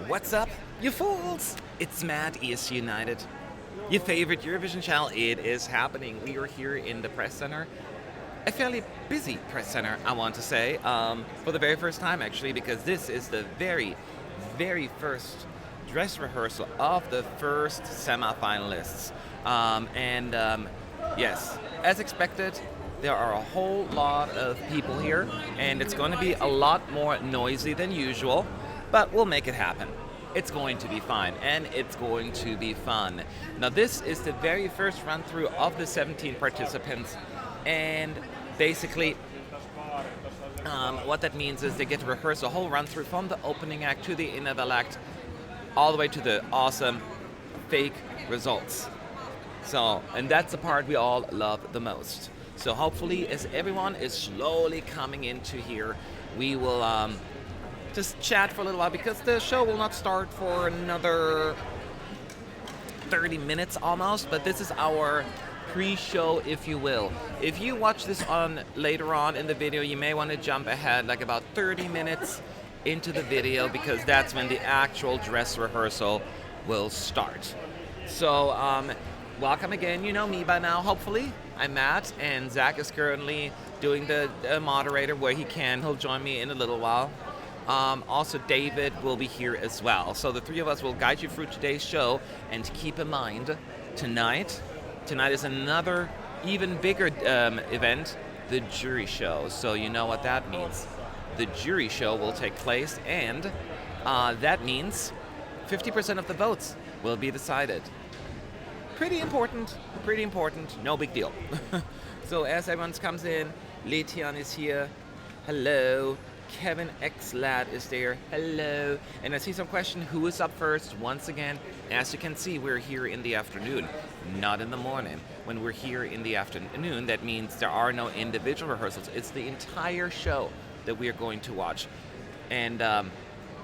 What's up, you fools? It's Mad ES United, your favorite Eurovision channel. It is happening. We are here in the press center, a fairly busy press center, I want to say, for the very first time actually, because this is the very, very first dress rehearsal of the first semi-finalists. Yes, as expected, there are a whole lot of people here, and it's going to be a lot more noisy than usual, but we'll make it happen. It's going to be fine, and it's going to be fun. Now, this is the very first run-through of the 17 participants, and basically, what that means is they get to rehearse a whole run-through from the opening act to the interval act, all the way to the awesome fake results. So, and that's the part we all love the most. So hopefully, as everyone is slowly coming into here, we will just chat for a little while, because the show will not start for another 30 minutes almost, but this is our pre-show, if you will. If you watch this on later on in the video, you may want to jump ahead like about 30 minutes into the video, because that's when the actual dress rehearsal will start. So, welcome again. You know me by now, hopefully. I'm Matt, and Zach is currently doing the moderator where he can. He'll join me in a little while. Also, David will be here as well. So the three of us will guide you through today's show. And keep in mind, tonight is another even bigger event, the jury show. So you know what that means. The jury show will take place, and that means 50% of the votes will be decided. Pretty important, no big deal. So as everyone comes in, Letian is here, hello. Kevin X Lad is there, hello. And I see some question, who is up first? Once again, as you can see, we're here in the afternoon, not in the morning. When we're here in the afternoon, that means there are no individual rehearsals. It's the entire show that we are going to watch. And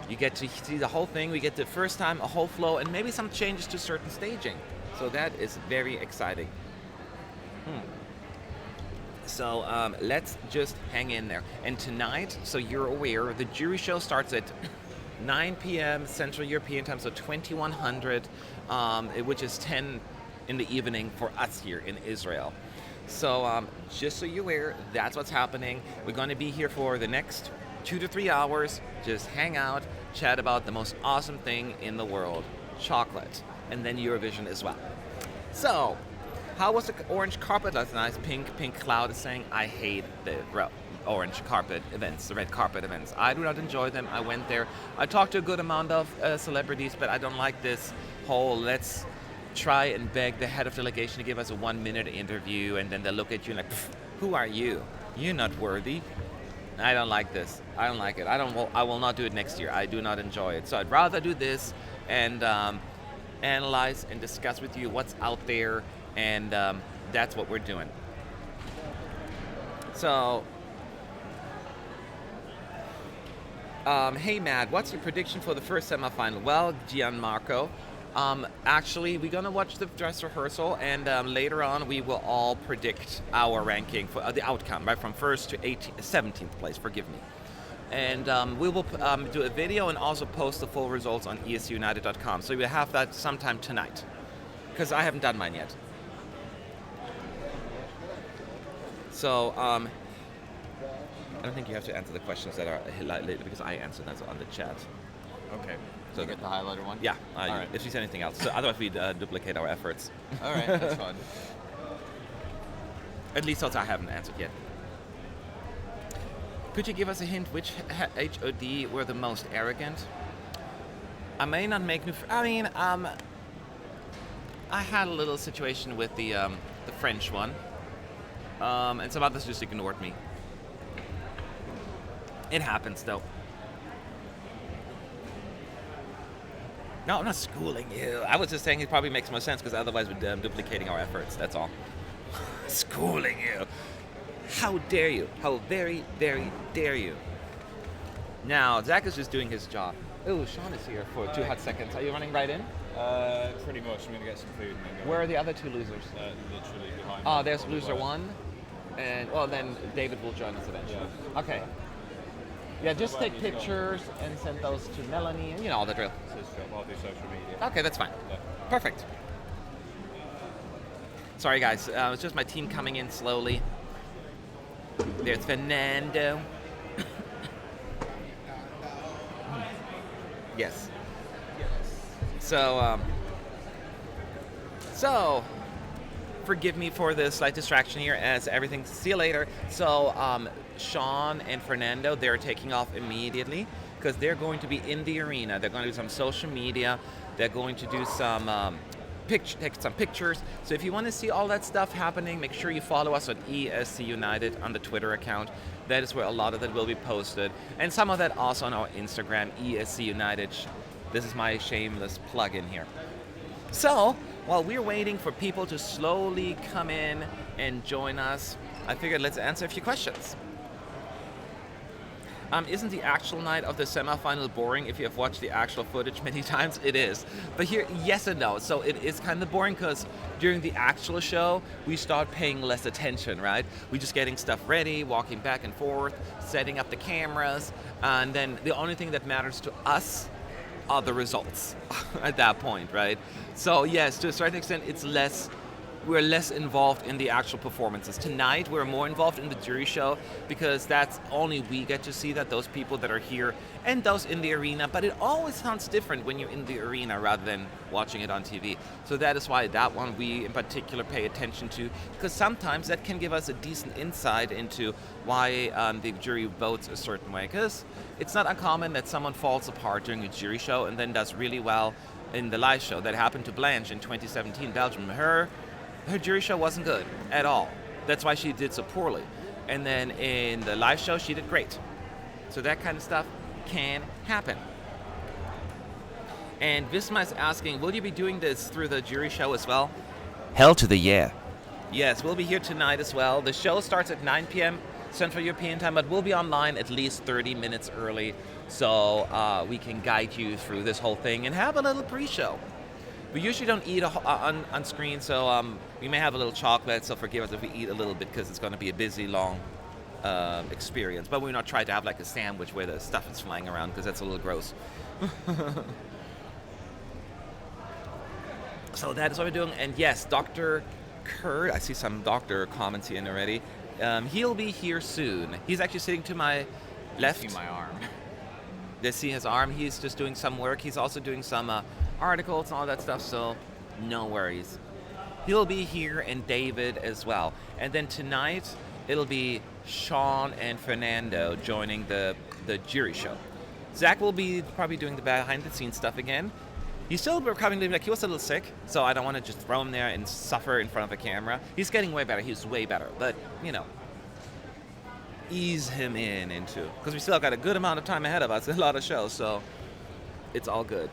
you get to see the whole thing. We get the first time a whole flow, and maybe some changes to certain staging. So that is very exciting. So let's just hang in there. And tonight, so you're aware, the jury show starts at 9 p.m. Central European Time, so 2100, which is 10 in the evening for us here in Israel. So just so you're aware, that's what's happening. We're going to be here for the next 2 to 3 hours. Just hang out, chat about the most awesome thing in the world, chocolate, and then Eurovision as well. So, how was the orange carpet last night? Pink Cloud is saying, I hate the orange carpet events, the red carpet events. I do not enjoy them. I went there. I talked to a good amount of celebrities, but I don't like this whole let's try and beg the head of delegation to give us a 1-minute interview, and then they look at you like, who are you? You're not worthy. I don't like this. I don't like it. I will not do it next year. I do not enjoy it. So I'd rather do this and analyze and discuss with you what's out there, and that's what we're doing. So, hey Matt, what's your prediction for the first semifinal? Well, Gianmarco, actually we're gonna watch the dress rehearsal, and later on we will all predict our ranking for the outcome, right, from first to 17th place. Forgive me. And we will do a video and also post the full results on esunited.com. So we'll have that sometime tonight, because I haven't done mine yet. So I don't think you have to answer the questions that are highlighted, because I answered that on the chat. Okay. So you get the highlighter one? Yeah. Right. If you say anything else, so otherwise we'd duplicate our efforts. All right, that's fine. At least also I haven't answered yet. Could you give us a hint which HOD were the most arrogant? I may not make new... I had a little situation with the French one. And some others just ignored me. It happens, though. No, I'm not schooling you. I was just saying it probably makes more sense, because otherwise we're duplicating our efforts. That's all. Schooling you. How dare you? How very, very dare you? Now, Zach is just doing his job. Oh, Sean is here for 2 hot seconds. Are you running right in? Pretty much. I'm going to get some food and then go. Where are the other 2 losers? Literally behind. Oh, there's loser 1. And, well, then David will join us eventually. Yeah. Okay. Yeah, just Well, take he's not. pictures and send those to Melanie, and you know all the drill. It's his job. I'll do social media. Okay, that's fine. Yeah. Perfect. Sorry, guys. It's just my team coming in slowly. There's Fernando. Yes. So, forgive me for the slight distraction here as everything. See you later. So, Sean and Fernando, they're taking off immediately because they're going to be in the arena. They're going to do some social media. They're going to do some take some pictures. So if you want to see all that stuff happening, make sure you follow us on ESC United on the Twitter account. That is where a lot of that will be posted. And some of that also on our Instagram, ESC United. This is my shameless plug in here. So, while we're waiting for people to slowly come in and join us, I figured let's answer a few questions. Isn't the actual night of the semifinal boring if you have watched the actual footage many times? It is. But here, yes and no. So it is kind of boring because during the actual show, we start paying less attention, right? We're just getting stuff ready, walking back and forth, setting up the cameras, and then the only thing that matters to us are the results at that point, right? So yes, to a certain extent, we're less involved in the actual performances. Tonight, we're more involved in the jury show because that's only we get to see that, those people that are here and those in the arena. But it always sounds different when you're in the arena rather than watching it on TV. So that is why that one we in particular pay attention to, because sometimes that can give us a decent insight into why the jury votes a certain way. Because it's not uncommon that someone falls apart during a jury show and then does really well in the live show. That happened to Blanche in 2017, Belgium. Her jury show wasn't good at all. That's why she did so poorly. And then in the live show, she did great. So that kind of stuff can happen. And Visma is asking, will you be doing this through the jury show as well? Hell to the yeah. Yes, we'll be here tonight as well. The show starts at 9 p.m. Central European time, but we'll be online at least 30 minutes early. So we can guide you through this whole thing and have a little pre-show. We usually don't eat on screen, so we may have a little chocolate, so forgive us if we eat a little bit because it's going to be a busy, long experience. But we're not trying to have like a sandwich where the stuff is flying around because that's a little gross. So that is what we're doing. And yes, Dr. Kurt, I see some doctor comments here already. He'll be here soon. He's actually sitting to my left. See my arm. They see his arm. He's just doing some work. He's also doing some articles and all that stuff, so no worries. He'll be here, and David as well. And then tonight, it'll be Sean and Fernando joining the jury show. Zach will be probably doing the behind-the-scenes stuff again. He's still recovering, like he was a little sick, so I don't want to just throw him there and suffer in front of a camera. He's getting way better. He's way better, but, you know, ease him into, because we still got a good amount of time ahead of us, a lot of shows, so it's all good.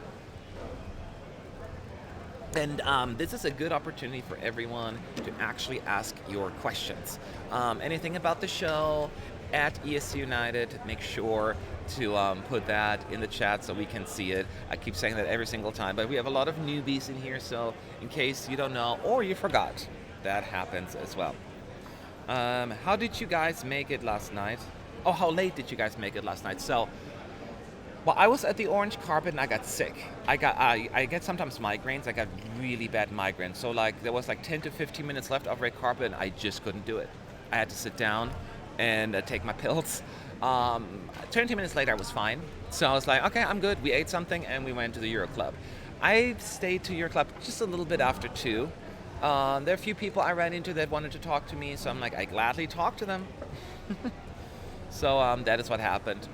And this is a good opportunity for everyone to actually ask your questions. Anything about the show at ESC United, make sure to put that in the chat so we can see it. I keep saying that every single time, but we have a lot of newbies in here, so in case you don't know or you forgot, that happens as well. How did you guys make it last night? Oh, how late did you guys make it last night? So, well, I was at the orange carpet and I got sick. I get sometimes migraines. I got really bad migraines. So like there was like 10 to 15 minutes left of red carpet and I just couldn't do it. I had to sit down and take my pills. 20 minutes later I was fine. So I was like, okay, I'm good. We ate something and we went to the Euro Club. I stayed to Euro Club just a little bit after 2. There are a few people I ran into that wanted to talk to me, so I'm like, I gladly talked to them. So that is what happened.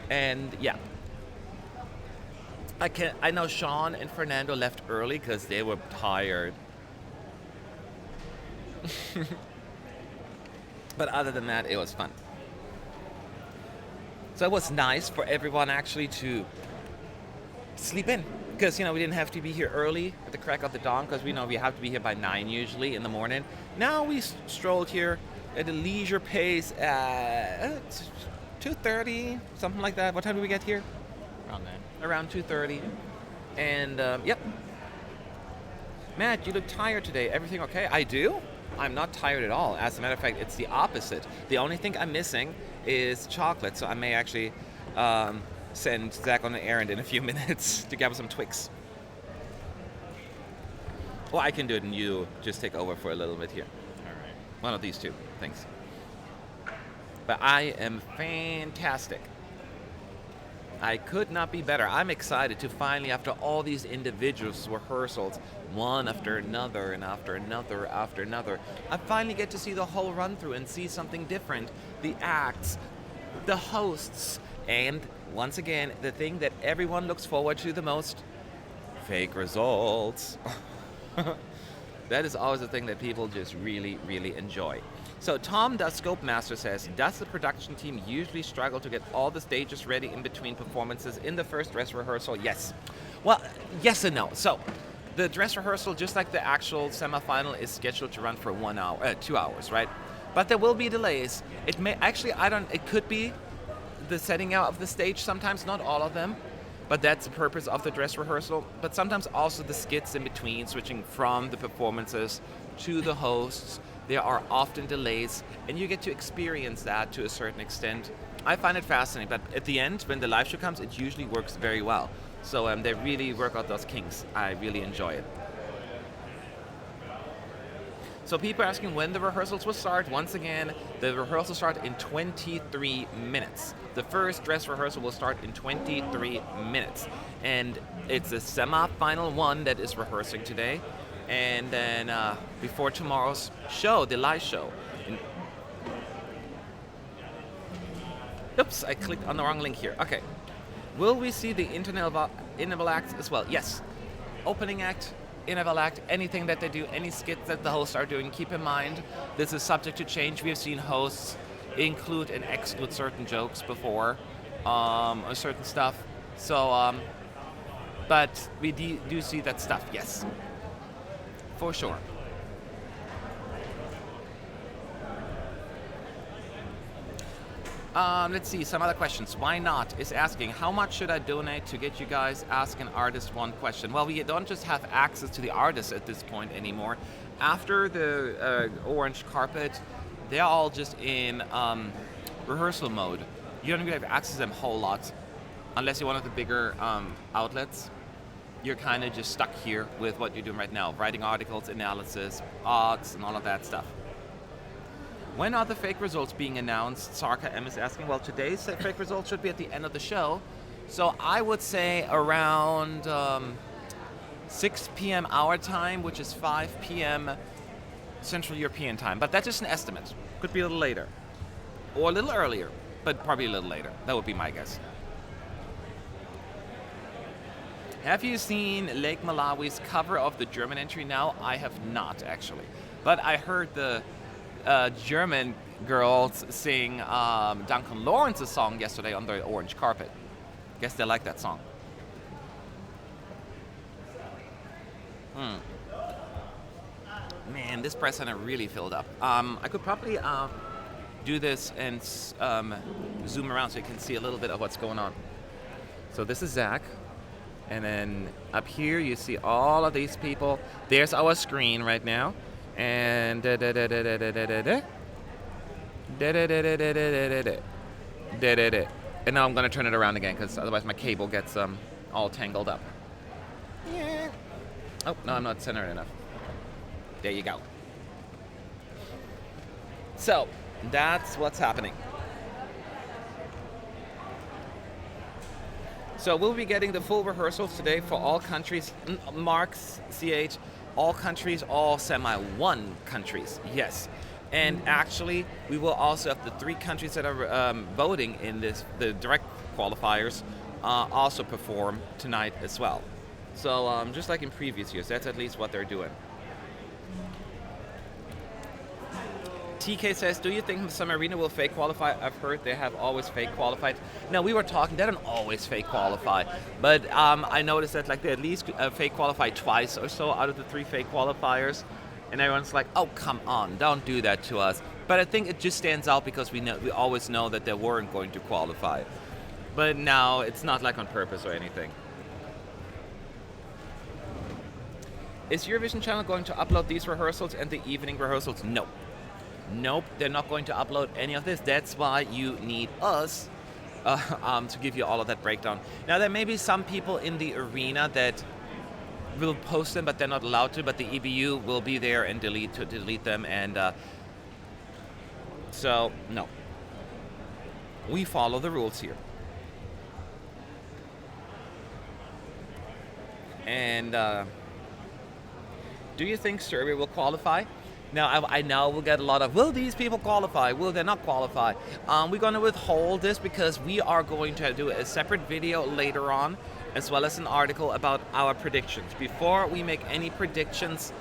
And yeah, I know Sean and Fernando left early because they were tired. But other than that, it was fun. So it was nice for everyone actually to sleep in. Because, you know, we didn't have to be here early at the crack of the dawn because we know we have to be here by 9 usually in the morning. Now we strolled here at a leisure pace at 2:30, something like that. What time did we get here? Around then. Around 2:30. And, yep. Matt, you look tired today. Everything okay? I do? I'm not tired at all. As a matter of fact, it's the opposite. The only thing I'm missing is chocolate. So I may actually send Zach on an errand in a few minutes to gather some Twix. Or I can do it and you just take over for a little bit here. All right. One of these two. Thanks. But I am fantastic. I could not be better. I'm excited to finally, after all these individual rehearsals, one after another and after another after another, I finally get to see the whole run through and see something different. The acts, the hosts, and once again, the thing that everyone looks forward to the most, fake results. That is always the thing that people just really, really enjoy. So Tom does Scope Master says, does the production team usually struggle to get all the stages ready in between performances in the first dress rehearsal? Yes. Well, yes and no. So the dress rehearsal, just like the actual semifinal, is scheduled to run for 2 hours, right? But there will be delays. It may actually, it could be the setting out of the stage sometimes, not all of them. But that's the purpose of the dress rehearsal. But sometimes also the skits in between, switching from the performances to the hosts. There are often delays, and you get to experience that to a certain extent. I find it fascinating, but at the end, when the live show comes, it usually works very well. So they really work out those kinks. I really enjoy it. So people are asking when the rehearsals will start. Once again, the rehearsals start in 23 minutes. The first dress rehearsal will start in 23 minutes. And it's a semi-final one that is rehearsing today. And then before tomorrow's show, the live show. Oops, I clicked on the wrong link here. Okay. Will we see the interval acts as well? Yes. Opening act, interval act, anything that they do, any skits that the hosts are doing, keep in mind, this is subject to change. We have seen hosts include and exclude certain jokes before, or certain stuff. So, but we do see that stuff, yes. For sure. Let's see, some other questions. Why Not is asking, how much should I donate to get you guys ask an artist one question? Well, we don't just have access to the artists at this point anymore. After the orange carpet, they're all just in rehearsal mode. You don't even have access to them a whole lot, unless you're one of the bigger outlets. You're kind of just stuck here with what you're doing right now, writing articles, analysis, odds, and all of that stuff. When are the fake results being announced? Sarka M is asking. Well, today's fake results should be at the end of the show. So I would say around 6 p.m. our time, which is 5 p.m. Central European time. But that's just an estimate. Could be a little later. Or a little earlier, but probably a little later. That would be my guess. Have you seen Lake Malawi's cover of the German entry now? I have not, actually. But I heard the German girls sing Duncan Lawrence's song yesterday on the orange carpet. Guess they like that song. Man, this press center really filled up. I could probably do this and zoom around so you can see a little bit of what's going on. So this is Zach. And then up here you see all of these people. There's our screen right now. And and now I'm gonna turn it around again because otherwise my cable gets all tangled up. Yeah. Oh no, I'm not centered enough. There you go. So that's what's happening. So we'll be getting the full rehearsals today for all countries. Marks, CH. All countries, all semi-1 countries, yes. And actually, we will also have the 3 countries that are voting in the direct qualifiers also perform tonight as well. So just like in previous years, that's at least what they're doing. TK says, do you think San Marino will fake qualify? I've heard they have always fake qualified. No, we were talking, they don't always fake qualify. But I noticed that like they at least fake qualify twice or so out of the 3 fake qualifiers. And everyone's like, oh, come on, don't do that to us. But I think it just stands out because we always know that they weren't going to qualify. But now it's not like on purpose or anything. Is Eurovision channel going to upload these rehearsals and the evening rehearsals? No. Nope, they're not going to upload any of this. That's why you need us to give you all of that breakdown. Now, there may be some people in the arena that will post them, but they're not allowed to. But the EBU will be there and delete them. And so, no. We follow the rules here. And do you think Serbia will qualify? Now, I know we'll get a lot of, will these people qualify? Will they not qualify? We're going to withhold this because we are going to do a separate video later on, as well as an article about our predictions. Before we make any predictions,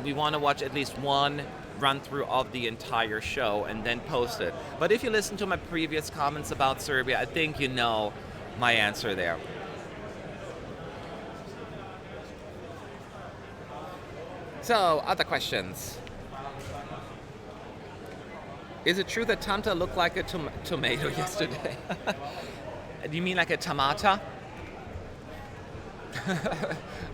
we want to watch at least one run-through of the entire show and then post it. But if you listen to my previous comments about Serbia, I think you know my answer there. So, other questions. Is it true that Tamta looked like a tomato yesterday? Do you mean like a tamata?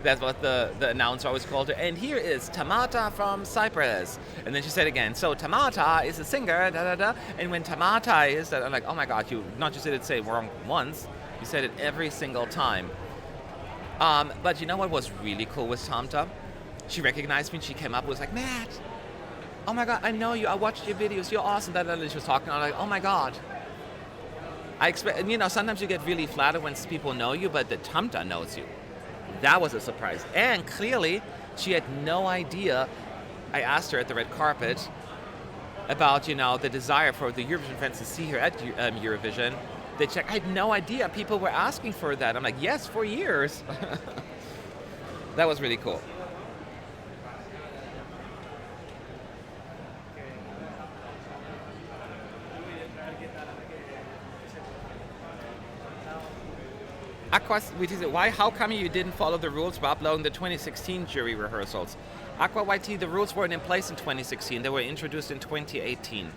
That's what the announcer always called her. And here is Tamata from Cyprus. And then she said again, so Tamata is a singer, da da da. And when Tamata is, I'm like, oh my God, you not just did it say wrong once, you said it every single time. But you know what was really cool with Tamta? She recognized me and she came up and was like, Matt, oh my God, I know you, I watched your videos, you're awesome. Da, da, da. She was talking, I'm like, oh my God. I expect, you know, sometimes you get really flattered when people know you, but the Tamta knows you. That was a surprise. And clearly, she had no idea. I asked her at the red carpet about, you know, the desire for the Eurovision fans to see her at Eurovision. They checked. I had no idea people were asking for that. I'm like, yes, for years. That was really cool. Why? How come you didn't follow the rules for uploading the 2016 jury rehearsals? Aqua YT, the rules weren't in place in 2016. They were introduced in 2018.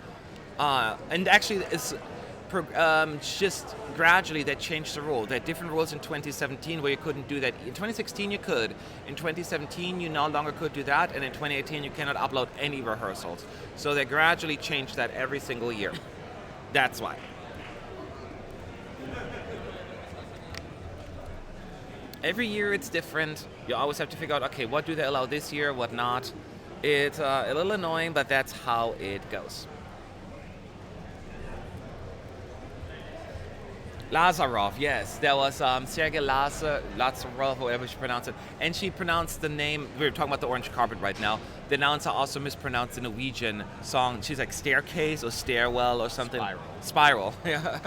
And actually, it's just gradually they changed the rule. There are different rules in 2017 where you couldn't do that. In 2016 you could. In 2017 you no longer could do that. And in 2018 you cannot upload any rehearsals. So they gradually changed that every single year. That's why. Every year it's different. You always have to figure out, okay, what do they allow this year, what not. It's a little annoying, but that's how it goes. Lazarov, yes. There was Sergei Lazarov, whatever she pronounced it. And she pronounced the name, we're talking about the orange carpet right now. The announcer also mispronounced the Norwegian song. She's like staircase or stairwell or something. Spiral. Yeah.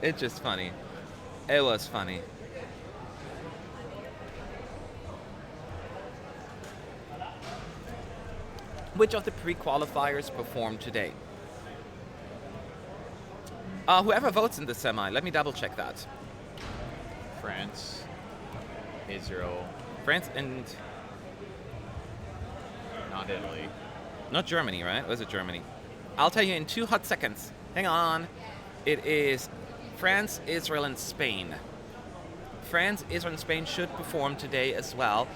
It's just funny. It was funny. Which of the pre-qualifiers performed today? Whoever votes in the semi. Let me double check that. France, Israel. France and... Not Italy. Not Germany, right? Was it Germany? I'll tell you in 2 hot seconds. Hang on. It is France, Israel, and Spain. France, Israel, and Spain should perform today as well.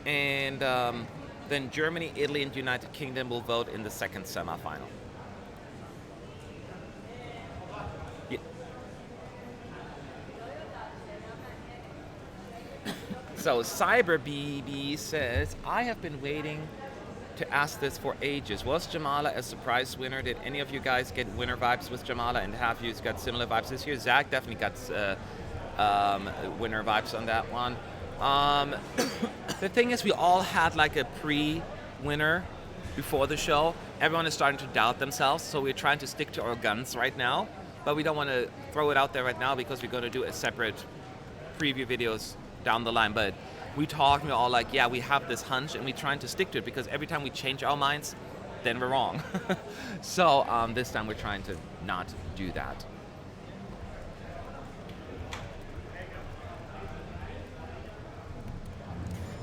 And then Germany, Italy, and United Kingdom will vote in the second semifinal. Yeah. So Cyber BB says, I have been waiting to ask this for ages. Was Jamala a surprise winner? Did any of you guys get winner vibes with Jamala, and have you got similar vibes this year? Zach definitely got winner vibes on that one. The thing is, we all had like a pre-winner before the show. Everyone is starting to doubt themselves, so we're trying to stick to our guns right now. But we don't want to throw it out there right now because we're going to do a separate preview videos down the line. But we talk, and we're all like, yeah, we have this hunch, and we're trying to stick to it because every time we change our minds, then we're wrong. So this time we're trying to not do that.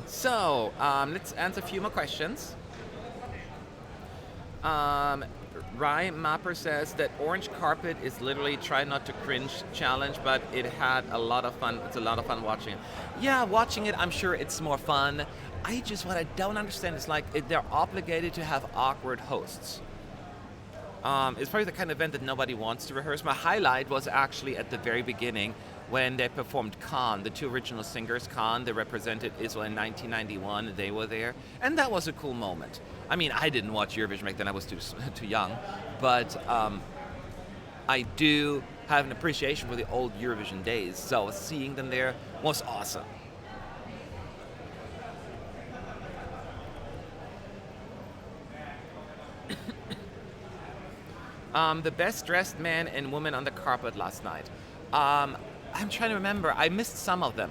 So, let's answer a few more questions. Ryan Mapper says that orange carpet is literally try not to cringe challenge, but it had a lot of fun. It's a lot of fun watching it. Yeah, watching it, I'm sure it's more fun. what I don't understand is like they're obligated to have awkward hosts. It's probably the kind of event that nobody wants to rehearse. My highlight was actually at the very beginning when they performed Khan, the two original singers. Khan, they represented Israel in 1991. They were there, and that was a cool moment. I mean, I didn't watch Eurovision back then. I was too young, but I do have an appreciation for the old Eurovision days. So seeing them there was awesome. The best dressed man and woman on the carpet last night. I'm trying to remember. I missed some of them.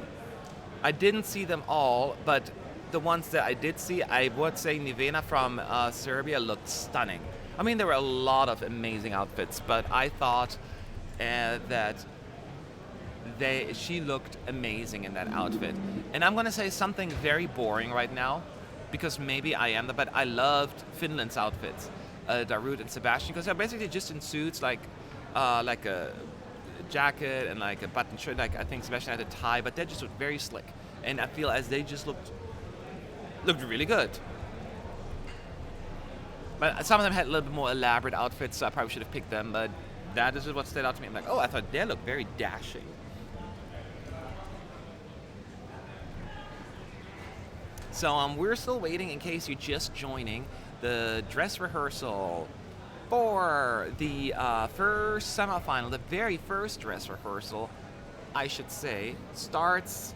I didn't see them all, but the ones that I did see, I would say Nevena from Serbia looked stunning. I mean, there were a lot of amazing outfits, but I thought that she looked amazing in that outfit. And I'm going to say something very boring right now, because maybe I am, but I loved Finland's outfits. Darude and Sebastian, because they're basically just in suits, like a jacket and like a button shirt. Like I think Sebastian had a tie, but they just looked very slick, and I feel as they just looked really good. But some of them had a little bit more elaborate outfits, so I probably should have picked them. But that is what stood out to me. I'm like, oh, I thought they looked very dashing. So we're still waiting, in case you're just joining. The dress rehearsal for the first semifinal, the very first dress rehearsal, I should say, starts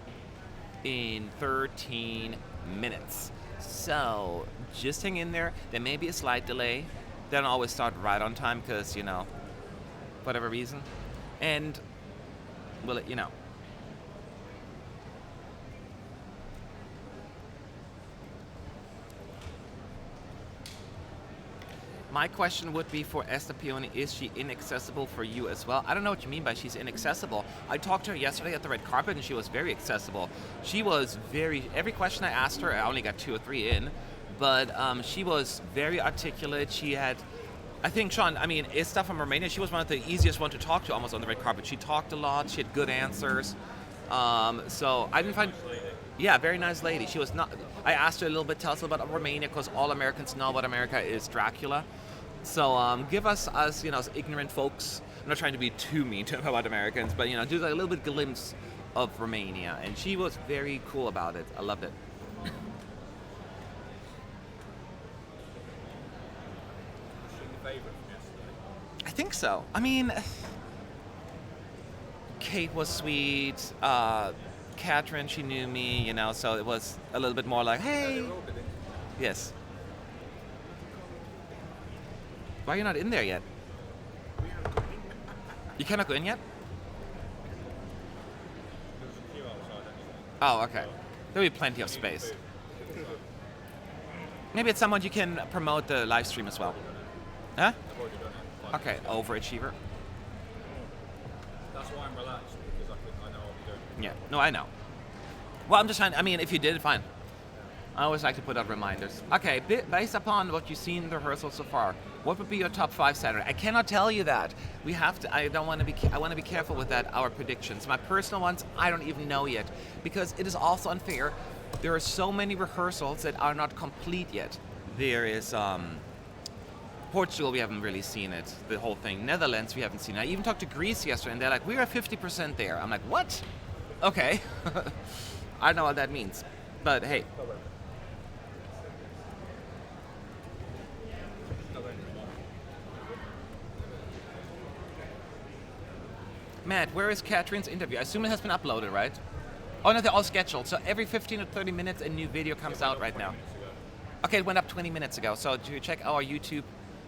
in 13 minutes. So just hang in there. There may be a slight delay. They don't always start right on time because, whatever reason. And we'll let you know. My question would be for Esther Pioni, is she inaccessible for you as well? I don't know what you mean by she's inaccessible. I talked to her yesterday at the red carpet and she was very accessible. She was every question I asked her, I only got 2 or 3 in, but she was very articulate. She had, I think, Sean, Esther from Romania, she was one of the easiest one to talk to almost on the red carpet. She talked a lot, she had good answers. So I didn't find, yeah, very nice lady. She was not, I asked her a little bit, tell us about Romania, because all Americans know about America is Dracula. So give us as ignorant folks. I'm not trying to be too mean to about Americans, but do like a little bit glimpse of Romania, and she was very cool about it. I loved it. I think so. Kate was sweet. Catherine, she knew me, so it was a little bit more like, hey. Yes. Why are you not in there yet? You cannot go in yet? Oh, okay. There'll be plenty of space. Maybe at some point you can promote the live stream as well. Huh? Okay, overachiever. That's why I'm relaxed, because I know I'll be doing it. Yeah, no, I know. Well, I'm just trying, if you did, fine. I always like to put out reminders. Okay, based upon what you've seen in the rehearsal so far, what would be your top 5 Saturday? I cannot tell you that. We have to. I want to be careful with that. Our predictions. My personal ones, I don't even know yet, because it is also unfair. There are so many rehearsals that are not complete yet. There is Portugal. We haven't really seen it. The whole thing. Netherlands. We haven't seen it. I even talked to Greece yesterday, and they're like, "We're at 50% there." I'm like, "What?" Okay. I don't know what that means, but hey. Matt, where is Catherine's interview? I assume it has been uploaded, right? Oh no, they're all scheduled. So every 15 or 30 minutes, a new video comes out right now. Okay, it went up 20 minutes ago. So to check our YouTube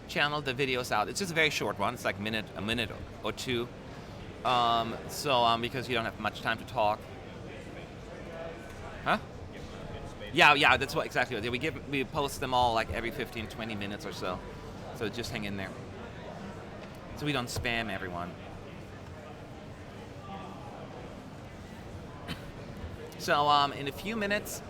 channel, the video's out. It's just a very short one. It's like a minute or 2. Because you don't have much time to talk. Huh? Yeah, that's what exactly. We post them all like every 15, 20 minutes or so. So just hang in there. So we don't spam everyone. So in a few minutes,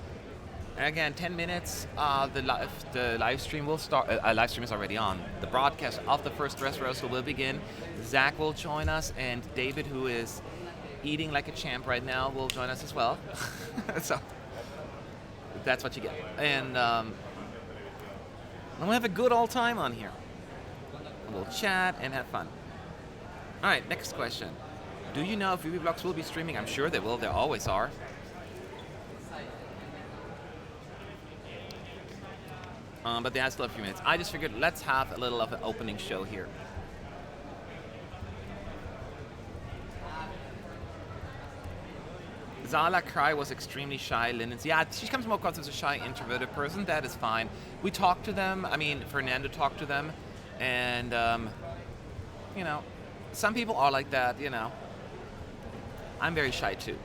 again 10 minutes, the live stream will start. Live stream is already on. The broadcast of the first dress rehearsal will begin. Zach will join us, and David, who is eating like a champ right now, will join us as well. So That's what you get. And we'll have a good old time on here. We'll chat and have fun. All right, next question. Do you know if UV Vlogs will be streaming? I'm sure they will. They always are. But they have still a few minutes. I just figured let's have a little of an opening show here. Zala Kralj was extremely shy. Linens, yeah, she comes more across as a shy, introverted person. That is fine. We talked to them. I mean, Fernando talked to them, and you know, some people are like that. You know, I'm very shy too.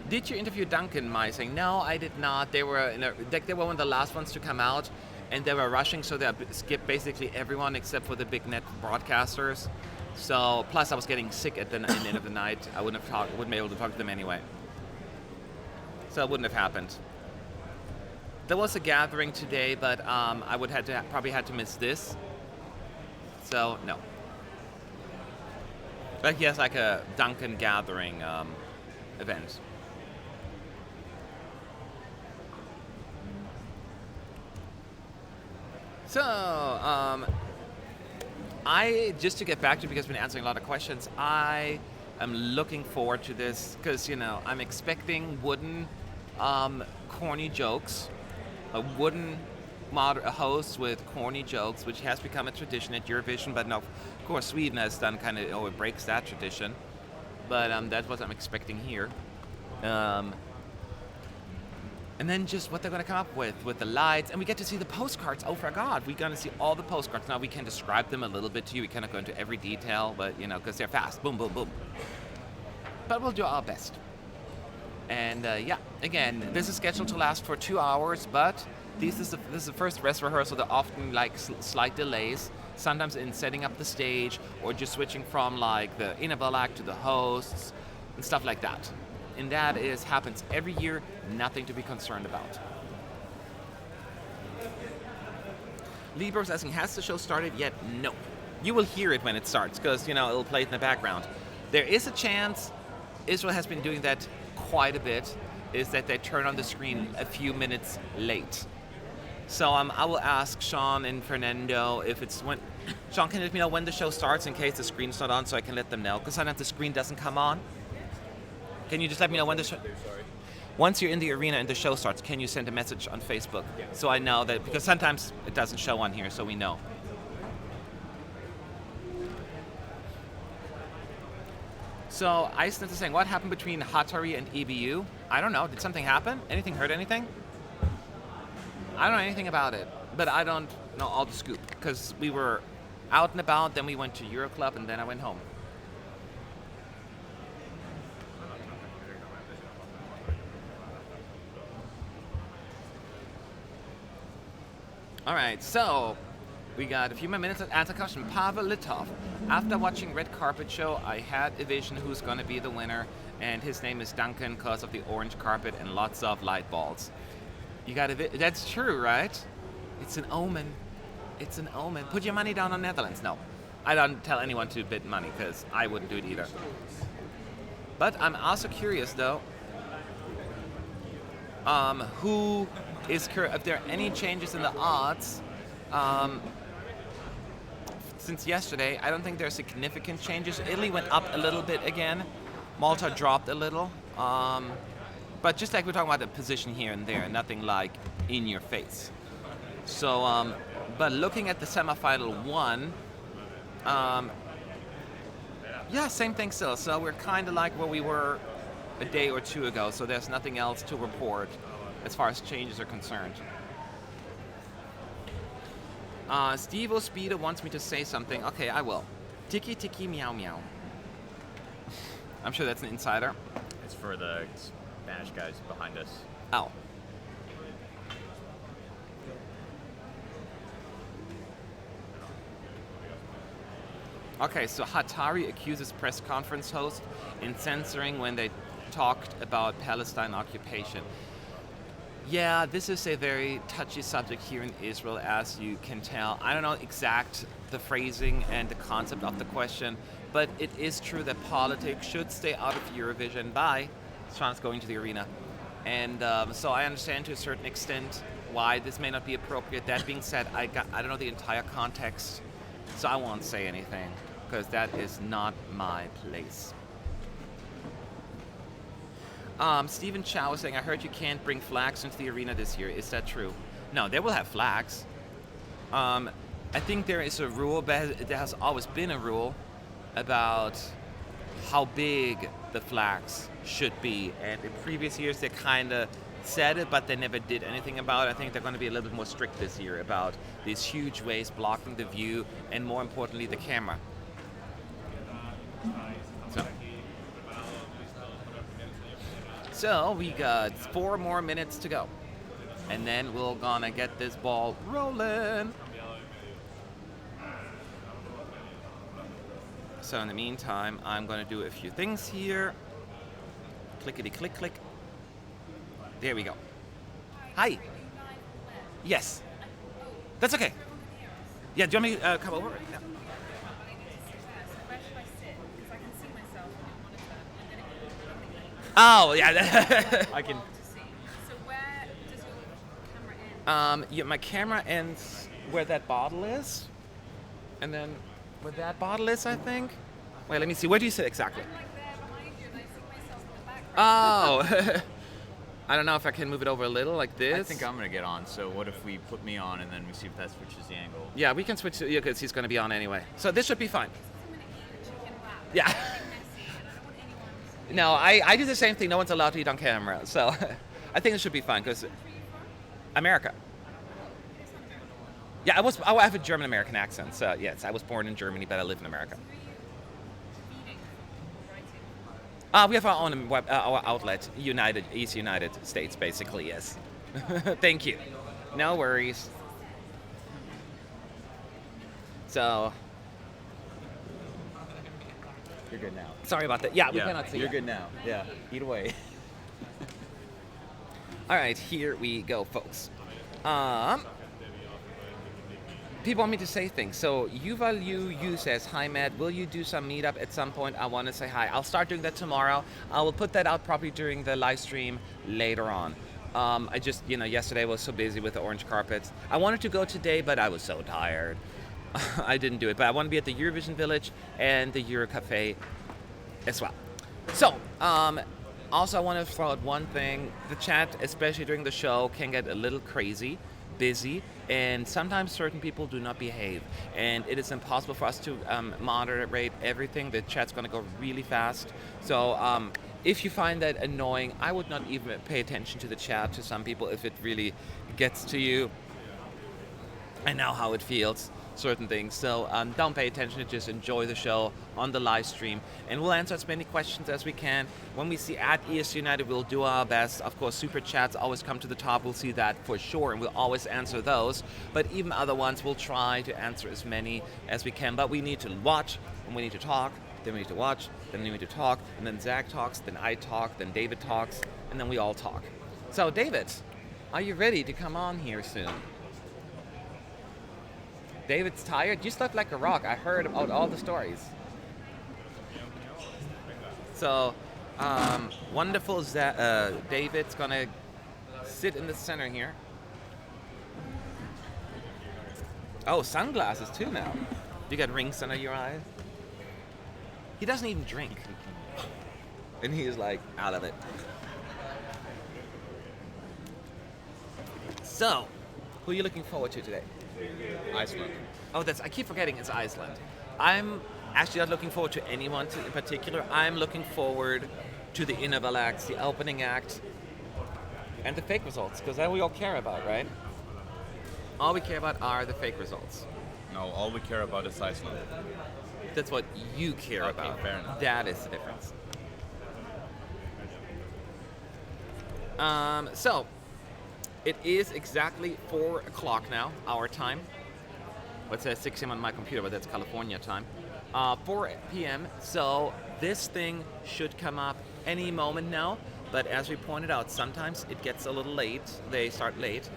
Did you interview Duncan Meising? No, I did not. They were they were one of the last ones to come out, and they were rushing, so they skipped basically everyone except for the big net broadcasters. So plus I was getting sick at the end of the night. I wouldn't be able to talk to them anyway. So it wouldn't have happened. There was a gathering today, but I would probably had to miss this. So no. Like yes, like a Duncan gathering event. So, just to get back to, because I've been answering a lot of questions, I am looking forward to this because, you know, I'm expecting wooden, corny jokes, a wooden host with corny jokes, which has become a tradition at Eurovision, but no, of course, Sweden has done kind of, it breaks that tradition, but that's what I'm expecting here. And then just what they're going to come up with the lights. And we get to see the postcards. Oh, for God, we're going to see all the postcards. Now, we can describe them a little bit to you. We cannot go into every detail, but, you know, because they're fast. Boom, boom, boom. But we'll do our best. And, yeah, again, this is scheduled to last for 2 hours, but this is the first dress rehearsal. There are often, like, slight delays, sometimes in setting up the stage or just switching from, like, the interval act to the hosts and stuff like that. And that happens every year, nothing to be concerned about. Lieber's asking, has the show started yet? No. You will hear it when it starts, because, you know, it'll play it in the background. There is a chance, Israel has been doing that quite a bit, is that they turn on the screen a few minutes late. So I will ask Sean and Fernando if it's when... Sean, can you let me know when the show starts in case the screen's not on so I can let them know? Because sometimes the screen doesn't come on. Can you just let me know when the show... Once you're in the arena and the show starts, can you send a message on Facebook? Yeah. So I know that, because sometimes it doesn't show on here, so we know. So Iceland is saying, what happened between Hatari and EBU? I don't know. Did something happen? Anything hurt anything? I don't know anything about it, but I don't know all the scoop, because we were out and about, then we went to Euroclub, and then I went home. All right, so we got a few more minutes to answer question. Pavel Litov. After watching Red Carpet Show, I had a vision who's going to be the winner, and his name is Duncan because of the orange carpet and lots of light balls. You got that's true, right? It's an omen. It's an omen. Put your money down on Netherlands. No, I don't tell anyone to bid money because I wouldn't do it either. But I'm also curious, though, if there are any changes in the odds. Since yesterday, I don't think there are significant changes. Italy went up a little bit again. Malta dropped a little. But just like we're talking about the position here and there, nothing like in your face. So, but looking at the semifinal one, yeah, same thing still. So we're kind of like where we were a day or two ago. So there's nothing else to report as far as changes are concerned. Steve Ospida wants me to say something. Okay, I will. Tiki tiki meow meow. I'm sure that's an insider. It's for the Spanish guys behind us. Oh. Okay, so Hatari accuses press conference host in censoring when they talked about Palestine occupation. Yeah, this is a very touchy subject here in Israel, as you can tell. I don't know the phrasing and the concept of the question, but it is true that politics should stay out of Eurovision by Sean's going to the arena. And so I understand to a certain extent why this may not be appropriate. That being said, I don't know the entire context, so I won't say anything, because that is not my place. Stephen Chow is saying, I heard you can't bring flags into the arena this year. Is that true? No, they will have flags. I think there is a rule, but there has always been a rule about how big the flags should be. And in previous years, they kind of said it, but they never did anything about it. I think they're going to be a little bit more strict this year about these huge waves blocking the view and, more importantly, the camera. So we got 4 more minutes to go, and then we're gonna get this ball rolling. So in the meantime, I'm gonna do a few things here. Clickety click click. There we go. Hi. Yes. That's okay. Yeah, do you want me to come over? Yeah. Oh, yeah. I can. So where does your camera end? Yeah, my camera ends where that bottle is. And then where that bottle is, I think. Wait, let me see. Where do you sit exactly? I'm like there behind you and I see myself in the background. Oh. I don't know if I can move it over a little like this. I think I'm gonna get on. So what if we put me on and then we see if that switches the angle? Yeah, we can switch to, because he's going to be on anyway. So this should be fine. I'm gonna eat a chicken wrap. Yeah. It's messy and I don't want anyone to No, I do the same thing. No one's allowed to eat on camera. So I think it should be fine because America. Yeah, I have a German-American accent. So yes, I was born in Germany, but I live in America. We have our own our outlet, East United States, basically, yes. Thank you. No worries. So, You're good now. sorry about that. Yeah, we cannot see You're it. good now. Yeah. Eat away. All right, here we go, folks. People want me to say things. So Yuval you says, hi Matt, will you do some meetup at some point? I want to say hi. I'll start doing that tomorrow. I will put that out probably during the live stream later on. I just, yesterday I was so busy with the orange carpets. I wanted to go today, but I was so tired. I didn't do it. But I want to be at the Eurovision Village and the Euro Cafe as well. So, also I want to throw out one thing. The chat, especially during the show, can get a little crazy, busy, and sometimes certain people do not behave, and it is impossible for us to moderate everything. The chat's going to go really fast. So if you find that annoying, I would not even pay attention to the chat to some people if it really gets to you. I know how it feels, certain things. So don't pay attention, just enjoy the show on the live stream, and we'll answer as many questions as we can. When we see at ES United, we'll do our best. Of course, super chats always come to the top. We'll see that for sure, and we'll always answer those. But even other ones, we'll try to answer as many as we can. But we need to watch, and we need to talk, then we need to watch, then we need to talk, and then Zach talks, then I talk, then David talks, and then we all talk. So David, are you ready to come on here soon? David's tired? You slept like a rock. I heard about all the stories. So, wonderful David's gonna sit in the center here. Oh, sunglasses too now. You got rings under your eyes? He doesn't even drink. And he's like, out of it. So, who are you looking forward to today? Iceland. Oh, I keep forgetting it's Iceland. I'm actually not looking forward to anyone in particular. I'm looking forward to the interval acts, the opening act, and the fake results, because that we all care about, right? All we care about are the fake results. No, all we care about is Iceland. That's what you care Okay, about. fair enough. That is the difference. So, it is exactly 4 o'clock now, our time. Well, it says 6 a.m. on my computer, but that's California time. 4 p.m., so this thing should come up any moment now. But as we pointed out, sometimes it gets a little late. They start late.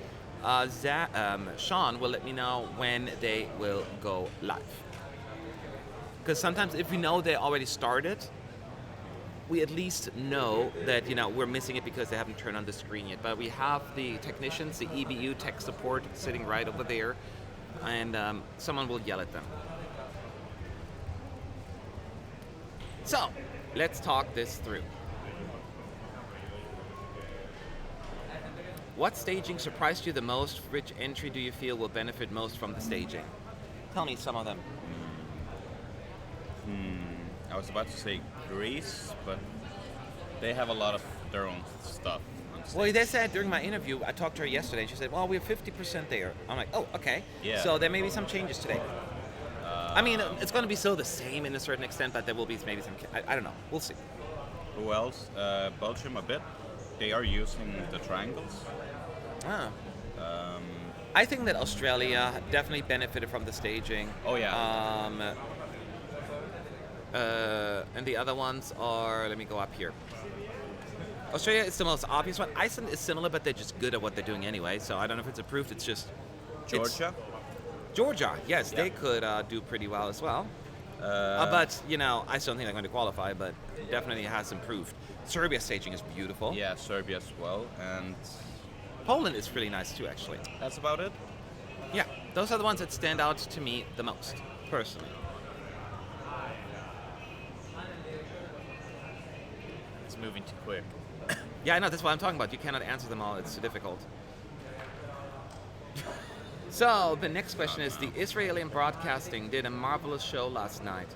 Sean will let me know when they will go live. Because sometimes if we know they already started, we at least know that, we're missing it because they haven't turned on the screen yet. But we have the technicians, the EBU tech support sitting right over there, and someone will yell at them. So, let's talk this through. What staging surprised you the most? Which entry do you feel will benefit most from the staging? Tell me some of them. I was about to say Greece, but they have a lot of their own stuff on stage. Well, they said during my interview, I talked to her yesterday, and she said, well, we're 50% there. I'm like, oh, okay. Yeah. So there may be some changes today. I mean, it's going to be still the same in a certain extent, but there will be maybe some, I don't know. We'll see. Who else? Belgium a bit. They are using the triangles. Ah. I think that Australia definitely benefited from the staging. Oh, yeah. And the other ones are, let me go up here. Australia is the most obvious one. Iceland is similar, but they're just good at what they're doing anyway. So I don't know if it's approved. It's just Georgia? Georgia, yes, Yeah. they could do pretty well as well. But, I still don't think they're going to qualify, but definitely has improved. Serbia's staging is beautiful. Yeah, Serbia as well. And Poland is really nice too, actually. that's about it. Yeah, those are the ones that stand out to me the most, personally. It's moving too quick. Yeah, I know, that's what I'm talking about. You cannot answer them all, it's too difficult. So, the next question is, the Israeli Broadcasting did a marvelous show last night.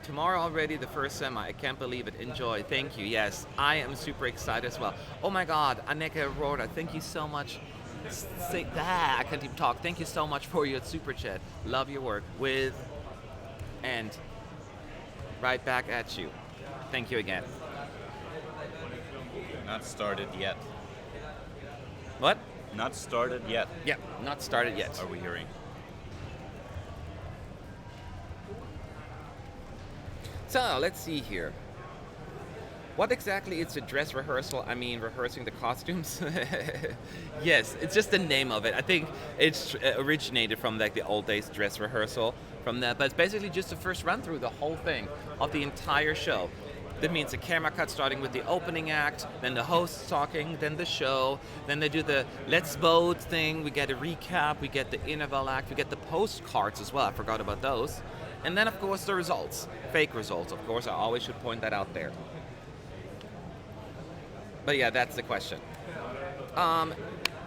Tomorrow already the first semi. I can't believe it. Enjoy. Thank you. Yes, I am super excited as well. Oh my God, Anneke Roda, thank you so much. I can't even talk. Thank you so much for your super chat. Love your work. With and right back at you. Thank you again. Not started yet. What? Not started yet, Yeah, not started yet. are we hearing? So, let's see here. What exactly is the dress rehearsal? I mean, rehearsing the costumes? Yes, it's just the name of it. I think it's originated from like the old days dress rehearsal from that, but it's basically just the first run through the whole thing of the entire show. That means a camera cut starting with the opening act, then the hosts talking, then the show, then they do the let's vote thing, we get a recap, we get the interval act, we get the postcards as well, I forgot about those. And then of course the results, fake results, of course, I always should point that out there. But yeah, that's the question.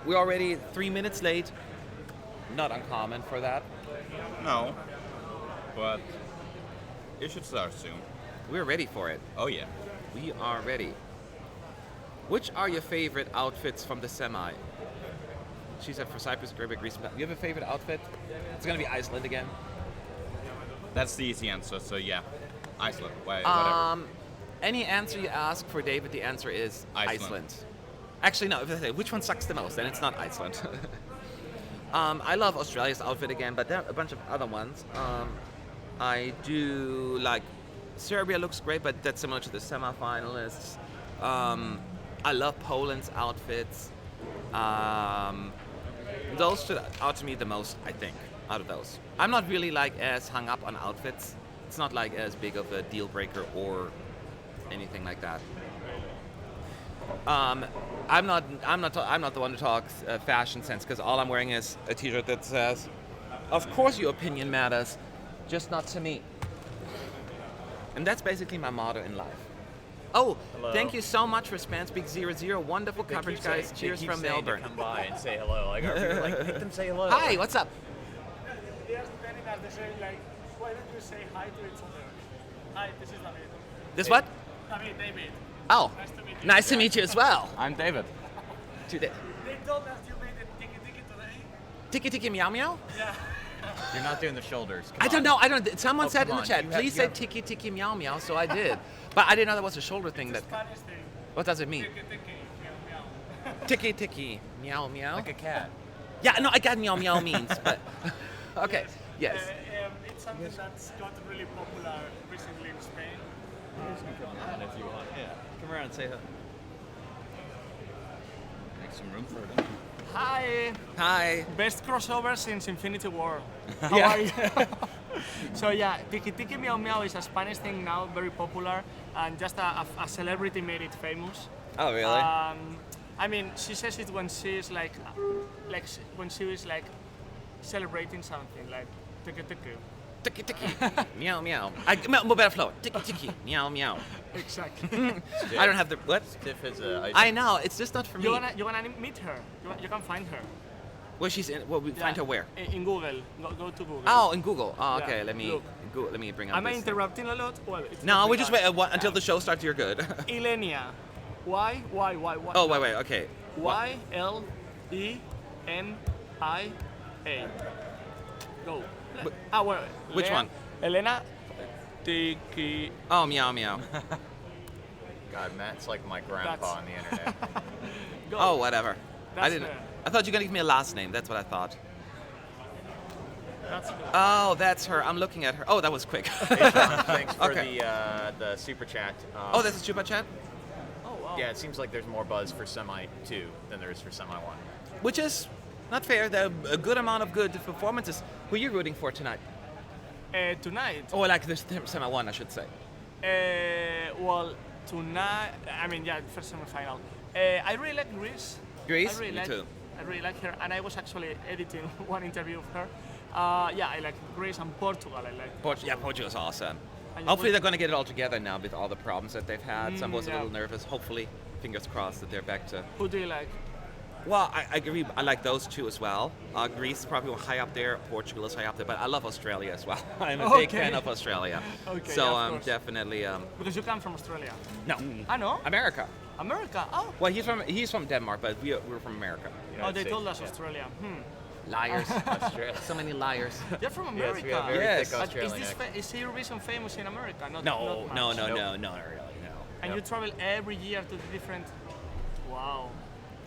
We're already 3 minutes late, not uncommon for that. No, but it should start soon. We're ready for it. Oh yeah. We are ready. Which are your favorite outfits from the semi? She said for Cyprus, Serbia, Greece. You have a favorite outfit? It's gonna be Iceland again. That's the easy answer, so yeah. Iceland, whatever. Any answer you ask for David, the answer is Iceland. Actually, no. If I say which one sucks the most, then it's not Iceland. I love Australia's outfit again, but there are a bunch of other ones. I do like Serbia looks great, but that's similar to the semi-finalists. I love Poland's outfits. Those stood out to me the most, I think, out of those. I'm not really like as hung up on outfits. It's not like as big of a deal breaker or anything like that. I'm not the one to talk fashion sense, because all I'm wearing is a t-shirt that says, "Of course your opinion matters, just not to me." And that's basically my motto in life. Oh, Hello. Thank you so much for Spanspeak 00. Wonderful They coverage, keep guys. saying- Cheers they keep from saying to Melbourne. Come by and say hello. Like, are people like, make them say hello. Hi, what's up? They ask Benny, they say like, why don't you say hi to each other? Hi, this is David. This what? David. Oh, Nice to meet you. nice to meet you as well. I'm David. Today. They told us you made a tiki today. Tiki tiki meow meow? Yeah. You're not doing the shoulders. Come I don't on. know. I don't. Someone Oh, said come in the on. chat, You have- please you say have- tiki tiki meow meow. So I did, but I didn't know that was a shoulder thing. That. Spanish thing. What does it mean? Tiki, meow, meow. Tiki tiki meow meow. Like a cat. Yeah, no, I got meow meow means, but okay. Yes. It's something that's got really popular recently in Spain. Come on if you want. Yeah. Come around and say hello. Make some room for them. Hi. Hi. Best crossover since Infinity War. Yeah. How are you? So yeah, Tiki Tiki Meow Meow is a Spanish thing now, very popular, and just a celebrity made it famous. Oh, really? I mean, she says it when she's like when she is like celebrating something, like Tiki Tiki. Tiki tiki, meow meow. Mo better flow. Tiki tiki, meow meow. Exactly. I don't have the what? Stiff as a I know. It's just not for me. You wanna meet her? You can find her. Well, she's in. Well, we find her where? In Google. Go to Google. Oh, in Google. Oh, okay. Yeah, Let me look. let me bring up. Am I this. interrupting a lot? Well, it's No, not we big just art. wait until the show starts. You're good. Ilenia. Why? Oh, wait. Okay. YLENIA. Go. Well, Which one? Elena. Tiki. Oh, meow meow. God, Matt's like my grandpa That's- on the internet. Go. Oh, whatever. I That's didn't. her. I thought you were gonna give me a last name. That's what I thought. That's good. Oh, that's her. I'm looking at her. Oh, that was quick. Thanks for Okay. the super chat. Oh, that's a super chat. Oh wow. Yeah, it seems like there's more buzz for Semi 2 than there is for Semi 1. Which is not fair. There are a good amount of good performances. Who are you rooting for tonight? Tonight. Oh, like this semi-one, I should say. Well, tonight. I mean, yeah, first semi-final. I really like Greece. Greece? I really Me like, too. I really like her, and I was actually editing one interview of her. Yeah, I like Greece and Portugal. I like. Yeah, Portugal's awesome. And Hopefully they're going to get it all together now with all the problems that they've had. Some was a yeah. little nervous. Hopefully, fingers crossed that they're back to... Who do you like? Well, I agree. I like those two as well. Greece is probably high up there. Portugal is high up there. But I love Australia as well. I'm a big Okay. fan of Australia. Okay, So yeah, of course. definitely... Because you come from Australia. no. I know. America. America. Oh. Well, he's from Denmark, but we're from America. Oh, they States, told us yeah. Australia. Liars. Australia. So many liars. You're from Yes, America. we have very Yes. thick But Australian is accent. Eurovision famous in America? Not, No, not much. no, Nope. not really, no. And you travel every year to the different. Wow.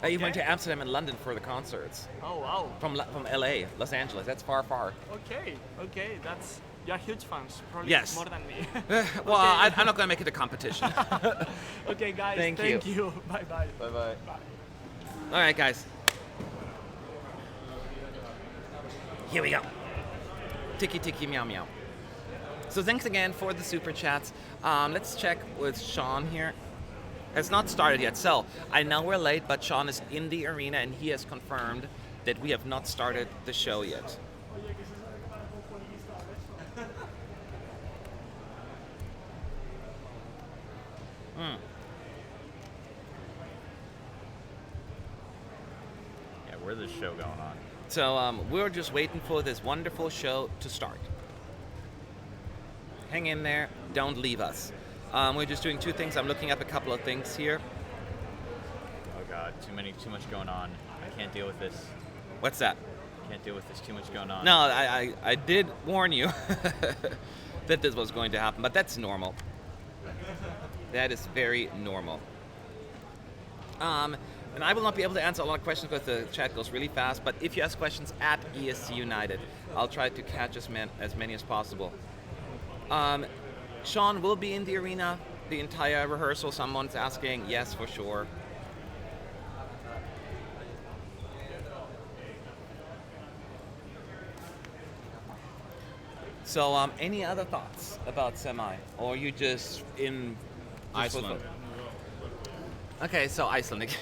I even went Okay. to Amsterdam and London for the concerts. Oh wow. From LA, Los Angeles. That's far. Okay. That's you're huge fans. Probably Yes. more than me. Well, Okay. I'm not going to make it a competition. Okay, guys. Thank you. Bye bye. Bye bye. All right, guys. Here we go. Tiki tiki meow meow. So thanks again for the super chats. Let's check with Sean here. It's not started yet, so I know we're late, but Sean is in the arena and he has confirmed that we have not started the show yet. Yeah, where's this show going on? So we're just waiting for this wonderful show to start. Hang in there, don't leave us. We're just doing two things. I'm looking up a couple of things here. Oh God, too much going on. I can't deal with this. What's that? Can't deal with this. Too much going on. No, I did warn you that this was going to happen, but that's normal. That is very normal. And I will not be able to answer a lot of questions because the chat goes really fast, but if you ask questions at ESC United, I'll try to catch as many as possible. Sean will be in the arena the entire rehearsal. Someone's asking. Yes, for sure. So, any other thoughts about semi, or you just in Iceland. Okay, so Iceland again.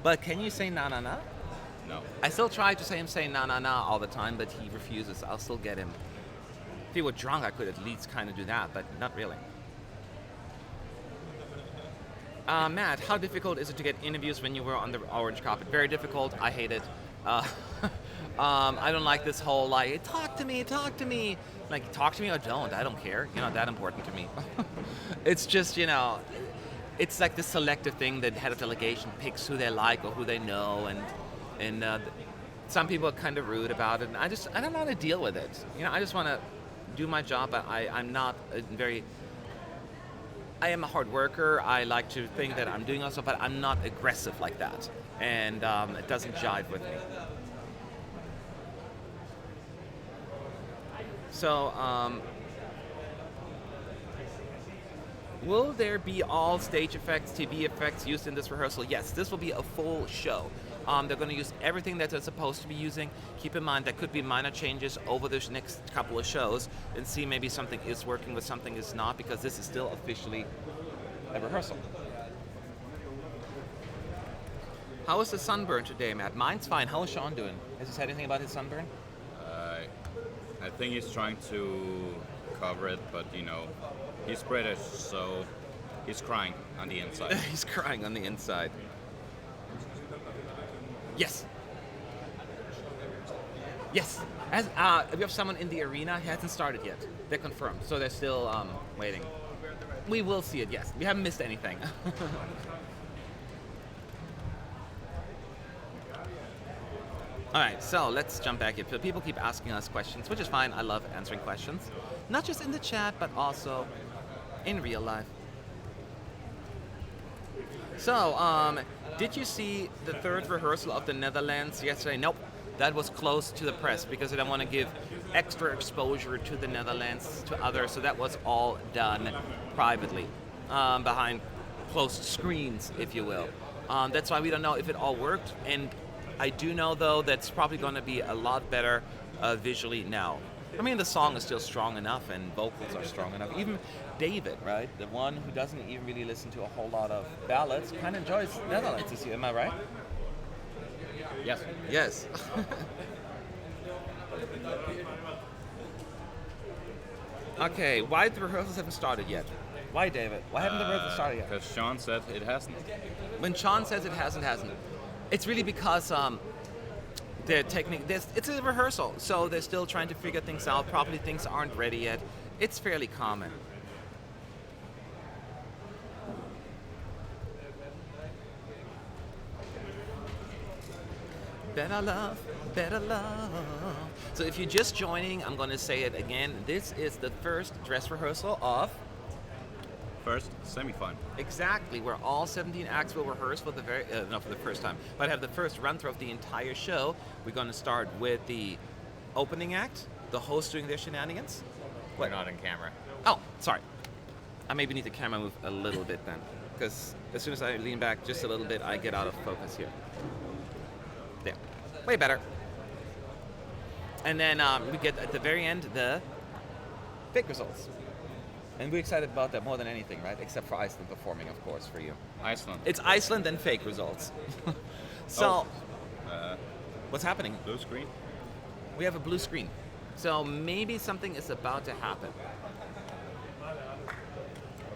But can you say na na na? No. I still try to say na na na all the time, but he refuses. I'll still get him. If he were drunk, I could at least kind of do that, but not really. Matt, how difficult is it to get interviews when you were on the orange carpet? Very difficult. I hate it. I don't like this whole like, talk to me. Like, talk to me or don't. I don't care. You're not that important to me. It's just, it's like this selective thing that head of delegation picks who they like or who they know, and some people are kind of rude about it. And I don't want to deal with it. I just want to do my job. But I'm not I am a hard worker. I like to think that I'm doing also, but I'm not aggressive like that, and it doesn't jive with me. So Will there be all stage effects, TV effects used in this rehearsal? Yes, this will be a full show. They're going to use everything that they're supposed to be using. Keep in mind, there could be minor changes over the next couple of shows and see maybe something is working but something is not, because this is still officially a rehearsal. How was the sunburn today, Matt? Mine's fine. How is Sean doing? Has he said anything about his sunburn? I think he's trying to cover it, but he's British, so he's crying on the inside. He's crying on the inside. Yes. Yes. As we have someone in the arena. It hasn't started yet. They're confirmed, so they're still waiting. We will see it. Yes. We haven't missed anything. All right, so let's jump back in. People keep asking us questions, which is fine. I love answering questions, not just in the chat, but also in real life. So, did you see the third rehearsal of the Netherlands yesterday? Nope, that was closed to the press because I don't want to give extra exposure to the Netherlands to others. So that was all done privately, behind closed screens, if you will. That's why we don't know if it all worked. And I do know, though, that's probably going to be a lot better visually now. I mean, the song is still strong enough and vocals are strong enough. Even David, right, the one who doesn't even really listen to a whole lot of ballads, kind of enjoys Netherlands this year. Am I right? Yes. Yes. Okay, why the rehearsals haven't started yet? Why, David? Why haven't the rehearsals started yet? Because Sean said it hasn't. When Sean says it hasn't. It's really because the technique. It's a rehearsal, so they're still trying to figure things out. Probably things aren't ready yet. It's fairly common. Better love, better love. So if you're just joining, I'm going to say it again. This is the first dress rehearsal of... First semi-final. Exactly, where all 17 acts will rehearse for the not for the first time, but have the first run-through of the entire show. We're going to start with the opening act, the host doing their shenanigans. We're not in camera. Oh, sorry. I maybe need the camera move a little bit then, because as soon as I lean back just a little bit, I get out of focus here. There, way better. And then we get at the very end the fake results. And we're excited about that more than anything, right? Except for Iceland performing, of course, for you. Iceland. It's Iceland and fake results. So, what's happening? Blue screen. We have a blue screen. So maybe something is about to happen. Oh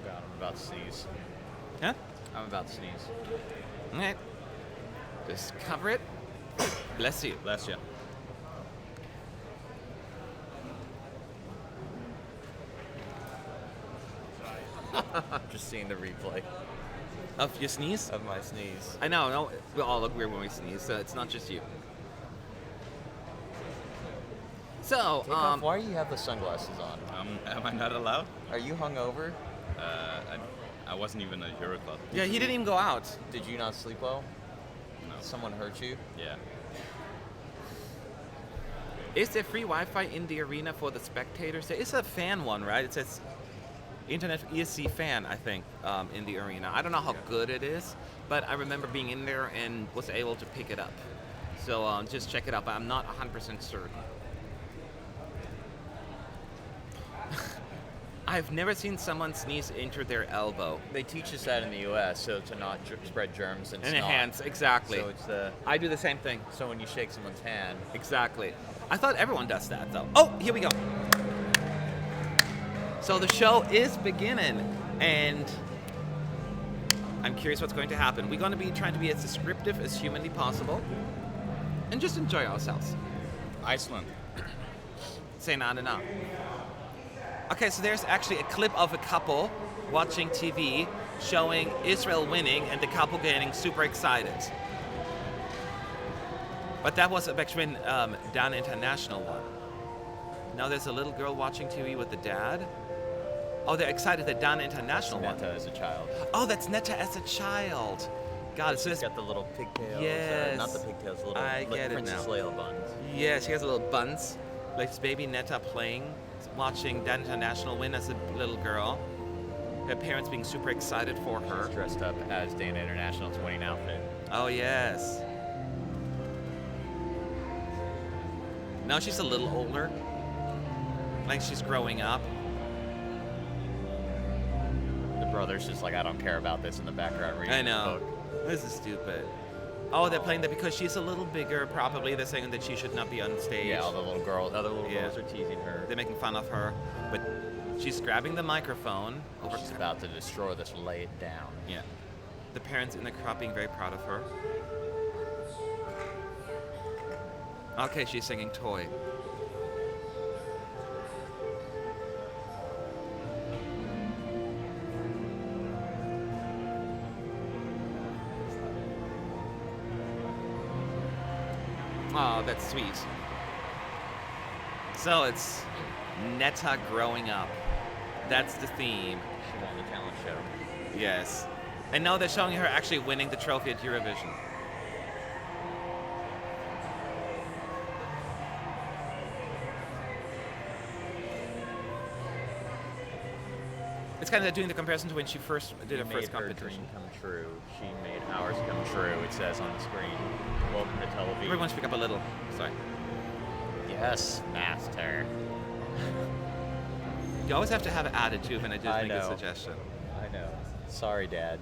god, I'm about to sneeze. Huh? I'm about to sneeze. All right. Just cover it. Bless you. Bless you. Just seeing the replay Of your sneeze? of my sneeze. I know, no, we all look weird when we sneeze, so it's not just you. So, Why do you have the sunglasses on? Am I not allowed? Are you hungover? I wasn't even at Euroclub. yeah, he didn't even go out. Did you not sleep well? No. Someone hurt you? Yeah. Is there free Wi-Fi in the arena for the spectators? There is a fan one, right? It says Internet ESC fan, I think, in the arena. I don't know how good it is, but I remember being in there and was able to pick it up. So just check it out, but I'm not 100% certain. I've never seen someone sneeze into their elbow. They teach us that in the U.S. so to not spread germs and And snot. hands, exactly. So it's the I do the same thing. so when you shake someone's hand. Exactly. I thought everyone does that, though. Oh, here we go. So the show is beginning, and I'm curious what's going to happen. We're going to be trying to be as descriptive as humanly possible and just enjoy ourselves. Iceland. Say na na na. Okay, so there's actually a clip of a couple watching TV showing Israel winning and the couple getting super excited. But that was actually Dan International one. Now there's a little girl watching TV with the dad. Oh, they're excited that Dan International won. Netta as a child. Oh, that's Netta as a child. God, so She's this, got the little pigtails. Yes. Not the pigtails, the little I like get it Princess now. Leia buns. yeah, she has a little buns. Like this baby Netta playing, watching Dan International win as a little girl. Her parents being super excited for her. She's dressed up as Dana International's winning outfit. Oh, yes. Now she's a little older. Like she's growing up. The brother's just like, I don't care about this in the background reading I know. the book. This is stupid. Oh, they're playing that because she's a little bigger, probably. They're saying that she should not be on stage. Yeah, all the little girls, other little girls are teasing her. They're making fun of her. But she's grabbing the microphone. She's about to destroy this, lay it down. Yeah. The parents in the crowd being very proud of her. Okay, she's singing Toy. Oh, that's sweet. So it's Netta growing up. That's the theme. She won the talent show. Yes. And now they're showing her actually winning the trophy at Eurovision. It's kind of doing the comparison to when she first did her first competition. Dream come true. She made ours come true. It says on the screen. Welcome to Tel Aviv. Everyone speak up a little. Sorry. Yes, master. You always have to have an attitude when I just make a suggestion. I know. Sorry, Dad.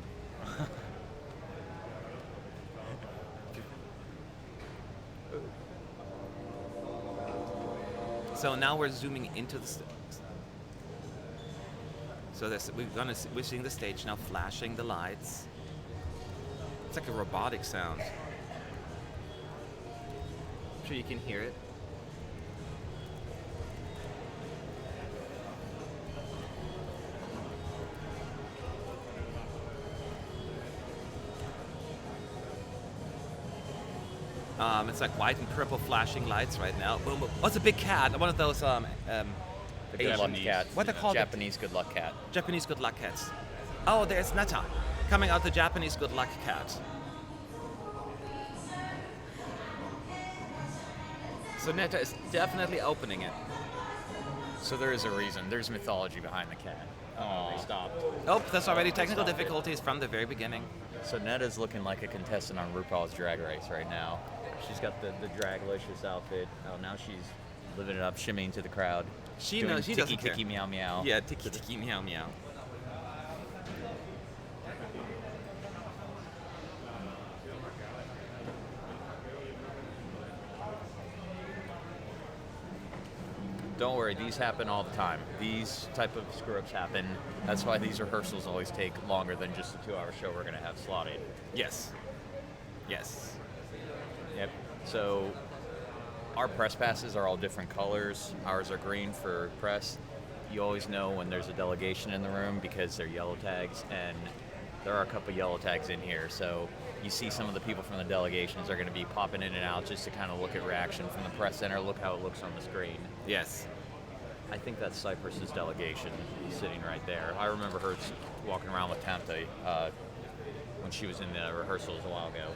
So now we're zooming into the stage. So we're seeing the stage now flashing the lights. It's like a robotic sound. I'm sure you can hear it. It's like white and purple flashing lights right now. Boom, boom. Oh, it's a big cat. One of those The good luck Asian cat. What they call Japanese good luck cat. Japanese good luck cats. Oh, there's Netta coming out, the Japanese good luck cat. So Netta is definitely opening it. So there is a reason. There's mythology behind the cat. Oh, they stopped. Oh, that's already technical difficulties from the very beginning. So Netta's looking like a contestant on RuPaul's Drag Race right now. She's got the Draglicious outfit. Oh, now she's living it up, shimmying to the crowd. She doing knows she tiki doesn't care. tiki meow meow. Yeah, tiki tiki meow meow. Don't worry, these happen all the time. These type of screw-ups happen. That's why these rehearsals always take longer than just the 2-hour show we're going to have slotted. Yes. Yes. Yep. So our press passes are all different colors. Ours are green for press. You always know when there's a delegation in the room because they're yellow tags, and there are a couple yellow tags in here. So you see some of the people from the delegations are going to be popping in and out just to kind of look at reaction from the press center, look how it looks on the screen. Yes. I think that's Cyprus's delegation sitting right there. I remember her walking around with Tamta when she was in the rehearsals a while ago.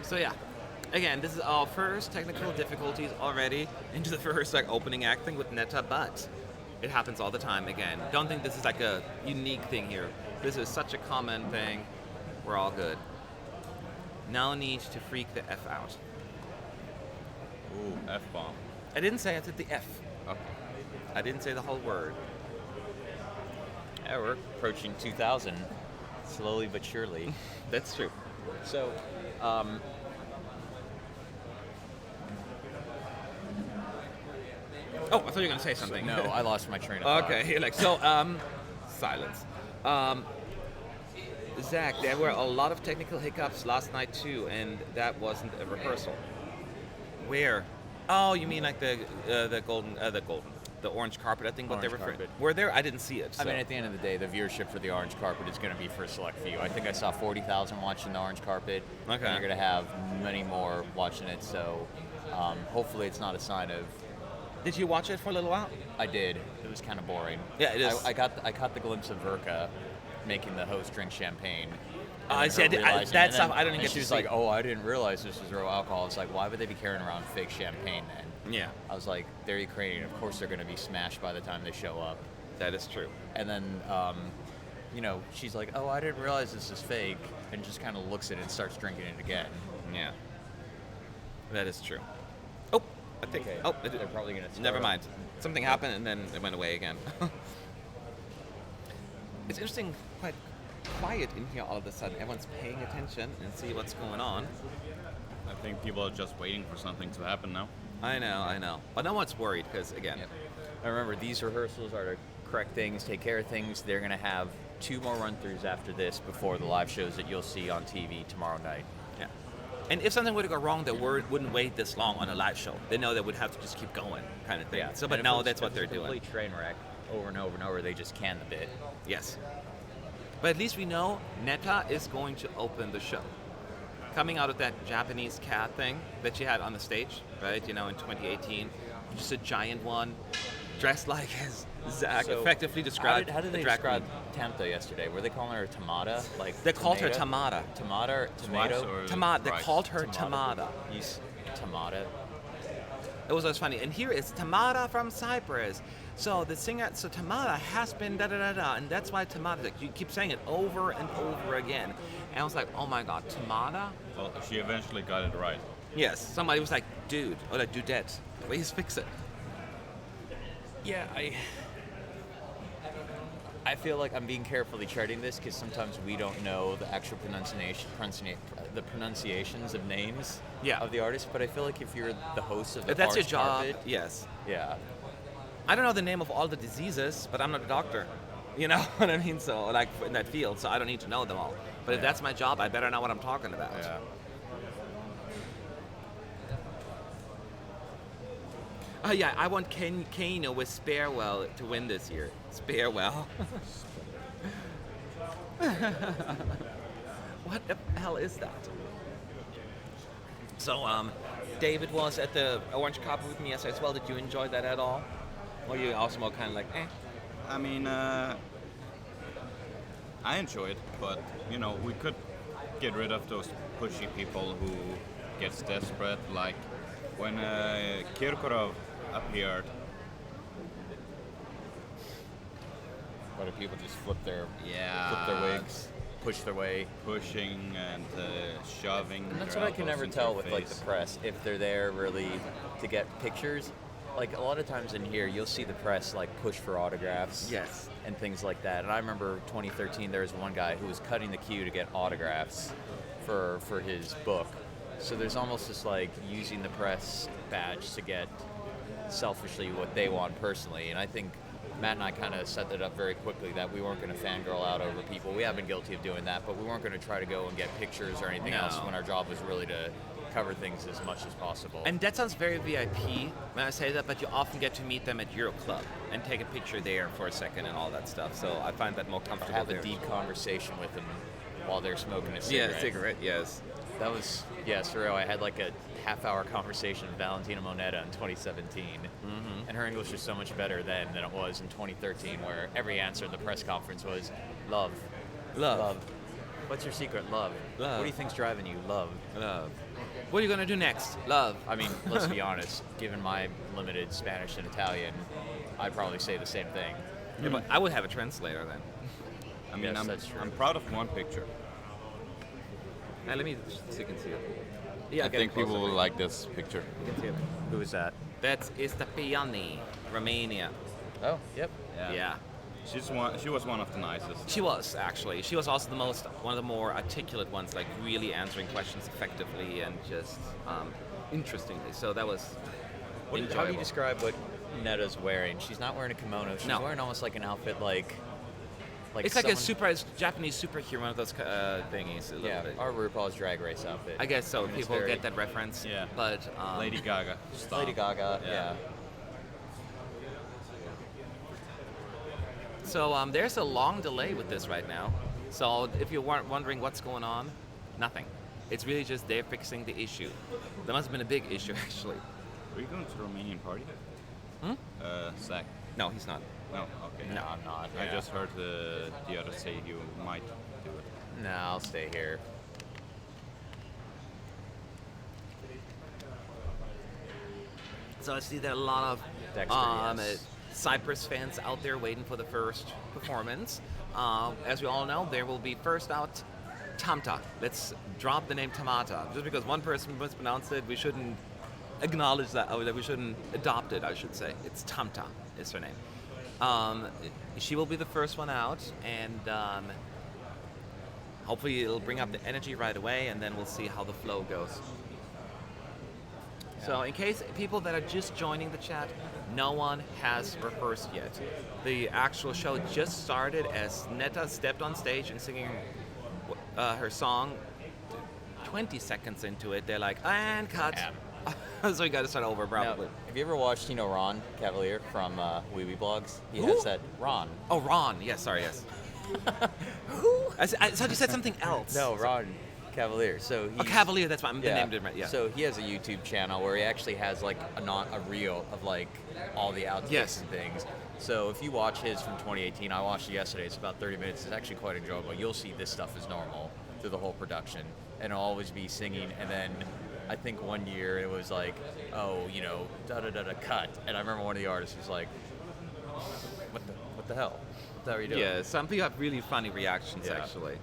So yeah, again, this is our first technical difficulties already into the first opening act thing with Netta, but it happens all the time. Again, don't think this is like a unique thing here. This is such a common thing. We're all good. No need to freak the F out. Ooh, F-bomb. I didn't say I said the F. Okay. I didn't say the whole word. Yeah, we're approaching 2,000, slowly but surely. That's true. So, Oh, I thought you were going to say something. no, I lost my train of thought. Okay, you're like, so, silence. Zach, there were a lot of technical hiccups last night too, and that wasn't a rehearsal. Where? Oh, you mean like the orange carpet? I think what they Orange referred. carpet. Were there? I didn't see it. I so. mean, at the end of the day, the viewership for the orange carpet is going to be for a select few. I think I saw 40,000 watching the orange carpet. Okay. And you're going to have many more watching it, so hopefully it's not a sign of... Did you watch it for a little while? I did. It was kind of boring. Yeah, it is. I caught the glimpse of Verka making the host drink champagne. I see. That stuff I don't even get to see. She was like, "Oh, I didn't realize this was real alcohol." It's like, why would they be carrying around fake champagne then? Yeah. I was like, they're Ukrainian. Of course they're going to be smashed by the time they show up. That is true. And then, she's like, oh, I didn't realize this is fake, and just kind of looks at it and starts drinking it again. Yeah. That is true. Oh, I think. Okay. Oh, They're probably going to. never mind. Something happened and then it went away again. It's interesting, quite quiet in here all of a sudden. Everyone's paying attention and see what's going on. I think people are just waiting for something to happen now. I know. But no one's worried because, again, I remember these rehearsals are to correct things, take care of things. They're going to have 2 more run-throughs after this before the live shows that you'll see on TV tomorrow night. yeah. And if something were to go wrong, they wouldn't wait this long on a live show. They know they would have to just keep going, kind of thing. Yeah. So, And but if now it's- that's what if they're it's a doing. complete train wreck over and over and over. They just can the bit. Yes. But at least we know Netta is going to open the show. Coming out of that Japanese cat thing that she had on the stage, right, in 2018, just a giant one, dressed like, as Zach So, effectively described, How did they a drag describe queen. Tamta yesterday? Were they calling her Tamada? Like They called her tomato? Tamada. Tomato or Twice tomato? or Tamada. They thrice? called her Tamada. Tamada. It was always funny. And here is Tamada from Cyprus. So the singer, so Tamada has been da-da-da-da, and that's why Tamada, like, you keep saying it over and over again. And I was like, oh my God, Tamada? Well, she eventually got it right. Yes. Somebody was like, dude, or like, dudette. Please fix it. Yeah, I feel like I'm being carefully treading this because sometimes we don't know the actual the pronunciations of names Yeah. of the artists. But I feel like if you're the host of the If that's your orange job, carpet, yes. yeah, I don't know the name of all the diseases, but I'm not a doctor. You know what I mean? So, like, in that field, so I don't need to know them all. But if Yeah. that's my job, I better know what I'm talking about. yeah. Oh, yeah, I want Kano with Sparewell to win this year. Sparewell. What the hell is that? So, David was at the Orange Carpet with me yesterday as well. Did you enjoy that at all? Or you also more kind of like, eh? I mean, I enjoy it, but we could get rid of those pushy people who gets desperate, like when Kirkorov appeared. Why do people just flip their Yeah, wigs, push their way? pushing and shoving. And that's their what I can elbows never into tell your with like the face. press if they're there really to get pictures. Like a lot of times in here, you'll see the press like push for autographs. Yes. And things like that. And I remember 2013, there was one guy who was cutting the queue to get autographs for his book. So there's almost this like using the press badge to get selfishly what they want personally. And I think Matt and I kind of set that up very quickly that we weren't going to fangirl out over people. We have been guilty of doing that, but we weren't going to try to go and get pictures or anything No. else when our job was really to cover things as much as possible. And that sounds very VIP when I say that, but you often get to meet them at Euro Club and take a picture there for a second and all that stuff. So I find that more comfortable have there. a deep conversation with them while they're smoking a cigarette. Yeah, cigarette, yes. That was, surreal. I had like a half-hour conversation with Valentina Moneta in 2017, and her English was so much better then than it was in 2013, where every answer at the press conference was love. Love. What's your secret? Love. Love. What do you think's driving you? Love. Love. What are you going to do next? Love. I mean, let's be honest. Given my limited Spanish and Italian, I'd probably say the same thing. Yeah, but I would have a translator then. I mean, Yes, that's true. I'm proud of one picture. Let me so you can see it. Yeah, I think people will like this picture. You can see it. Who is that? That is the Piani, Romania. Oh, yep. Yeah. She was one of the nicest. She was, actually. She was also one of the more articulate ones, like really answering questions effectively and just interestingly. So that was How do enjoyable. you describe what Netta's wearing? She's not wearing a kimono. She's No. wearing almost like an outfit like It's like someone- a Japanese superhero, one of those thingies. A little Yeah, bit. our RuPaul's Drag Race outfit. I guess so. I mean, it's People very- get that reference. Yeah. But Lady Gaga. Style. Lady Gaga, Yeah. yeah. So there's a long delay with this right now. So if you weren't wondering what's going on, nothing. It's really just they're fixing the issue. There must have been a big issue, actually. Are you going to the Romanian party? Zach. No, he's not. No, okay. No, I'm not. I yeah. just heard the other say you might do it. No, I'll stay here. So I see that a lot of Dexter, yes. Cyprus fans out there waiting for the first performance. As we all know, there will be first out Tamta. Let's drop the name Tamata. Just because one person mispronounced it, we shouldn't acknowledge that, or that we shouldn't adopt it, I should say. It's Tamta is her name. She will be the first one out, and hopefully it'll bring up the energy right away, and then we'll see how the flow goes. So in case people that are just joining the chat, no one has rehearsed yet. The actual show just started as Netta stepped on stage and singing her song. 20 seconds into it, they're like, and cut. Yeah. So we got to start over, probably. Now, have you ever watched, Ron Cavalier from Wee Wee Blogs? He Who? has that Ron. Oh, Ron. Yes, sorry, yes. Who? I thought you said something else. No, Ron Cavalier. So he's, Cavalier, that's what the name did right. Yeah. So he has a YouTube channel where he actually has like a reel of like all the outtakes and things. So if you watch his from 2018, I watched it yesterday. It's about 30 minutes. It's actually quite enjoyable. You'll see this stuff is normal through the whole production, and it'll always be singing. And then I think one year it was like, oh, da da da da cut. And I remember one of the artists was like, what the hell? What the hell are you doing? Yeah, some people have really funny reactions, Yeah. actually.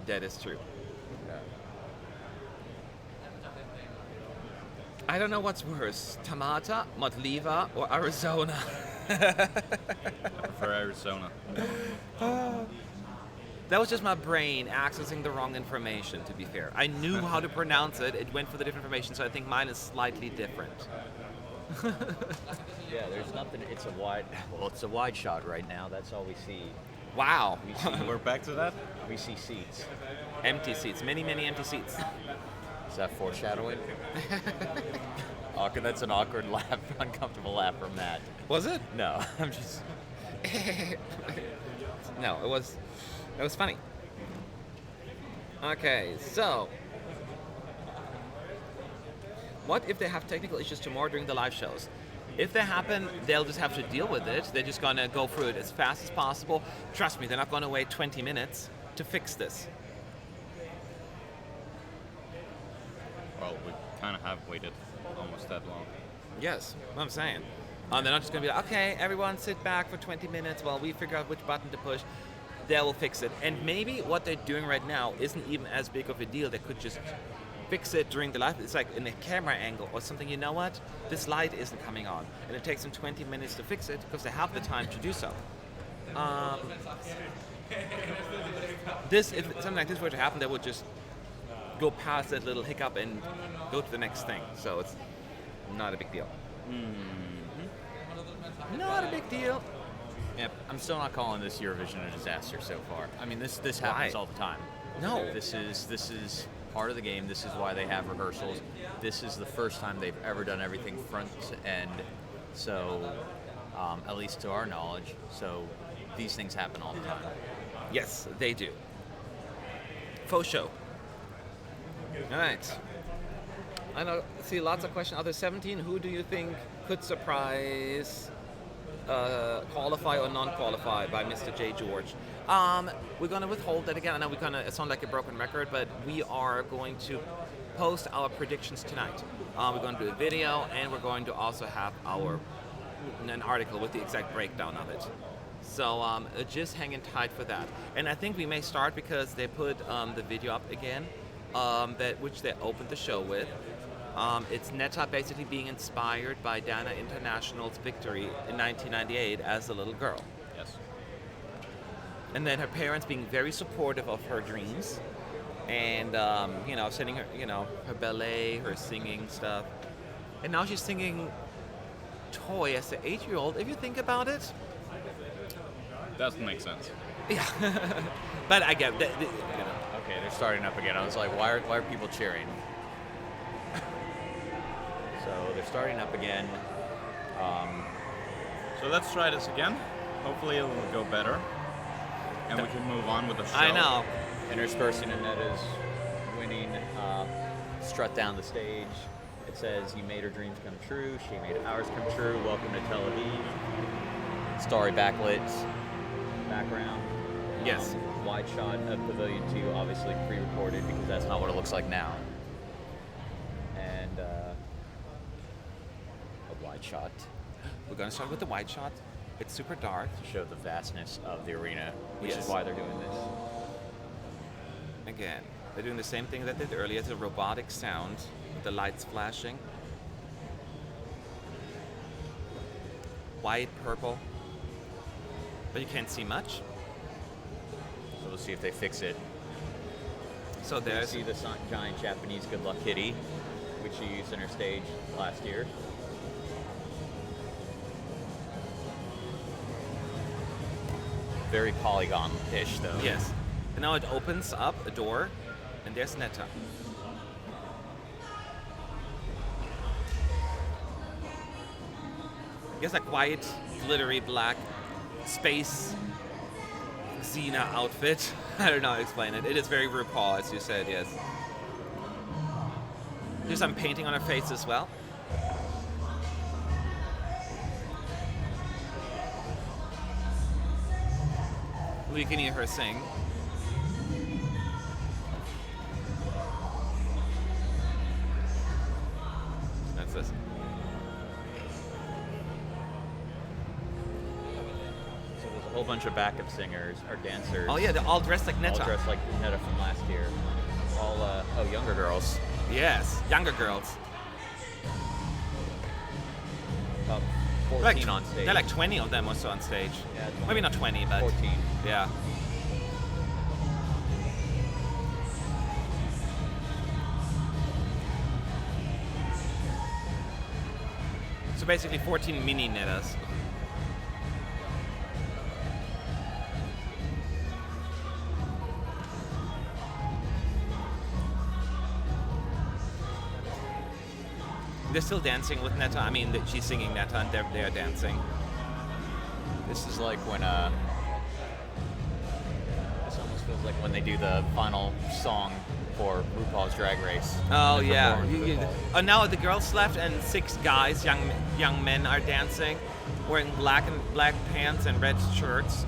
That is true. Yeah. I don't know what's worse, Tamata, Motliva, or Arizona. For Arizona. That was just my brain accessing the wrong information, to be fair. I knew how to pronounce it. It went for the different information, so I think mine is slightly different. Yeah, there's nothing. It's a wide shot right now. That's all we see. Wow. We see We're back to that? we see seats. Empty seats. Many, many empty seats. Is that foreshadowing? Awkward. That's an awkward laugh, uncomfortable laugh from Matt. Was it? No, I'm just. No, it was funny. Okay, so what if they have technical issues tomorrow during the live shows? If they happen, they'll just have to deal with it. They're just gonna go through it as fast as possible. Trust me, they're not gonna wait 20 minutes to fix this. Well, we kind of have waited almost that long. Yes, what I'm saying. They're not just gonna be like, okay, everyone sit back for 20 minutes while we figure out which button to push. They will fix it. And maybe what they're doing right now isn't even as big of a deal. They could just fix it during the live. It's like in a camera angle or something. You know what? This light isn't coming on. And it takes them 20 minutes to fix it because they have the time to do so. If something like this were to happen, they would just go past that little hiccup and go to the next thing. So it's not a big deal. Not a big deal. Yep. I'm still not calling this Eurovision a disaster so far. I mean, this happens Why? all the time. No. This is part of the game. This is why they have rehearsals. This is the first time they've ever done everything front to end. So, at least to our knowledge. So, these things happen all the time. Yes, they do. Faux show. All right. I know. See, lots of questions. Other 17. Who do you think could surprise, qualify or non-qualify by Mr. J. George? We're gonna withhold that again. I know we're gonna sound like a broken record, but we are going to post our predictions tonight. We're going to do a video, and we're going to also have an article with the exact breakdown of it. So just hanging tight for that. And I think we may start because they put the video up again, which they opened the show with. It's Netta basically being inspired by Dana International's victory in 1998 as a little girl. Yes. And then her parents being very supportive of her dreams and, sending her, her ballet, her singing stuff. And now she's singing Toy as an 8-year-old, if you think about it. Doesn't make sense. Yeah. But I get that. Okay, they're starting up again. I was like, why are people cheering? So they're starting up again. So let's try this again. Hopefully it will go better. And we can move on with the show. I know. Interspersing Annetta's winning strut down the stage. It says, you made her dreams come true. She made ours come true. Welcome to Tel Aviv. Starry backlit background. Yes. Wide shot of Pavilion 2, obviously pre-recorded because that's not what it looks like now. And a wide shot We're going to start with the wide shot. It's super dark. To show the vastness of the arena, which Yes. is why they're doing this. Again, they're doing the same thing that they did earlier. It's a robotic sound with the lights flashing. White, purple. But you can't see much. So we'll see if they fix it. So You there's... see the giant Japanese good luck kitty, which she used in her stage last year. Very polygon-ish, though. Yes. And now it opens up a door, and there's Netta. I guess like white, glittery black space ZENA outfit. I don't know how to explain it. It is very RuPaul, as you said, yes. There's some painting on her face as well. We can hear her sing. That's this. So there's a whole bunch of backup singers or dancers. Oh yeah, they're all dressed like Netta. All dressed like Netta from last year. All, younger girls. Yes, younger girls. About 14 on stage. There are like 20 of them or so on stage. Yeah, 20. Maybe not 20, but 14. yeah. So basically 14 mini Nettas. They're still dancing with Netta. I mean, she's singing Netta and they're dancing. This is like when, this almost feels like when they do the final song for RuPaul's Drag Race. Oh And the yeah. performance of RuPaul. Oh, now the girls left and 6 guys, young men, are dancing, wearing black pants and red shirts.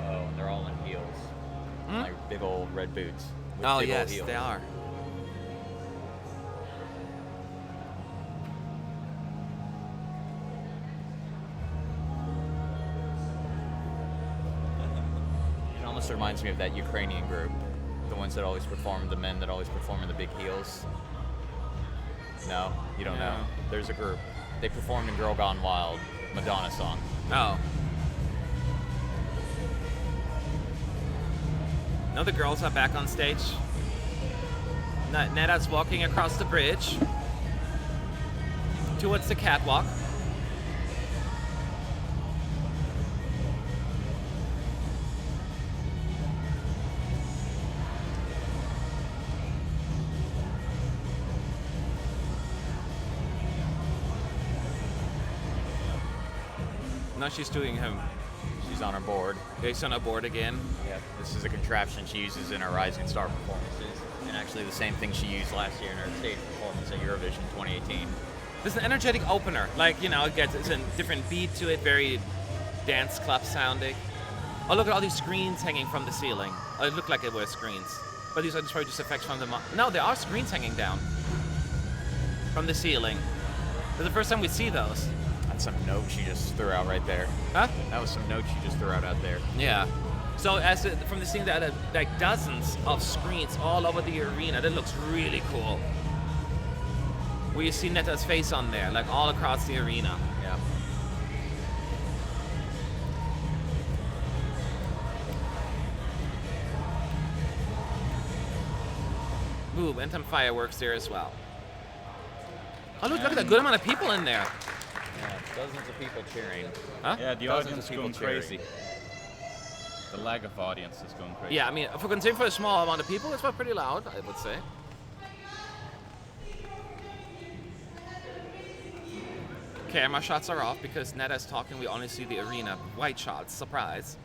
Oh, and they're all in heels. Like big old red boots. With Oh big old yes, heels. they are. It almost reminds me of that Ukrainian group. The ones that always perform, the men that always perform in the big heels. No? You don't know? No. There's a group. They performed in Girl Gone Wild, Madonna song. Oh. Now the girls are back on stage. Netta's walking across the bridge towards the catwalk. Now she's doing him. She's on her board. She's on a board again. Yeah. This is a contraption she uses in her Rising Star performances. And actually the same thing she used last year in her stage performance at Eurovision 2018. There's an energetic opener. Like, you know, it's a different beat to it, very dance club sounding. Oh, look at all these screens hanging from the ceiling. Oh, it looked like it were screens. But these are probably just effects from the... No, there are screens hanging down from the ceiling. It's the first time we see those. That's some note she just threw out right there. Huh? That was some note she just threw out there. Yeah. So from the scene, there are like dozens of screens all over the arena. That looks really cool. Where you see Netta's face on there, like all across the arena. Yeah. Boom, and some fireworks there as well. Oh, look at that good amount of people in there. Yeah, dozens of people cheering. Huh? Yeah, the Dozens audience of is going people cheering. crazy. The lack of audience is going crazy. Yeah, I mean, for considering for a small amount of people, it's pretty loud, I would say. Camera shots are off because Netta's talking. We only see the arena. White shots, surprise.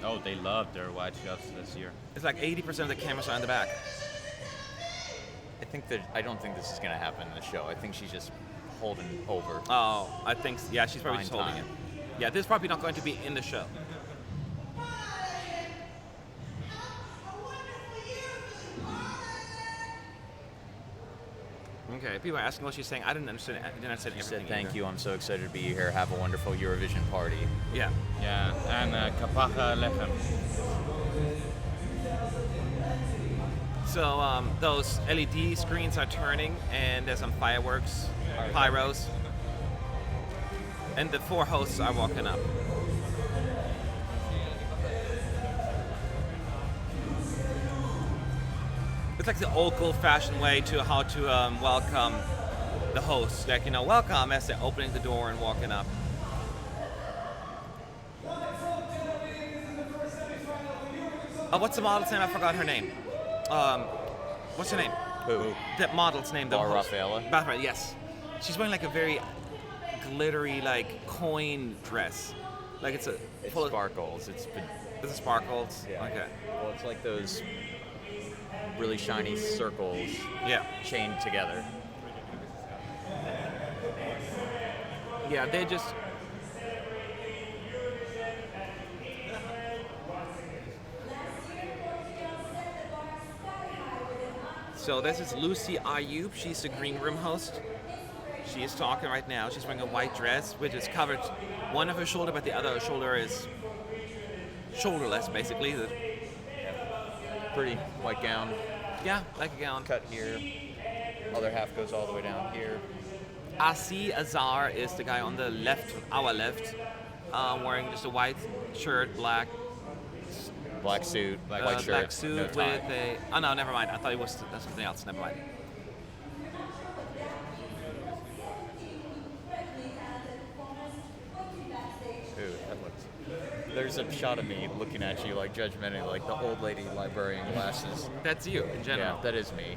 Oh, they loved their wide shots this year. It's like 80% of the cameras are in the back. I don't think this is going to happen in the show. I think she's just holding over. Oh, I think, yeah, she's probably Fine just holding time. it. Yeah, this is probably not going to be in the show. Okay, people are asking what she's saying. I didn't understand. I didn't understand She everything. said, "Thank either. you. I'm so excited to be here. Have a wonderful Eurovision party." Yeah. Yeah, and kapacha lechem. So those LED screens are turning, and there's some fireworks, pyros, and the 4 hosts are walking up. It's like the old-fashioned way to how to welcome the hosts. Like, welcome as they're opening the door and walking up. What's the model's name? I forgot her name. What's her name? Who? That model's name. The Bar host. Raffaella? Raffaella, yes. She's wearing like a very glittery, like coin dress. Like it's full of sparkles. It's been, This is sparkles. yeah. Okay. Well, it's like those really shiny circles Yeah. chained together. Yeah. They just. So this is Lucy Ayub. She's the green room host. She is talking right now. She's wearing a white dress, which is covered one of her shoulder, but the other shoulder is shoulderless, basically. Pretty white gown, Yeah, like a gown. cut here. Other half goes all the way down here. Asi Azar is the guy on the left, our left, wearing just a white shirt, black Black suit, white shirt, black suit no with tie. a. Oh no, never mind. I thought it was that's something else. Never mind. Ooh, that looks. There's a shot of me looking at you like judgmental, like the old lady librarian glasses. That's you in general. Yeah, that is me.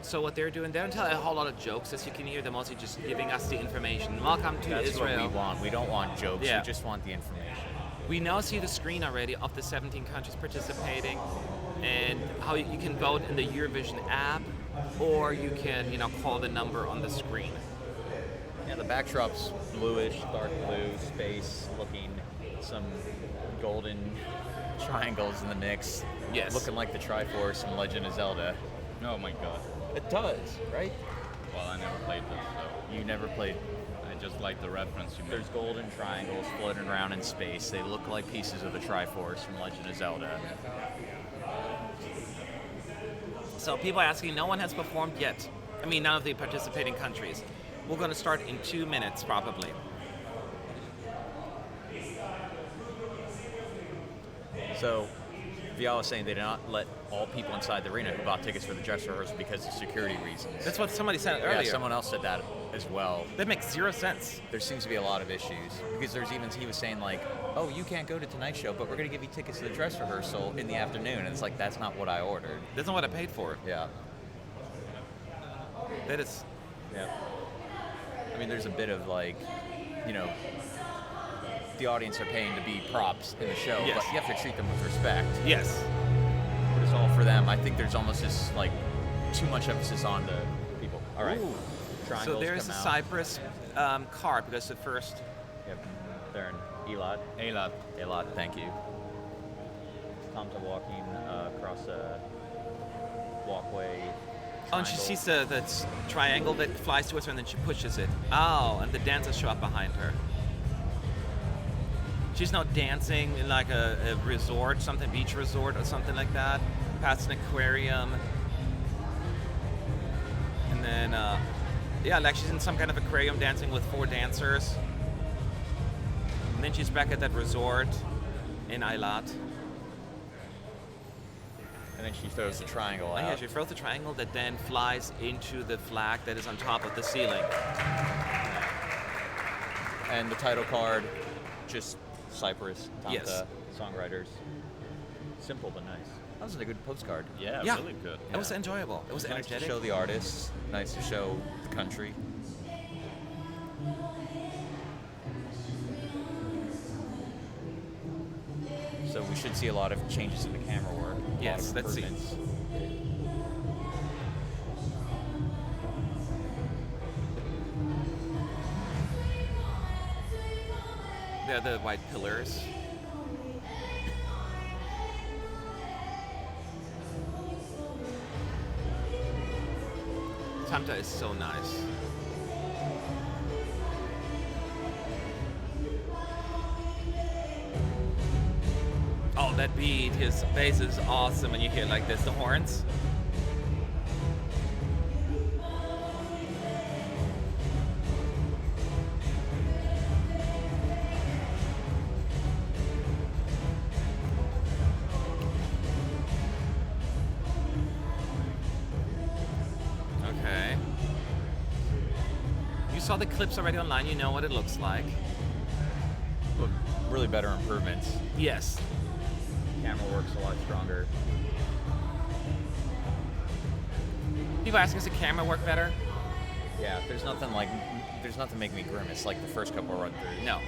So what they're doing, they don't tell a whole lot of jokes, as you can hear. They're mostly just giving us the information. Welcome to That's Israel. what we want. We don't want jokes. Yeah. We just want the information. We now see the screen already of the 17 countries participating, and how you can vote in the Eurovision app, or you can, call the number on the screen. Yeah, the backdrop's bluish, dark blue, space looking, some golden triangles in the mix. Yes. Looking like the Triforce from Legend of Zelda. Oh my god. It does, right? Well, I never played this, so You never played. I just like the reference you made. There's golden triangles floating around in space. They look like pieces of the Triforce from Legend of Zelda. So people are asking, no one has performed yet. I mean, none of the participating countries. We're going to start in 2 minutes, probably. So, Vial was saying they did not let all people inside the arena who bought tickets for the dress rehearsal because of security reasons. That's what somebody said earlier. Yeah, someone else said that as well. That makes zero sense. There seems to be a lot of issues because there's even he was saying like, oh, you can't go to tonight's show, but we're gonna give you tickets to the dress rehearsal in the afternoon, and it's like that's not what I ordered. That's not what I paid for. Yeah, That is. yeah. I mean, there's a bit of like, the audience are paying to be props in the show, Yes. but you have to treat them with respect. Yes. But it's all for them. I think there's almost this like too much emphasis on the people. All right. Ooh. Triangles So there's come a out. Cyprus card because the first. Yep. They're in Elad. Elad. Elad, thank you. Tamta walking across a walkway. Oh, and she triangle. sees the triangle that flies towards her, and then she pushes it. Oh, and the dancers show up behind her. She's now dancing in like a resort, something beach resort or something like that, past an aquarium. And then, like she's in some kind of aquarium dancing with 4 dancers. And then she's back at that resort in Eilat. And then she throws the triangle Oh, out. yeah, she throws the triangle that then flies into the flag that is on top of the ceiling. And the title card, just Cyprus, Tamta, Yes. songwriters. Simple but nice. That was a good postcard. Yeah, Yeah. really good. It was enjoyable. It was Nice to energetic. show the artists. Nice to show the country. So we should see a lot of changes in the camera work. a lot Yes, of let's see. improvements. They're the white pillars. Tamta is so nice. Oh, that beat, his bass is awesome when you hear like this, the horns. Okay. You saw the clips already online, you know what it looks like. Look, really better improvements. Yes. Camera works a lot stronger. People asking, does the camera work better? Yeah, there's nothing making me grimace like the first couple run throughs. No.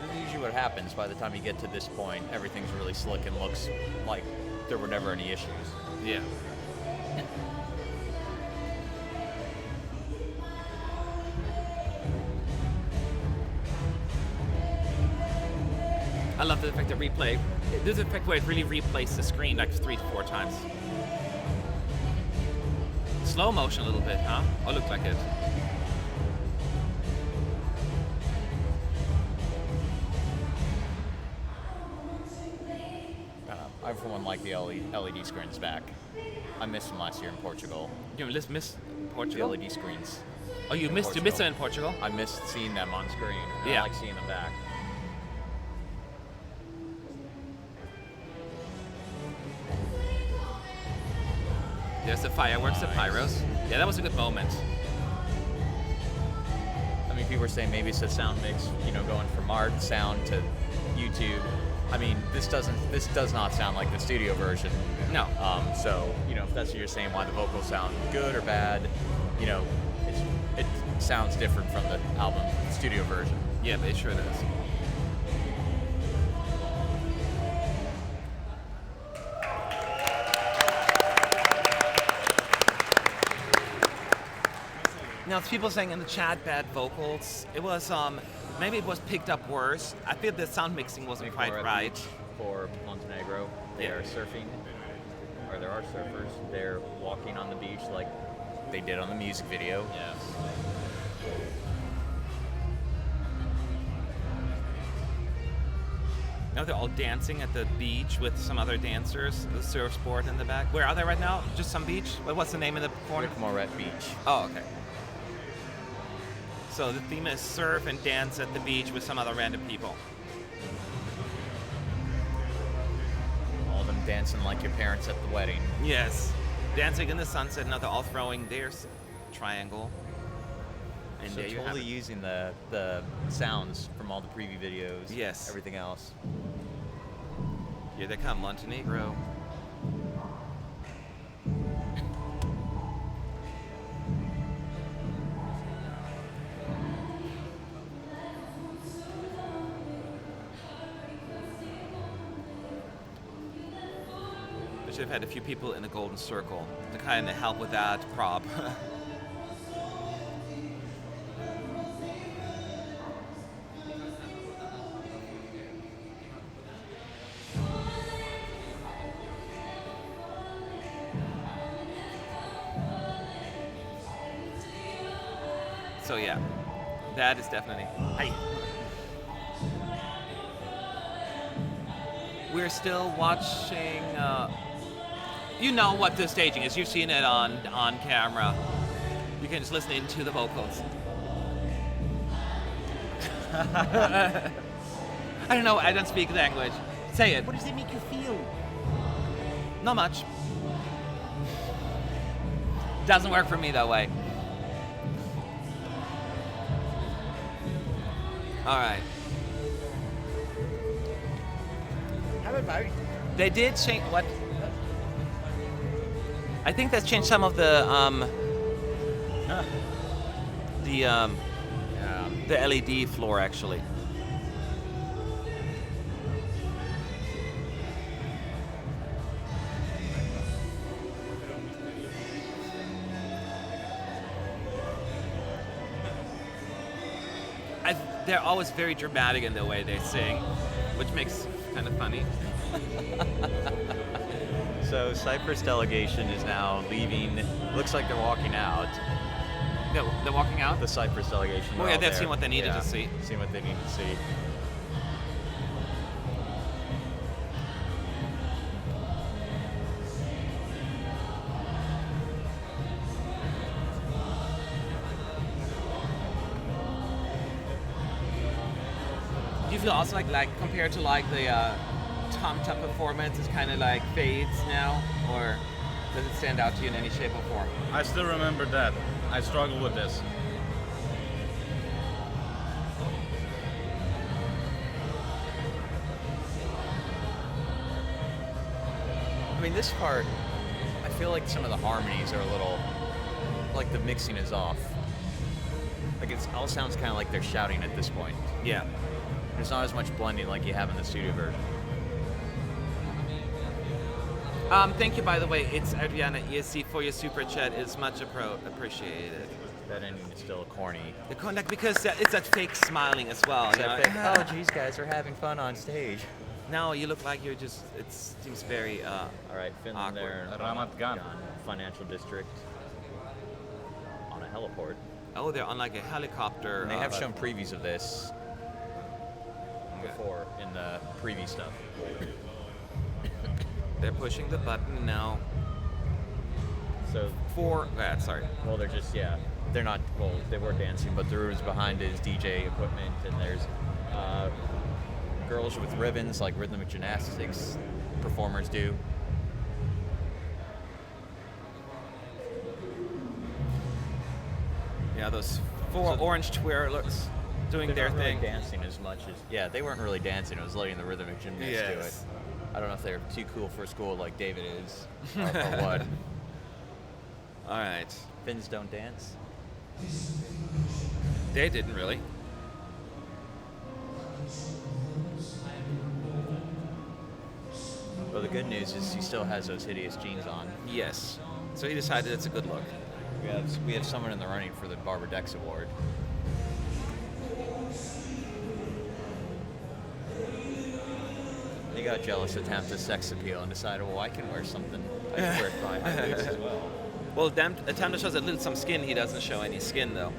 That's usually what happens by the time you get to this point. Everything's really slick and looks like there were never any issues. Yeah. I love the effect of replay. There's an effect where it really replays the screen like 3 to 4 times. Slow motion a little bit, huh? Oh, looked like it. I for one like the LED screens back. I missed them last year in Portugal. You miss The Portugal? LED screens. Oh, you missed them in Portugal? I missed seeing them on screen. And Yeah. I like seeing them back. There's the fireworks, the pyros. Yeah, that was a good moment. I mean, people were saying maybe it's a sound mix, going from our sound to YouTube. I mean, this does not sound like the studio version. No. So, if that's what you're saying, why the vocals sound good or bad, it sounds different from the album studio version. Yeah, but it sure does. Now, there's people saying in the chat bad vocals. It was maybe it was picked up worse. I feel the sound mixing wasn't quite We're at the right. beach for Montenegro. They Yeah. are surfing, or there are surfers. They're walking on the beach like they did on the music video. Yes. Now they're all dancing at the beach with some other dancers. The surfboard in the back. Where are they right now? Just some beach? What's the name of the corner? Moret Beach. Oh, okay. So the theme is surf and dance at the beach with some other random people. All of them dancing like your parents at the wedding. Yes. Dancing in the sunset. Now they're all throwing their triangle. And So there you have totally it. using the sounds from all the preview videos. Yes. Everything else. Here they come, Montenegro. They should have had a few people in a golden circle to kind of help with that prop. So yeah, that is definitely. Hi. We're still watching. You know what the staging is. You've seen it on camera. You can just listen into the vocals. I don't know. I don't speak language. Say it. What does it make you feel? Not much. Doesn't work for me that way. All right. How about They did change what? I think that's changed some of the LED floor actually. They're always very dramatic in the way they sing, which makes kind of funny. So Cyprus delegation is now leaving. Looks like they're walking out. They're walking out? The Cyprus delegation. Oh, they're yeah, all they've there. seen what they needed to see. Seen what they need to see. Do you feel also like compared to like the Tamta performance, it's kind of like fades now, or does it stand out to you in any shape or form? I still remember that. I struggle with this. I mean, this part, I feel like some of the harmonies are a little, like the mixing is off. Like it all sounds kind of like they're shouting at this point. Yeah. There's not as much blending like you have in the studio version. Thank you, by the way. It's Adriana ESC for your super chat. It's much appreciated. That ending is still corny. The contact, because it's that fake smiling as well. It's you that know? fake, oh, geez, guys are having fun on stage. No, you look like you're just. It seems very. All right, Finland there. Ramat Gan. Financial district. On a heliport. Oh, they're on like a helicopter. And they have shown previews of this before in the preview stuff. They're pushing the button now. So sorry. well, they're just they're not they were dancing, but Darude's behind his DJ equipment, and there's girls with ribbons like rhythmic gymnastics performers do. Yeah, those four orange twirlers doing their They're not thing. really dancing as much as they weren't really dancing. It was letting the rhythmic gymnasts do it. Yes. I don't know if they're too cool for school like David is, or what. All right. Finns don't dance. They didn't really. Well, the good news is he still has those hideous jeans on. Yes. So he decided it's a good look. We have someone in the running for the Barbara Dex Award. He got jealous of Tamta's sex appeal and decided, well, I can wear something. I can wear thigh-high boots as well. Well, Tamta shows a little some skin. He doesn't show any skin, though.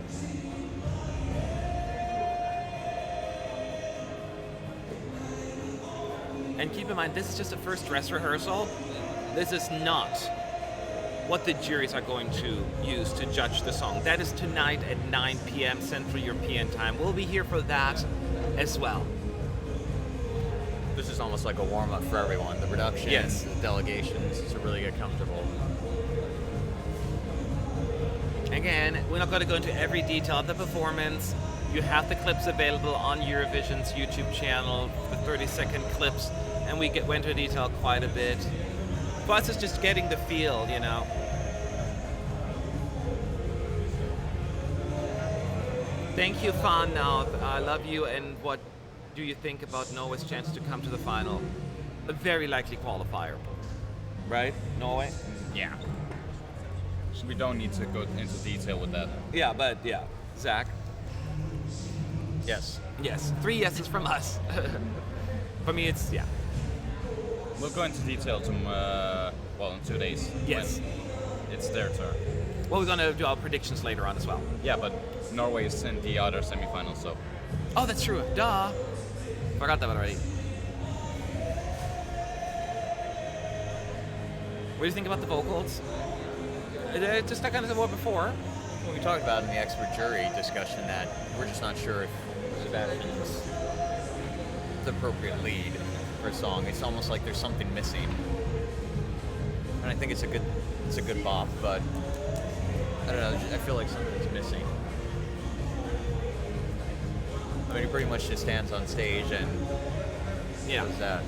And keep in mind, this is just a first dress rehearsal. This is not what the juries are going to use to judge the song. That is tonight at 9 p.m. Central European Time. We'll be here for that as well. This is almost like a warm-up for everyone. The production, Yes. the delegations, to really get comfortable. Again, we're not going to go into every detail of the performance. You have the clips available on Eurovision's YouTube channel, the 30-second clips, and we went into detail quite a bit. For us, it's just getting the feel, you know. Thank you, Fan. Now, I love you. And what do you think about Norway's chance to come to the final? A very likely qualifier, right? Norway. Yeah. We don't need to go into detail with that. Yeah, but yeah, Zach. Yes. Yes, 3 yeses from us. For me, it's yeah. We'll go into detail in 2 days. Yes. when It's their turn. Well, we're gonna do our predictions later on as well. Yeah, but Norway is in the other semifinal, so. Oh, that's true. Duh. Forgot that already. What do you think about the vocals? They're just like kind of what before. Well, we talked about in the expert jury discussion that we're just not sure if Sebastian's the appropriate lead for a song. It's almost like there's something missing. And I think it's a good bop, but I don't know, I feel like something's missing. I mean, he pretty much just stands on stage and does that.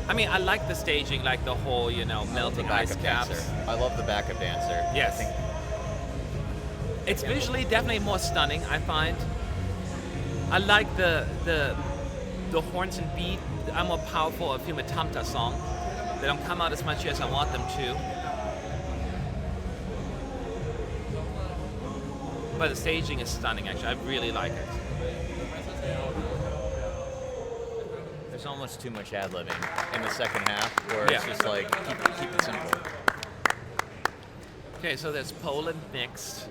I like the staging, like the whole, melting ice caps. Dancer. I love the backup dancer. Yes. I think It's visually definitely more stunning, I find. I like the horns and beat are more powerful. I feel a Tamta song. They don't come out as much as I want them to. But the staging is stunning, actually. I really like it. there's There's almost too much ad-libbing in the second half, where it's just like, keep it simple. Okay, so there's Poland next.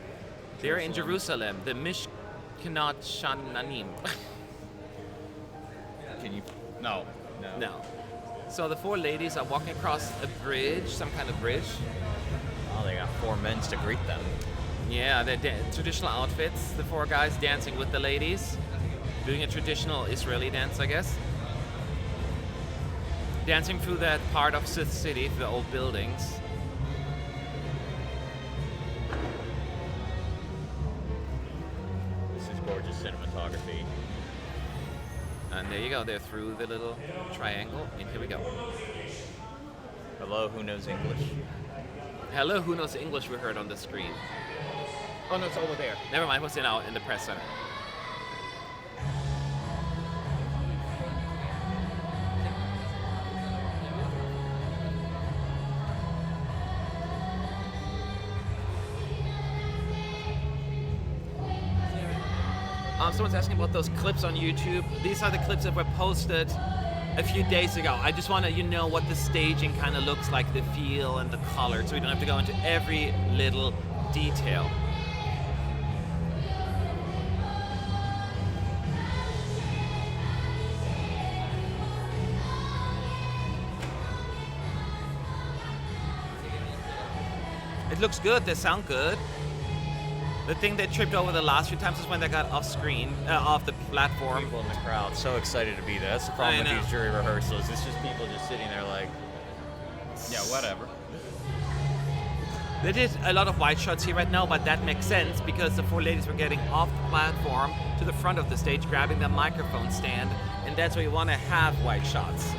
They're in Jerusalem, the Mishkanot Shananim. Can you? No. No. So the 4 ladies are walking across a bridge, some kind of bridge. Oh, they got 4 men to greet them. Yeah, they're traditional outfits. The 4 guys dancing with the ladies, doing a traditional Israeli dance, I guess. Dancing through that part of the city, the old buildings. This is gorgeous cinematography. And there you go, they're through the little triangle, and here we go. Hello, who knows English? Hello, who knows English we heard on the screen. Oh no, it's over there. Never mind, what's in the press center. Someone's asking about those clips on YouTube. These are the clips that were posted a few days ago. I just want to know what the staging kind of looks like, the feel and the color, so we don't have to go into every little detail. It looks good, they sound good. The thing that tripped over the last few times is when they got off screen, off the platform. People in the crowd so excited to be there. That's the problem with these jury rehearsals. It's just people just sitting there like, Yeah, whatever. They did a lot of wide shots here right now, but that makes sense because the 4 ladies were getting off the platform to the front of the stage, grabbing the microphone stand, and that's where you want to have wide shots.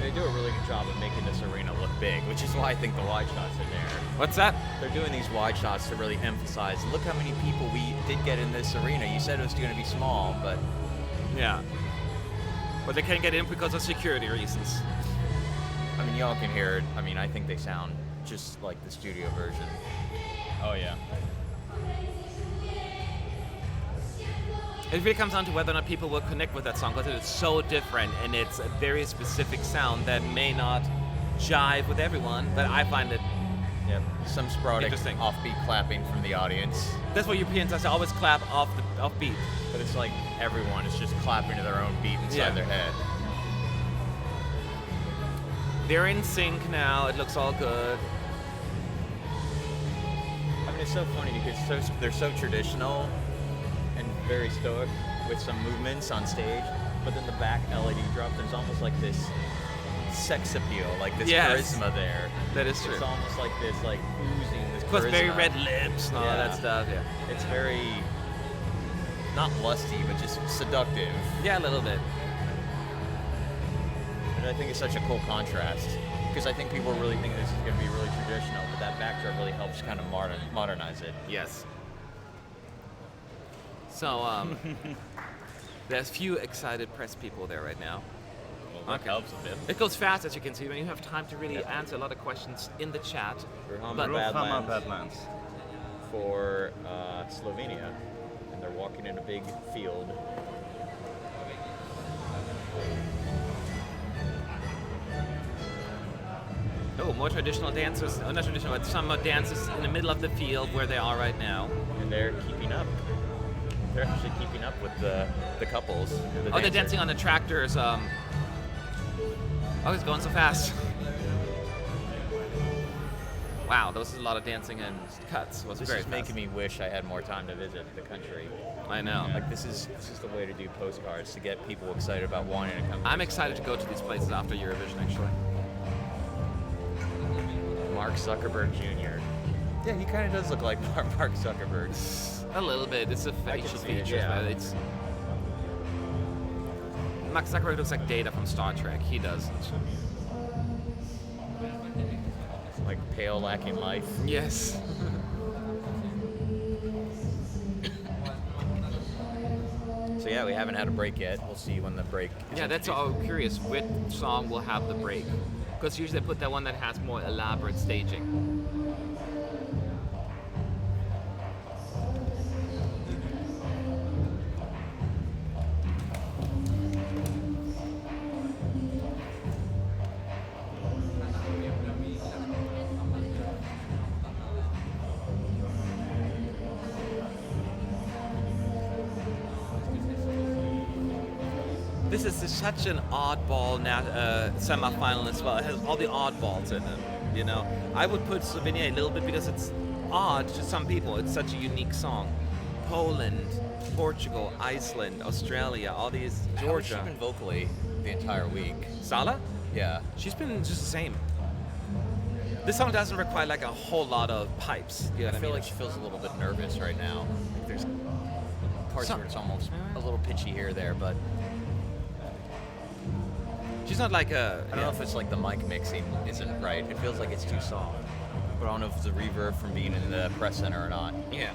they do a really good job of making this arena look big, which is why I think the wide shots are there. What's that? They're doing these wide shots to really emphasize, look how many people we did get in this arena. You said it was going to be small, but... Yeah. But they can't get in because of security reasons. I mean, y'all can hear it. I mean, I think they sound just like the studio version. Oh, yeah. It really comes down to whether or not people will connect with that song, because it's so different and it's a very specific sound that may not jive with everyone, but I find it some sporadic interesting. offbeat clapping from the audience. That's what Europeans I always clap off beat. But it's like everyone is just clapping to their own beat inside their head. They're in sync now, it looks all good. I mean, it's so funny because they're so traditional and very stoic with some movements on stage, but then the back LED drop, there's almost like this sex appeal, like this charisma there. That is true. It's almost like this, like oozing this charisma. Plus very red lips and all that stuff, It's very, not lusty, but just seductive. Yeah, a little bit. And I think it's such a cool contrast, because I think people really think this is going to be really traditional, but that backdrop really helps kind of modernize it. Yes. So, there's few excited press people there right now. Well, that helps a bit. It goes fast, as you can see, when you have time to really answer a lot of questions in the chat. Ruhama Badlands. For Slovenia, and they're walking in a big field. Oh, more traditional dancers, not traditional, but some more dancers in the middle of the field where they are right now. And they're keeping up. They're actually keeping up with the couples. They're dancing on the tractors. Oh, it's going so fast. Wow, that was a lot of dancing and cuts. It was This very is fast. making me wish I had more time to visit the country. I know. Like this is the way to do postcards, to get people excited about wanting to come. I'm excited to go to these places after Eurovision, actually. Mark Zuckerberg Jr. Yeah, he kind of does look like Mark Zuckerberg. A little bit. It's a facial see it, feature, but it's... Mark Zuckerberg looks like Data from Star Trek. He doesn't. Like pale, lacking life. Yes. So yeah, we haven't had a break yet. We'll see when the break is Yeah, that's introduced. all curious. Which song will have the break? Because usually they put that one that has more elaborate staging. This is such an oddball semi-final as well. It has all the oddballs in it, you know. I would put Slovenia a little bit because it's odd to some people. It's such a unique song. Poland, Portugal, Iceland, Australia, all these, Georgia. How has she been vocally the entire week? Zala? Yeah. She's been just the same. This song doesn't require like a whole lot of pipes. You know what I feel mean? like she feels a little bit nervous right now. Like there's parts where it's almost a little pitchy here or there, but she's not like a... I don't know if it's like the mic mixing isn't right. It feels like it's too soft. But I don't know if it's the reverb from being in the press center or not. Yeah.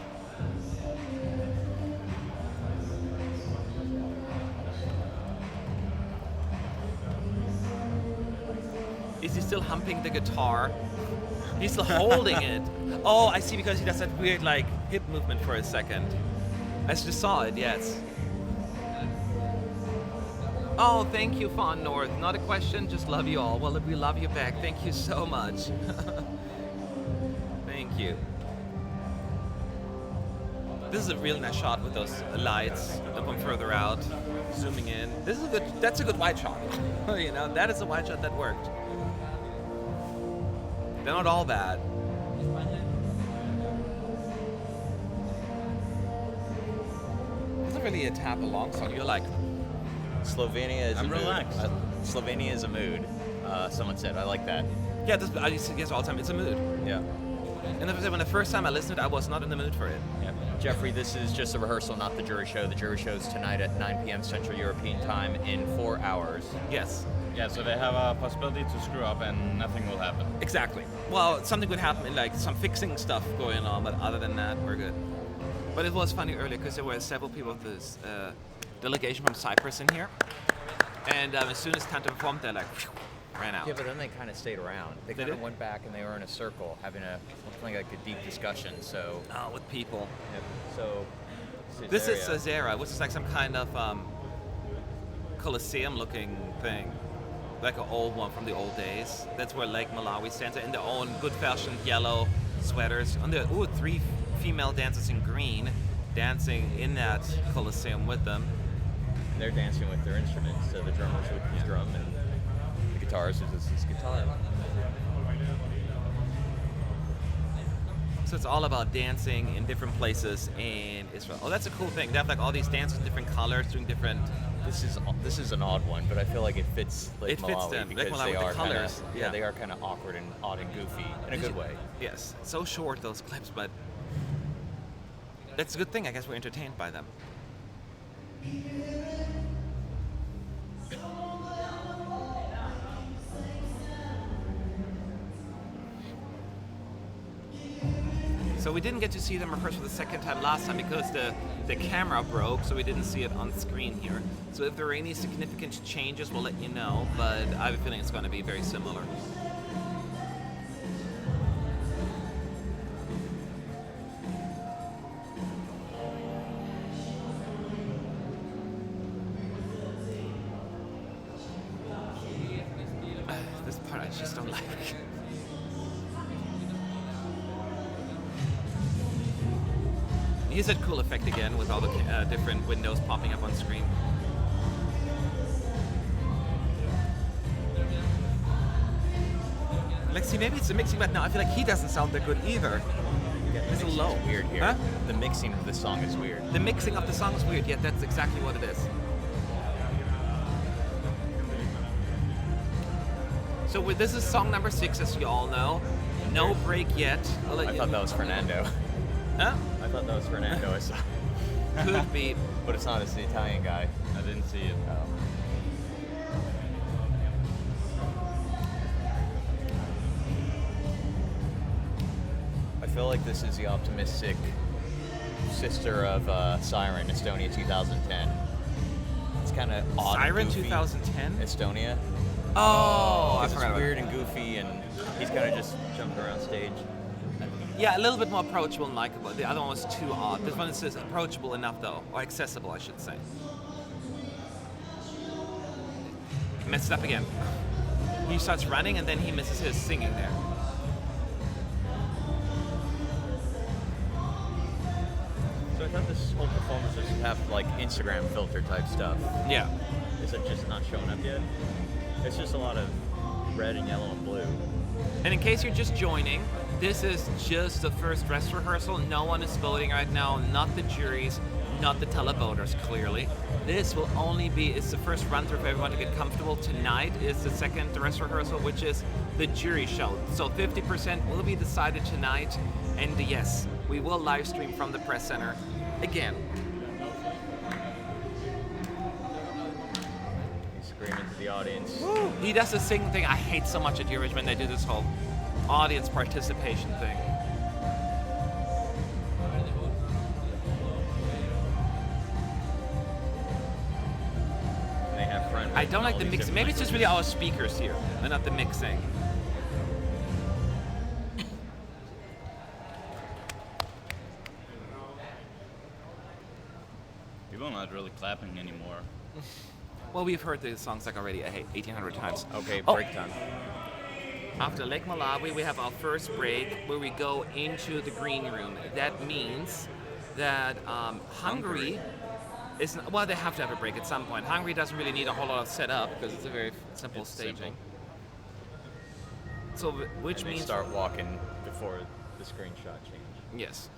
Is he still humping the guitar? He's still holding it. Oh, I see, because he does that weird like hip movement for a second. I just saw it, yes. Oh, thank you, Fawn North. Not a question, just love you all. Well, we love you back. Thank you so much. Thank you. This is a real nice shot with those lights. Look them further out, zooming in. This is a good. That's a good wide shot. You know, that is a wide shot that worked. They're not all bad. This isn't really a tap along song. You're like, Slovenia is I'm a mood. relaxed. Slovenia is a mood. Someone said, I like that. yeah, this, I used to guess all the time. It's a mood. Yeah. And when the first time I listened, I was not in the mood for it. Yeah. Jeffrey, this is just a rehearsal, not the jury show. The jury show is tonight at 9 p.m. Central European Time in 4 hours. Yes, Yeah, so they have a possibility to screw up and nothing will happen. exactly. Well, something would happen, like some fixing stuff going on, but other than that, we're good. But it was funny earlier because there were several people of this delegation from Cyprus in here, and as soon as Tamta performed, they like ran out. Yeah, but then they kind of stayed around. They kind of did? went back and they were in a circle having like a deep discussion. So, With people. so This is Caesarea. Caesarea, which is like some kind of Colosseum-looking thing, like an old one from the old days. That's where Lake Malawi stands in their own good-fashioned yellow sweaters. And there, 3 female dancers in green dancing in that Colosseum with them. They're dancing with their instruments. So the drummer's with his drum and the guitarist is his guitar. So it's all about dancing in different places in Israel. Oh, that's a cool thing. They have like all these dancers in different colors, doing different. This is an odd one, but I feel like it fits Lake It fits Malawi them. Lake because Malawi they with the are colors, kinda, yeah. they are kind of awkward and odd and goofy in a good way. Yes, so short those clips, but that's a good thing. I guess we're entertained by them. So we didn't get to see them rehearse for the second time last time because the camera broke, so we didn't see it on screen here. So if there are any significant changes, we'll let you know, but I have a feeling it's going to be very similar. This part I just don't like. Here's that cool effect again with all the different windows popping up on screen. Like, see, maybe it's the mixing, but now I feel like he doesn't sound that good either. It's a low. Weird here. Huh? The mixing of this song is weird. The mixing of the song is weird, yet that's exactly what it is. So this is song number 6, as you all know. No break yet. I thought that was Fernando. Huh? I thought that was Fernando. I saw. Could be. But it's not. It's the Italian guy. I didn't see it. I feel like this is the optimistic sister of Siren, Estonia 2010. It's kind of odd. Siren and goofy. 2010? Estonia. Oh, I It's forgot about weird and goofy, and he's kind of just jumping around stage. Yeah, a little bit more approachable and likable. The other one was too odd. This one is just approachable enough, though, or accessible, I should say. Messed up again. He starts running, and then he misses his singing there. So I thought this whole performance was have like Instagram filter type stuff. Yeah. Is it just not showing up yet? It's just a lot of red and yellow and blue. And in case you're just joining, this is just the first dress rehearsal. No one is voting right now, not the juries, not the televoters, clearly. This will only be, it's the first run through for everyone to get comfortable. Tonight is the second dress rehearsal, which is the jury show. So 50% will be decided tonight. And yes, we will live stream from the press center again. He's screaming to the audience. Woo. He does the sing thing I hate so much at Eurovision when they do this whole audience participation thing. They have friends. I don't like the mix. Maybe it's just really our speakers here and not the mixing. People are not really clapping anymore. Well, we've heard the songs like already 1,800 times. Okay, Oh. break time. After Lake Malawi, we have our first break where we go into the green room. That means that Hungary is, well, they have to have a break at some point. Hungary doesn't really need a whole lot of setup because it's a very simple It's staging. simple. So, which And they means start walking before the screenshot change. yes.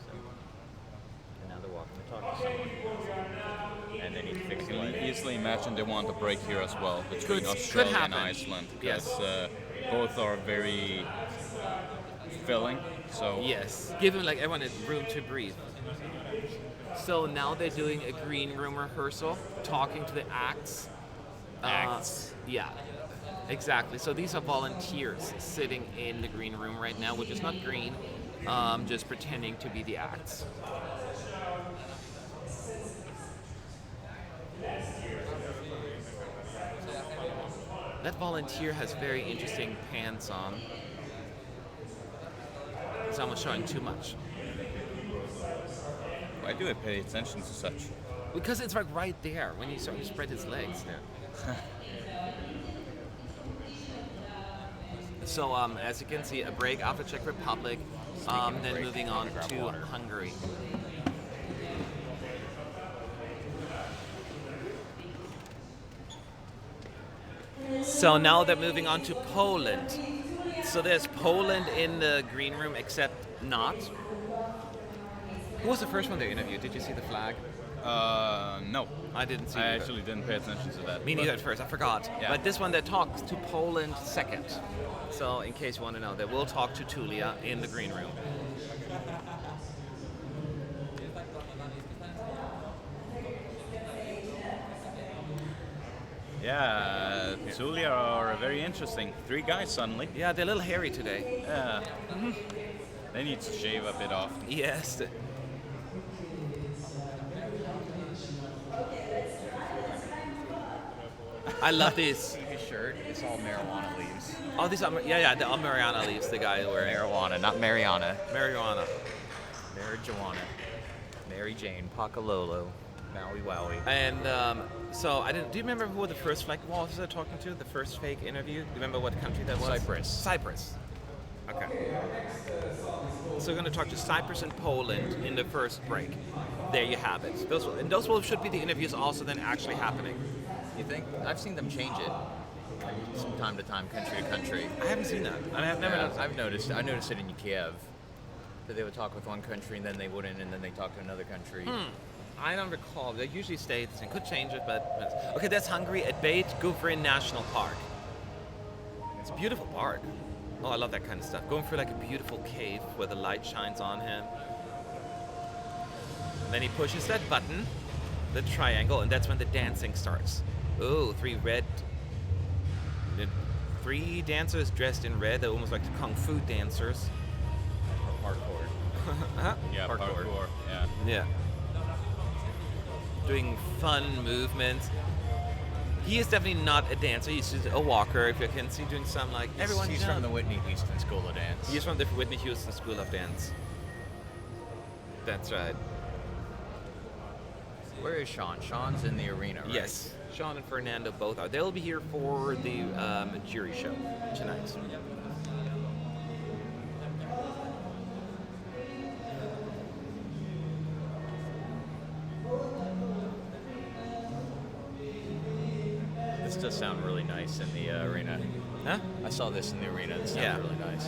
And now they're walking to talk to someone. And they need to fix You the can lighting. easily imagine they want a break here as well between Could Australia and happen. Iceland Yes. because both are very filling. So Yes, giving like everyone a room to breathe. So now they're doing a green room rehearsal, talking to the acts. Yeah, exactly. So these are volunteers sitting in the green room right now, which is not green, just pretending to be the acts. That volunteer has very interesting pants on. It's almost showing too much. why do I pay attention to such? Because it's like right there when he sort of spread his legs there. So as you can see, a break after Czech Republic, then break, moving I'm on gonna grab to water. Hungary. So now they're moving on to Poland. So there's Poland in the green room, except not. Who was the first one they interviewed? Did you see the flag? No. I didn't see I it. actually didn't pay attention to that. Me but- neither at first, I forgot. Yeah. But this one they talked to Poland second. So in case you want to know, they will talk to Tulia in the green room. Yeah, Tulia are very interesting. 3 guys suddenly. Yeah, they're a little hairy today. Yeah. They need to shave a bit off. Yes. I love these. His shirt, it's all marijuana leaves. Oh, these are, the Mariana leaves, the guy wearing. Marijuana, not Mariana. Marijuana. Marijuana. Mary Jane, Pakalolo, Maui Wowie. And so I didn't. Do you remember who the first flag was they're talking to? The first fake interview. Do you remember what country that was? Cyprus. Cyprus. Okay. So we're going to talk to Cyprus and Poland in the first break. There you have it. Those should be the interviews also then actually happening. You think? I've seen them change it from time to time, country to country. I haven't seen that. I have never. Yeah, I've noticed. I noticed it in Kiev. That they would talk with one country and then they wouldn't, and then they talk to another country. I don't recall. They usually stay the same. Could change it, but okay. That's Hungary at Beit Guvrin National Park. It's a beautiful park. Oh, I love that kind of stuff. Going through like a beautiful cave where the light shines on him. And then he pushes that button, the triangle, and that's when the dancing starts. Oh, 3 dancers dressed in red. They're almost like the kung fu dancers. Parkour. Yeah, Parkour. parkour. Yeah. Yeah. Doing fun movements. He is definitely not a dancer. He's just a walker. If you can see doing some like everyone. He's from the Whitney Houston School of Dance. He's from the Whitney Houston School of Dance. That's right. Where is Sean? Sean's in the arena, right? Yes. Sean and Fernando both are. They'll be here for the jury show tonight. This does sound really nice in the arena. Huh? I saw this in the arena. This sounds Yeah. really nice.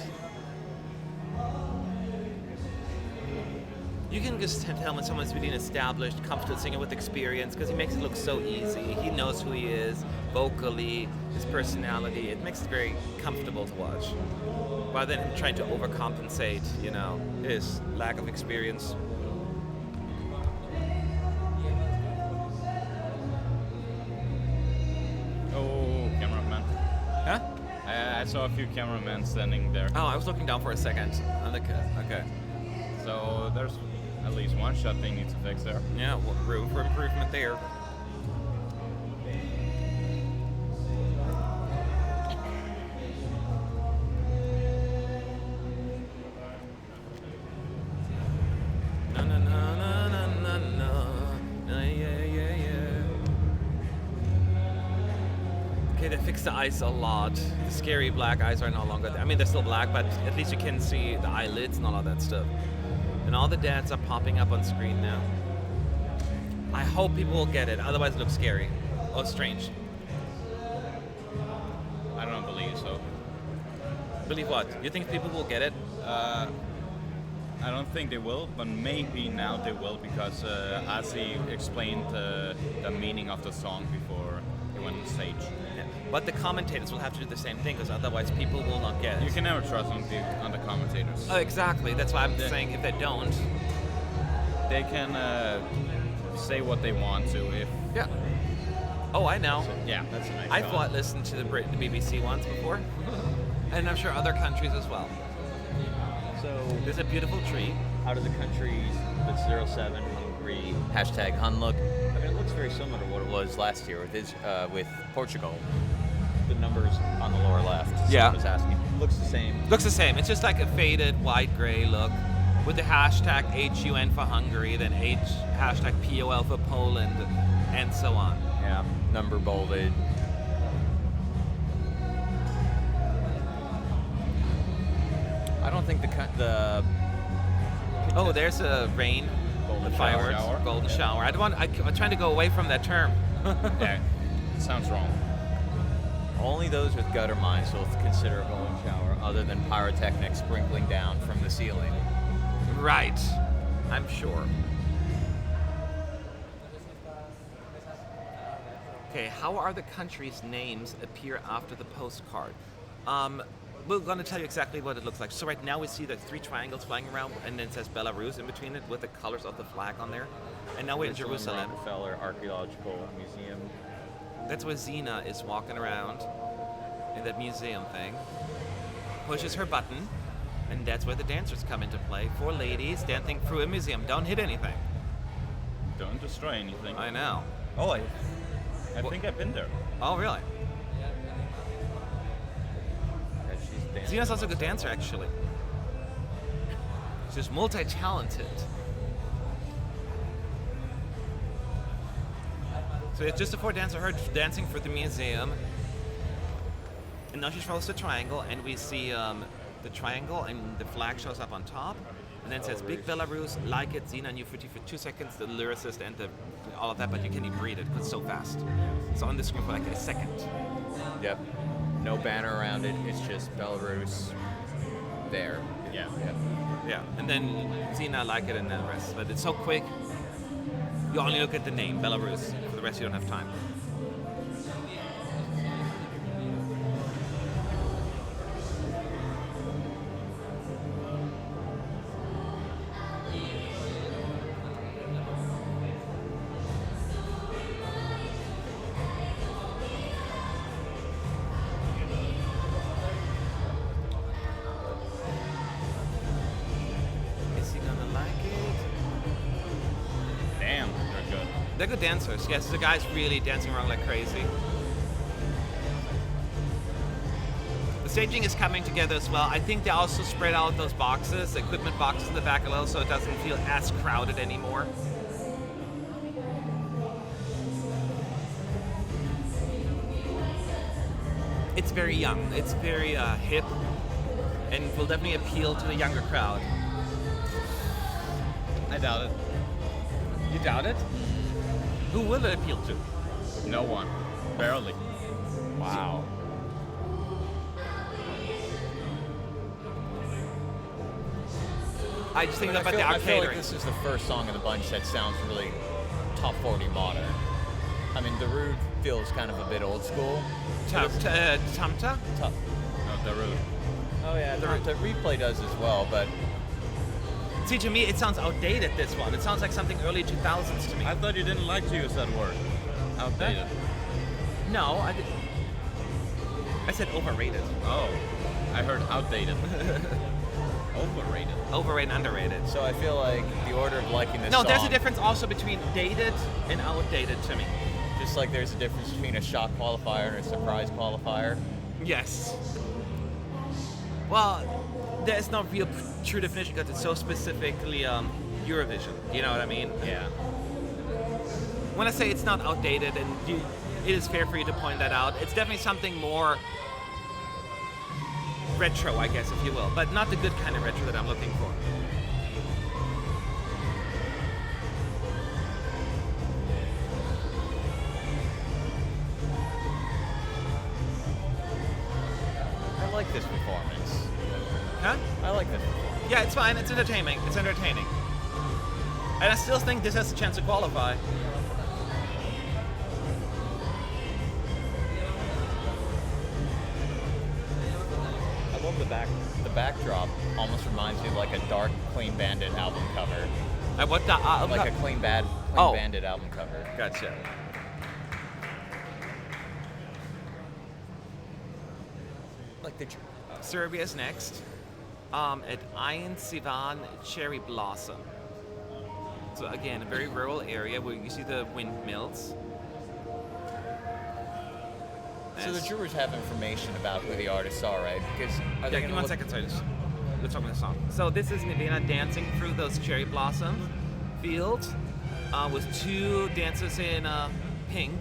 You can just tell when someone's really an established, comfortable singer with experience because he makes it look so easy. He knows who he is, vocally, his personality. It makes it very comfortable to watch. Rather than him trying to overcompensate, his lack of experience. Oh, cameraman. Huh? I saw a few cameramen standing there. Oh, I was looking down for a second. Okay. So there's at least one shot they need to fix there. Yeah, well, room for improvement there. No, no, no, no, no, no, no. Yeah. Okay, they fixed the eyes a lot. The scary black eyes are no longer there. I mean, they're still black, but at least you can see the eyelids and all of that stuff. And all the dads are popping up on screen now. I hope people will get it, otherwise it looks scary. Or strange. I don't believe so. Believe what? You think people will get it? I don't think they will, but maybe now they will because Asi explained the meaning of the song before he went on stage. Yeah. But the commentators will have to do the same thing, because otherwise people will not get it. You can never trust on the commentators. Oh, exactly. That's why I'm saying if they don't. They can say what they want to if... Yeah. Oh, I know. Yeah, that's a nice I've shot. listened to the BBC once before. And I'm sure other countries as well. So, There's a beautiful tree. how do the countries with 07, Hungary, hashtag Hunlook? I mean, it looks very similar to what it was last year with Portugal. The numbers on the lower left. Yeah. Someone was asking. Looks the same. Looks the same. It's just like a faded white gray look with the hashtag HUN for Hungary, then hashtag POL for Poland, and so on. Yeah. Number bolded. I don't think the Oh, there's a rain, Golden fireworks, shower. golden shower. I'm trying to go away from that term. Yeah, it sounds wrong. only those with gutter mines will consider a golden shower, other than pyrotechnics sprinkling down from the ceiling. Right, I'm sure. Okay, how are the countries' names appear after the postcard? We're going to tell you exactly what it looks like. So right now we see the 3 triangles flying around, and then it says Belarus in between it with the colors of the flag on there. And now we're in Jerusalem. Rockefeller Archaeological Museum. That's where ZENA is walking around in that museum thing. Pushes her button, and that's where the dancers come into play. 4 ladies dancing through a museum. Don't hit anything. Don't destroy anything. I know. Oh, I think I've been there. Oh, really? As she's dancing. ZENA's also a good dancer, actually. She's multi-talented. So it's just a 4 dancer, her dancing for the museum. And now she throws the triangle, and we see the triangle, and the flag shows up on top. And then it says, Big Belarus, like it, ZENA, new for 2 seconds, the lyricist and all of that, but you can't even read it because it's so fast. It's on the screen for like a second. Yep. No banner around it. It's just Belarus there. Yeah. Yeah. And then ZENA, like it, and then the rest. But it's so quick, you only look at the name, Belarus. For the rest, you don't have time. Is he gonna like it? Damn, they're good. They're good dancers. Yes, the guy's really dancing around like crazy. The staging is coming together as well. I think they also spread out those boxes, equipment boxes in the back a little, so it doesn't feel as crowded anymore. It's very young. It's very hip, and will definitely appeal to the younger crowd. I doubt it. You doubt it? Who will it appeal to? No one. Barely. Wow. I just think I about feel, the I arcade. feel like this is the first song of the bunch that sounds really top 40 modern. I mean, Darude feels kind of a bit old school. Tamta? No, Darude. Oh yeah, the replay does as well, but See, to me, it sounds outdated, this one. It sounds like something early 2000s to me. I thought you didn't like to use that word. Outdated. No, I said overrated. Oh, I heard outdated. Overrated. Overrated and underrated. so I feel like the order of liking this No, song, there's a difference also between dated and outdated to me. just like there's a difference between a shock qualifier and a surprise qualifier. Yes. Well, there's no real true definition because it's so specifically Eurovision. You know what I mean? Yeah. When I say it's not outdated, and it is fair for you to point that out, it's definitely something more retro, I guess, if you will, but not the good kind of retro that I'm looking for. I like this performance. Huh? I like this performance. Yeah, it's fine. It's entertaining. It's entertaining. And I still think this has a chance to qualify. I love the backdrop. Almost reminds me of like a dark Clean Bandit album cover. What the? Like a Clean Bandit album cover. Gotcha. Like the Serbia's next. At Ain Sivan Cherry Blossom. So again, a very rural area where you see the windmills. So the jurors have information about who the artists are, right? Because Yeah, give me 1 second, sorry. Let's talk about the song. So this is Nevena dancing through those cherry blossom fields with two dancers in pink.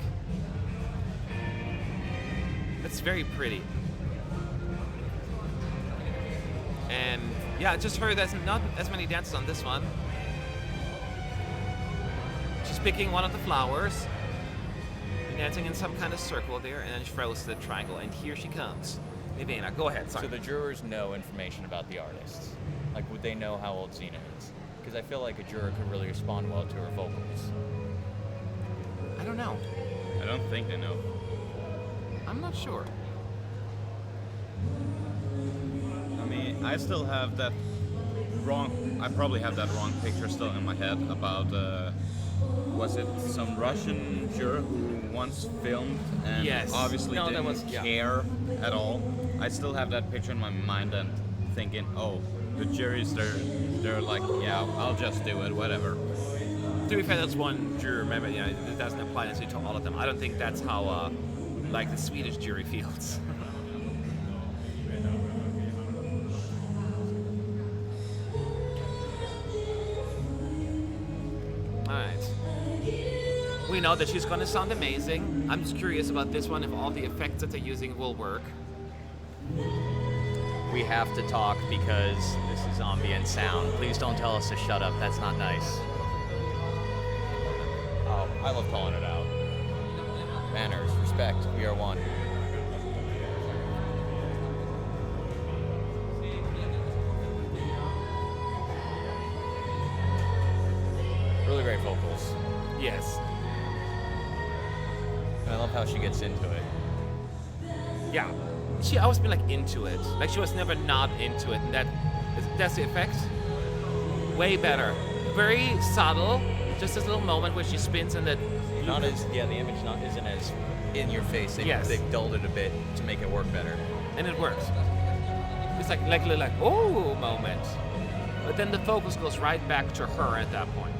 It's very pretty. And yeah, just her, there's not as many dances on this one. She's picking one of the flowers, dancing in some kind of circle there, and then she throws the triangle, and here she comes. Nevena, go ahead, sorry. So the jurors know information about the artists. Like, would they know how old ZENA is? Because I feel like a juror could really respond well to her vocals. I don't know. I don't think they know. I'm not sure. I mean, I still have that wrong. I probably have that wrong picture still in my head about. Was it some Russian juror who once filmed and Yes. obviously No, that didn't was- yeah. care at all? I still have that picture in my mind and thinking, oh, the juries, they're like, yeah, I'll just do it, whatever. To be fair, that's one jury. Remember, you know, it doesn't apply necessarily to all of them. I don't think that's how, like, the Swedish jury feels. Alright. We know that she's going to sound amazing. I'm just curious about this one, if all the effects that they're using will work. We have to talk because this is ambient sound. Please don't tell us to shut up. That's not nice. Oh, I love calling it out. Manners, respect, we are one. Really great vocals. Yes. And I love how she gets into it. Yeah. She always been, like, into it. Like, she was never not into it. And that's the effect. Way better. Very subtle. Just this little moment where she spins and that. Not as, yeah, the image isn't as in your face. Yes. They've dulled it a bit to make it work better. And it works. It's like a little, like, oh moment. But then the focus goes right back to her at that point.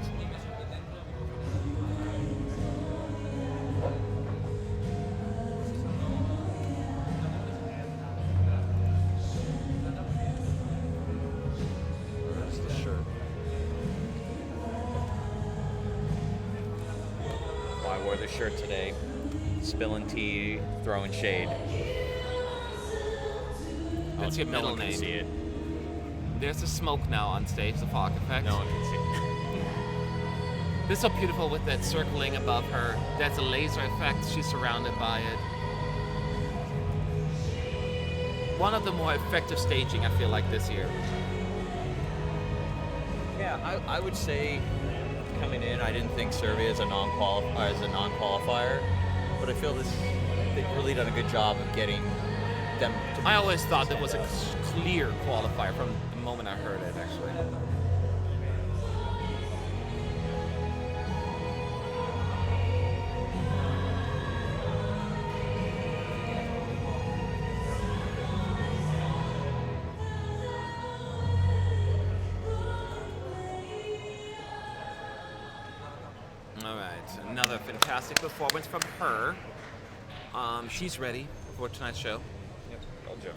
the shirt today. Spilling tea, throwing shade. That's your no middle one can name. see it. There's the smoke now on stage, the fog effect. No one can see it. This is so beautiful with that circling above her. That's a laser effect. She's surrounded by it. One of the more effective staging, I feel like, this year. Yeah, I would say coming in, I didn't think Serbia as a non-qualifier, but I feel they've really done a good job of getting them to I always thought that was a clear qualifier from the moment I heard it, actually. Another fantastic performance from her. She's ready for tonight's show. Yep, Belgium.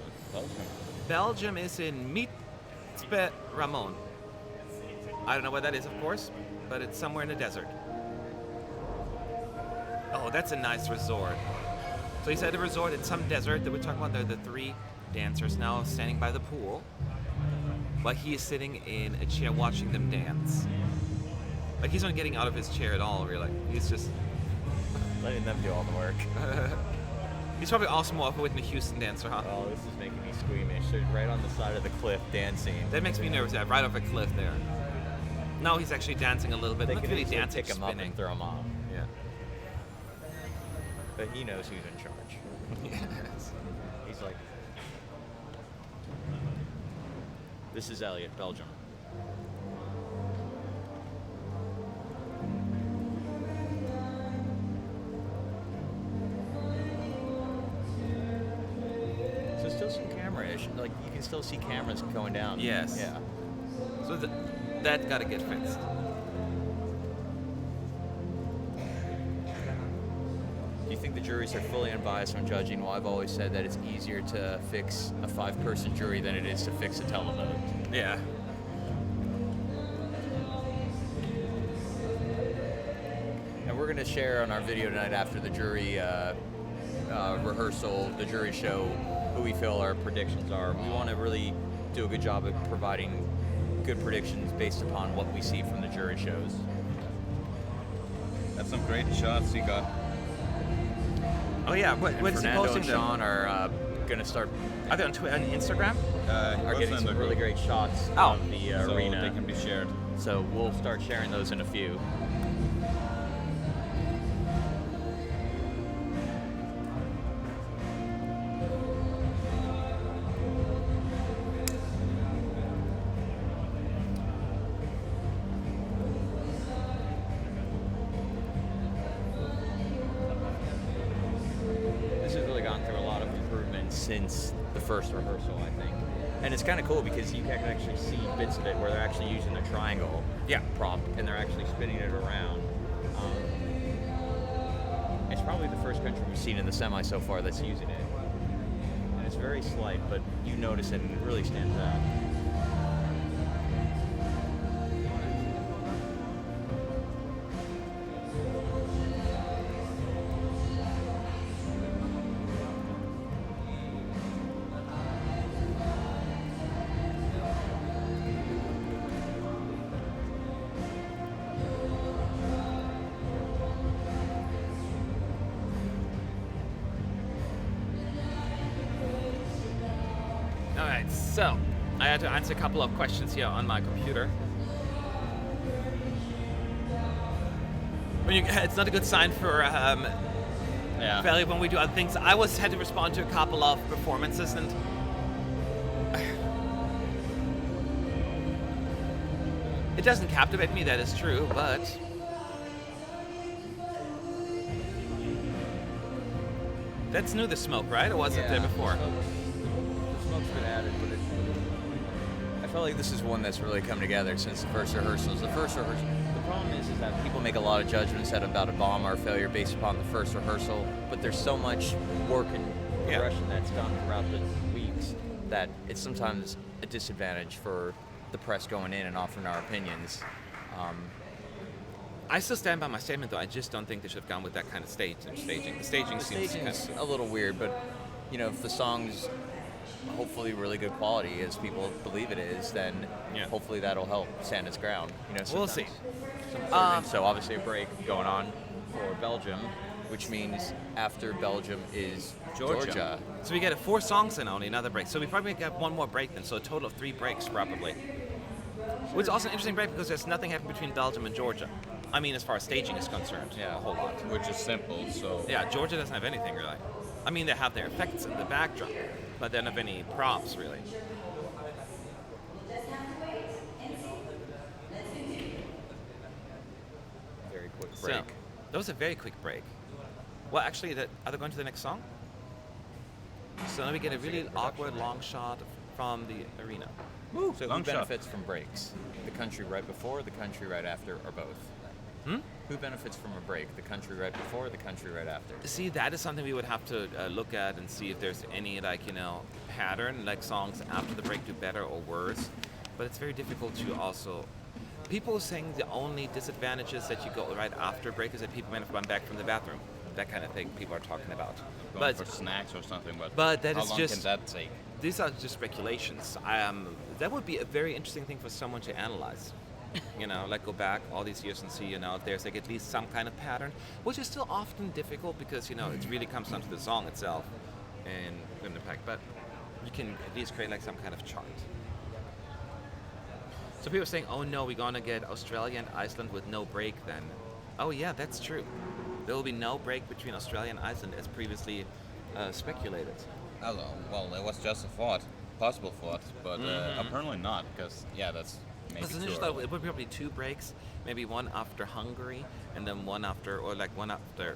Belgium is in Mitzpe Ramon. I don't know where that is, of course, but it's somewhere in the desert. Oh, that's a nice resort. So he's at a resort in some desert that we're talking about. There are the three dancers now standing by the pool, while he is sitting in a chair watching them dance. Like, he's not getting out of his chair at all, really. He's just Letting them do all the work. He's probably also more of a Whitney Houston dancer, huh? Oh, this is making me squeamish. They're right on the side of the cliff dancing. That makes me nervous. Yeah, right off a cliff there. No, he's actually dancing a little bit. They Not can really easily dancing, pick him up spinning. and throw him off. Yeah. But he knows who's in charge. Yes. He's like, this is Elliot, Belgium. So still some camera-ish. Like, you can still see cameras going down. Yes. Yeah. So that got to get fixed. Do you think the juries are fully unbiased when judging? Well, I've always said that it's easier to fix a 5-person jury than it is to fix a televote. Yeah. And we're going to share on our video tonight after the jury rehearsal, the jury show, who we feel our predictions are. We want to really do a good job of providing good predictions based upon what we see from the jury shows. That's some great shots he got. Oh yeah. What is he Fernando posting and them? Sean are going to start Are they on Instagram? are getting some really great shots Oh. of the so arena. they can be shared. So we'll start sharing those in a few. This has really gone through a lot of improvements since the first rehearsal, I think. And it's kind of cool because you can actually see bits of it where they're actually using the triangle prop and they're actually spinning it around. It's probably the first country we've seen in the semi so far that's using it. And it's very slight, but you notice it and it really stands out. All right. So I had to answer a couple of questions here on my computer. It's not a good sign for failure when we do other things. I had to respond to a couple of performances, and it doesn't captivate me. That is true, but that's new. The smoke, right? Or was it there before? The smoke's been added, but I felt like this is one that's really come together since the first rehearsals. The problem is that people make a lot of judgments about a bomb or a failure based upon the first rehearsal, but there's so much work and progression that's done throughout the weeks that it's sometimes a disadvantage for the press going in and offering our opinions. I still stand by my statement, though. I just don't think they should have gone with that kind of staging. The staging seems kind Staging's of... a little weird, but if the song's hopefully really good quality, as people believe it is, then hopefully that'll help stand its ground. We'll see. So obviously a break going on for Belgium, which means after Belgium is Georgia. So we get 4 songs and only another break. So we probably get one more break then. So a total of 3 breaks probably. Which is also an interesting break because there's nothing happening between Belgium and Georgia. I mean, as far as staging is concerned, a whole lot. Which is simple, so... Yeah, Georgia doesn't have anything really. I mean, they have their effects in the backdrop, but they don't have any props really. Very quick break. So, that was a very quick break. Well, actually, are they going to the next song? So now we get a really awkward long shot from the arena. So who long shot. benefits from breaks? The country right before, the country right after, or both? Who benefits from a break? The country right before, or the country right after? See, that is something we would have to look at and see if there's any pattern, like songs after the break do better or worse. But it's very difficult to also. People are saying the only disadvantage is that you go right after break is that people might have run back from the bathroom. That kind of thing people are talking about. Going for snacks or something, but that how is long just. can that take? These are just speculations. That would be a very interesting thing for someone to analyze. Go back all these years and see, if there's at least some kind of pattern, which is still often difficult because, it really comes down to the song itself and the impact. But you can at least create some kind of chart. So people are saying, oh no, we're gonna get Australia and Iceland with no break then. Oh yeah, that's true. There will be no break between Australia and Iceland as previously speculated. Hello. Well, it was just a possible thought, but apparently not, because that's maybe That's an too interesting early. thought. It would be probably 2 breaks, maybe one after Hungary, and then one after Australia.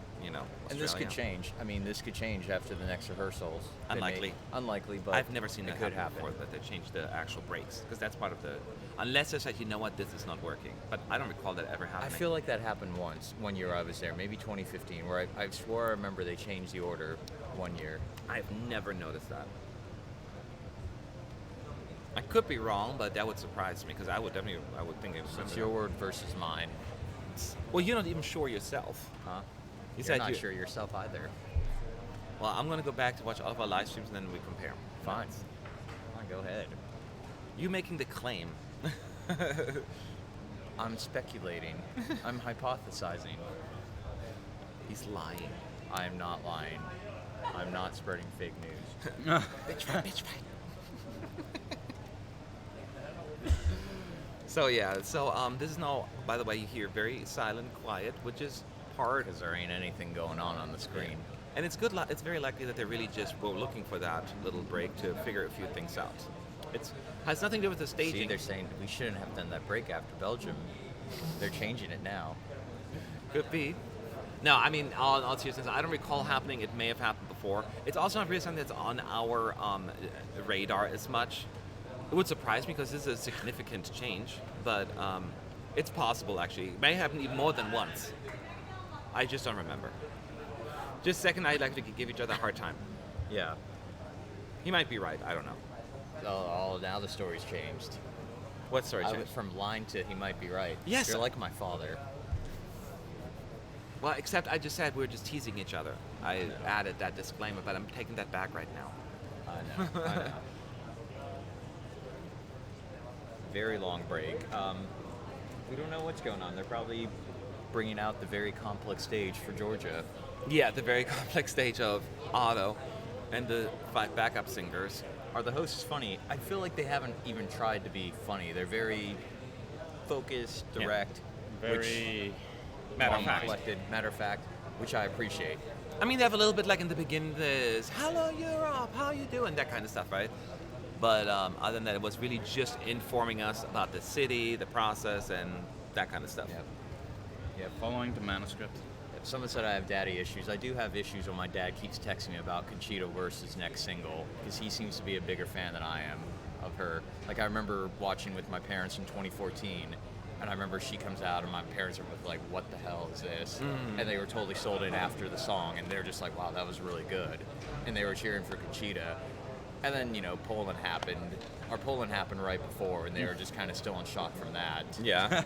And this could change. I mean, this could change after the next rehearsals. They Unlikely. Unlikely, but I've never seen it that could happen before, that they change the actual breaks, because that's part of the... Unless they said, this is not working. But I don't recall that ever I happening. feel like that happened once, one year I was there, maybe 2015, where I swore I remember they changed the order one year. I've never noticed that. I could be wrong, but that would surprise me, because I would think it was... It's your word versus mine. Well, you're not even sure yourself. Huh? You You're said not sure yourself either. Well, I'm going to go back to watch all of our live streams, and then we compare. Fine. Go ahead. You making the claim. I'm speculating. I'm hypothesizing. He's lying. I'm not lying. I'm not spreading fake news. Bitch fight. So this is now, by the way, you hear very silent, quiet, which is part. Because there ain't anything going on the screen. And it's good. It's very likely that they really just were looking for that little break to figure a few things out. It has nothing to do with the staging. See, they're saying we shouldn't have done that break after Belgium. They're changing it now. Could be. No, I mean, all seriousness, I don't recall happening. It may have happened before. It's also not really something that's on our radar as much. It would surprise me because this is a significant change, but it's possible actually. It may happen even more than once. I just don't remember. Just a second, I'd like to give each other a hard time. Yeah. He might be right. I don't know. Oh, now the story's changed. What story I changed? went from lying to he might be right. Yes. You're like my father. Well, except I just said we were just teasing each other. I added that disclaimer, but I'm taking that back right now. I know. Very long break. We don't know what's going on. They're probably bringing out the very complex stage for Georgia. Yeah, the very complex stage of Otto and the 5 backup singers. Are the hosts funny? I feel like they haven't even tried to be funny. They're very focused, direct, Very Matter of fact. collected, matter of fact, which I appreciate. I mean, they have a little bit like in the beginning, this "Hello Europe, how you doing?" that kind of stuff, right? But other than that, it was really just informing us about the city, the process, and that kind of stuff. Yep. following the manuscript. If someone said I have daddy issues, I do have issues when my dad keeps texting me about Conchita Wurst's next single, because he seems to be a bigger fan than I am of her. Like, I remember watching with my parents in 2014, and I remember she comes out and my parents are both like, what the hell is this? And they were totally sold in after the song, and they're just like, wow, that was really good. And they were cheering for Conchita. And then, Poland happened right before, and they were just kind of still in shock from that. Yeah.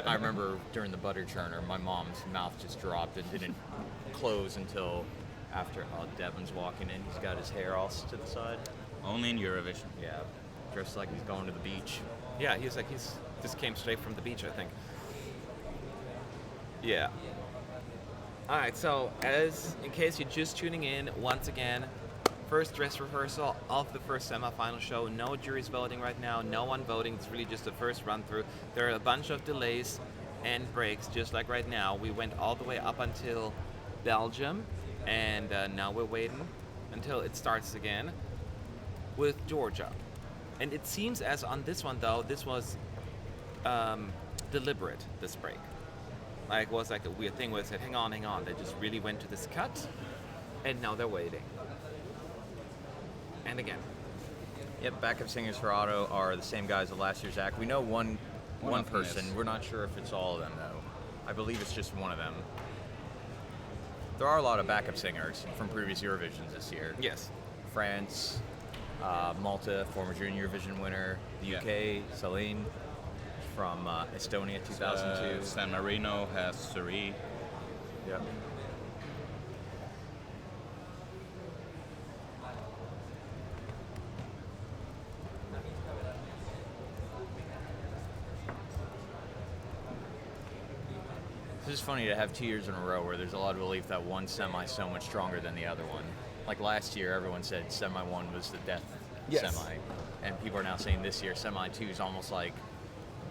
I remember during the butter churner, my mom's mouth just dropped and didn't close until after Devin's walking in. He's got his hair all to the side. Only in Eurovision. Yeah, dressed like he's going to the beach. Yeah, he's just came straight from the beach, I think. Yeah. All right, so in case you're just tuning in, once again, first dress rehearsal of the first semifinal show. No jury's voting right now. No one voting. It's really just the first run through. There are a bunch of delays and breaks, just like right now. We went all the way up until Belgium, and now we're waiting until it starts again with Georgia. And it seems as on this one, though, this was deliberate, this break. Like, it was like a weird thing where they said, hang on. They just really went to this cut, and now they're waiting. And again. Yep, backup singers for Otto are the same guys as last year's act. We know one person. We're not sure if it's all of them, though. I believe it's just one of them. There are a lot of backup singers from previous Eurovisions this year. Yes. France, Malta, former junior Eurovision winner. The UK, Celine from Estonia, 2002. San Marino has Suri. Yep. It's just funny to have 2 years in a row where there's a lot of belief that one semi is so much stronger than the other one. Like last year, everyone said semi 1 was the death semi. And people are now saying this year, semi 2 is almost like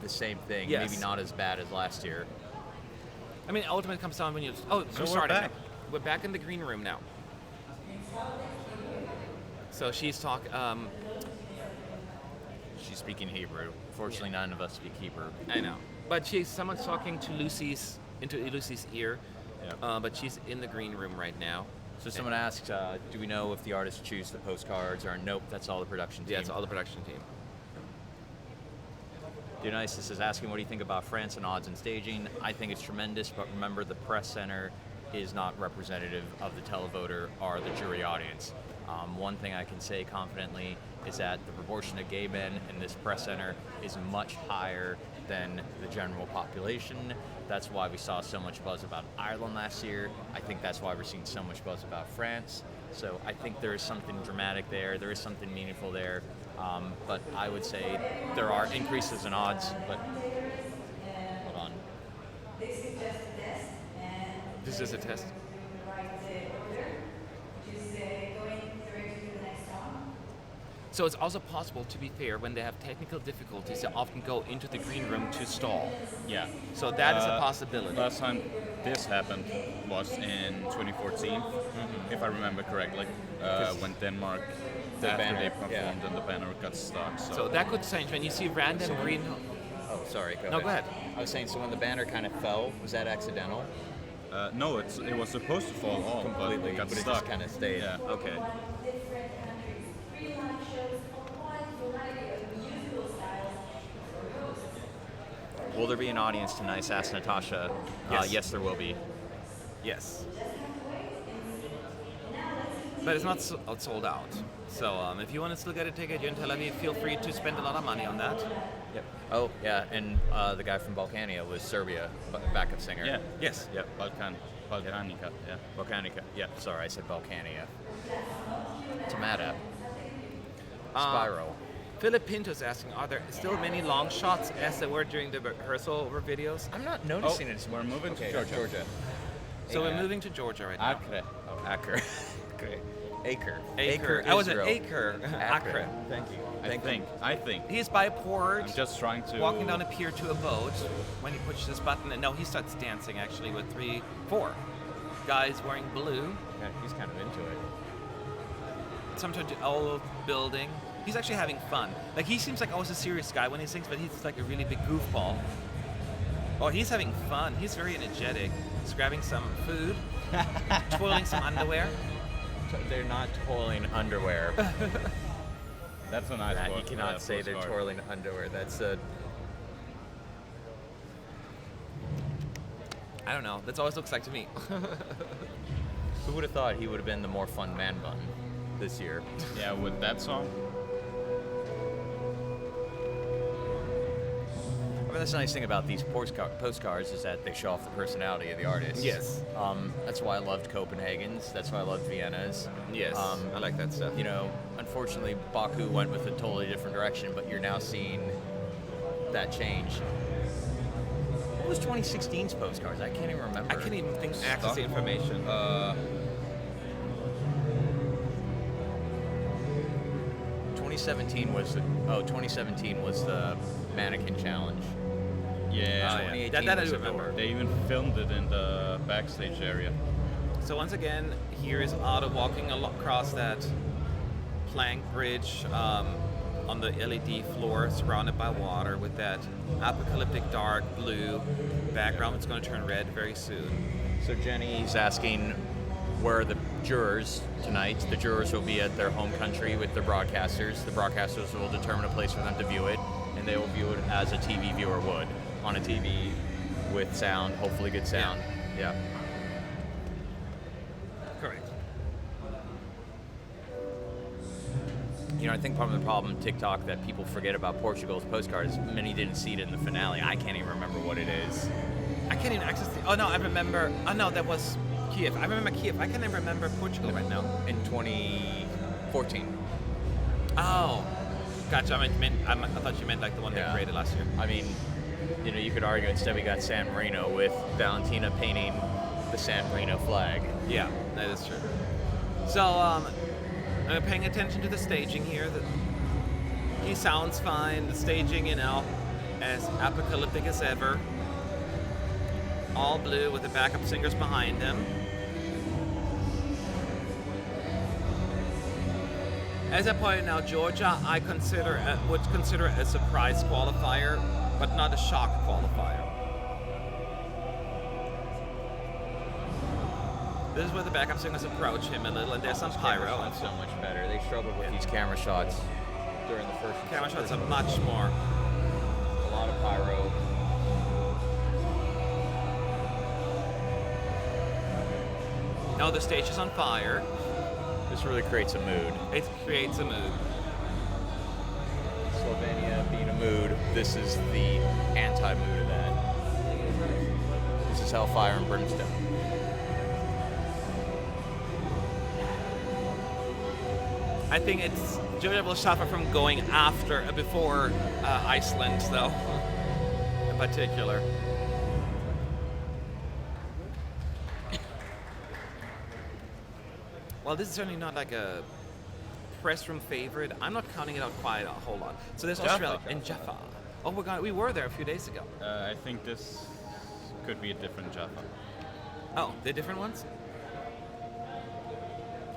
the same thing, maybe not as bad as last year. I mean, ultimately it comes down when you... Oh, So we're starting. back. We're back in the green room now. So she's talking... She's speaking Hebrew. Fortunately, none of us speak Hebrew. I know. But someone's talking to into Lucy's ear. Yeah. But she's in the green room right now. So someone asked, do we know if the artists choose the postcards or nope, that's all the production team. Yeah, it's all the production team. Dionysus is asking, what do you think about France and odds and staging? I think it's tremendous, but remember the press center is not representative of the televoter or the jury audience. One thing I can say confidently is that the proportion of gay men in this press center is much higher than the general population. That's why we saw so much buzz about Ireland last year. I think that's why we're seeing so much buzz about France. So I think there is something dramatic there. There is something meaningful there. But I would say there are increases in odds, but hold on. This is a test. So it's also possible, to be fair, when they have technical difficulties, they often go into the green room to stall. Yeah. So that is a possibility. Last time this happened was in 2014, if I remember correctly, when Denmark, after banner, they performed and the banner got stuck. So that could change when you see random green... Oh, sorry. No, go ahead. I was saying, so when the banner kind of fell, was that accidental? No, it was supposed to fall off, Completely, but it got but it stuck. just kind of stayed. Yeah. Okay. Will there be an audience tonight? Asked Natasha. Yes, there will be. Yes. But it's not sold out. So if you want to still get a ticket, you're in Tel Aviv, feel free to spend a lot of money on that. Yep. Oh, yeah, and the guy from Balkania was Serbia, backup singer. Yeah. Yes. Yep. Balkanica. Yeah. Balkanica. Yeah, sorry, I said Balkania. Tamta. Spiral. Philip Pinto's asking, are there still many long shots as there were during the rehearsal videos? I'm not noticing it. We're moving to Okay, Georgia. So we're moving to Georgia right now. Acre. Oh, Acre. Okay. Acre. Acre. I was an Israel. Acre. Acre. Thank you. I think. He's by a port, I'm just trying to... walking down a pier to a boat when he pushes this button. And no, he starts dancing actually with 4 guys wearing blue. Yeah, he's kind of into it. Some sort of old building. He's actually having fun. Like, he seems like always a serious guy when he sings, but he's like a really big goofball. Oh, he's having fun. He's very energetic. He's grabbing some food, twirling some underwear. They're not twirling underwear. That's a nice You cannot say they're twirling underwear. That's a... I don't know. That's always looks like to me. Who would have thought he would have been the more fun man bun? this year. Yeah, with that song. I mean, that's the nice thing about these postcards is that they show off the personality of the artist. Yes. That's why I loved Copenhagen's. That's why I loved Vienna's. Yes, I like that stuff. You know, unfortunately, Baku went with a totally different direction, but you're now seeing that change. What was 2016's postcards? I can't even remember. I can't even think access the information. 2017 was the mannequin challenge. Yeah. 2018 That I was do the remember. door. They even filmed it in the backstage area. So once again, here is Otto walking across that plank bridge on the LED floor, surrounded by water, with that apocalyptic dark blue background. It's going to turn red very soon. So Jenny's asking where are the jurors tonight. The jurors will be at their home country with their broadcasters. The broadcasters will determine a place for them to view it, and they will view it as a TV viewer would, on a TV with sound, hopefully good sound. Yeah. Correct. You know, I think part of the problem TikTok that people forget about Portugal's postcards, many didn't see it in the finale. I can't even remember what it is. I can't even access the... Oh, no, I remember... Oh, no, that was Kiev. I remember Kiev. I can't even remember Portugal right now. In 2014. Oh. Gotcha. I thought you meant like the one they Yeah. created last year. I mean, you know, you could argue instead we got San Marino with Valentina painting the San Marino flag. Yeah, that is true. So, I'm paying attention to the staging here. He sounds fine. The staging, you know, as apocalyptic as ever. All blue with the backup singers behind him. As I pointed out, Georgia, I would consider a surprise qualifier, but not a shock qualifier. This is where the backup singers approach him a little, and there's some pyro. Camera shots so much better. They struggled with these camera shots during the first. Camera shots are much more. A lot of pyro. Now the stage is on fire. This really creates a mood. It creates a mood. Slovenia being a mood. This is the anti-mood of that. This is hellfire and brimstone. I think Georgia will suffer from going before Iceland, though, in particular. Well, this is certainly not like a press room favorite. I'm not counting it out quite a whole lot. So there's Jaffa. Australia and Jaffa. Oh, we were there a few days ago. I think this could be a different Jaffa. Oh, they're different ones?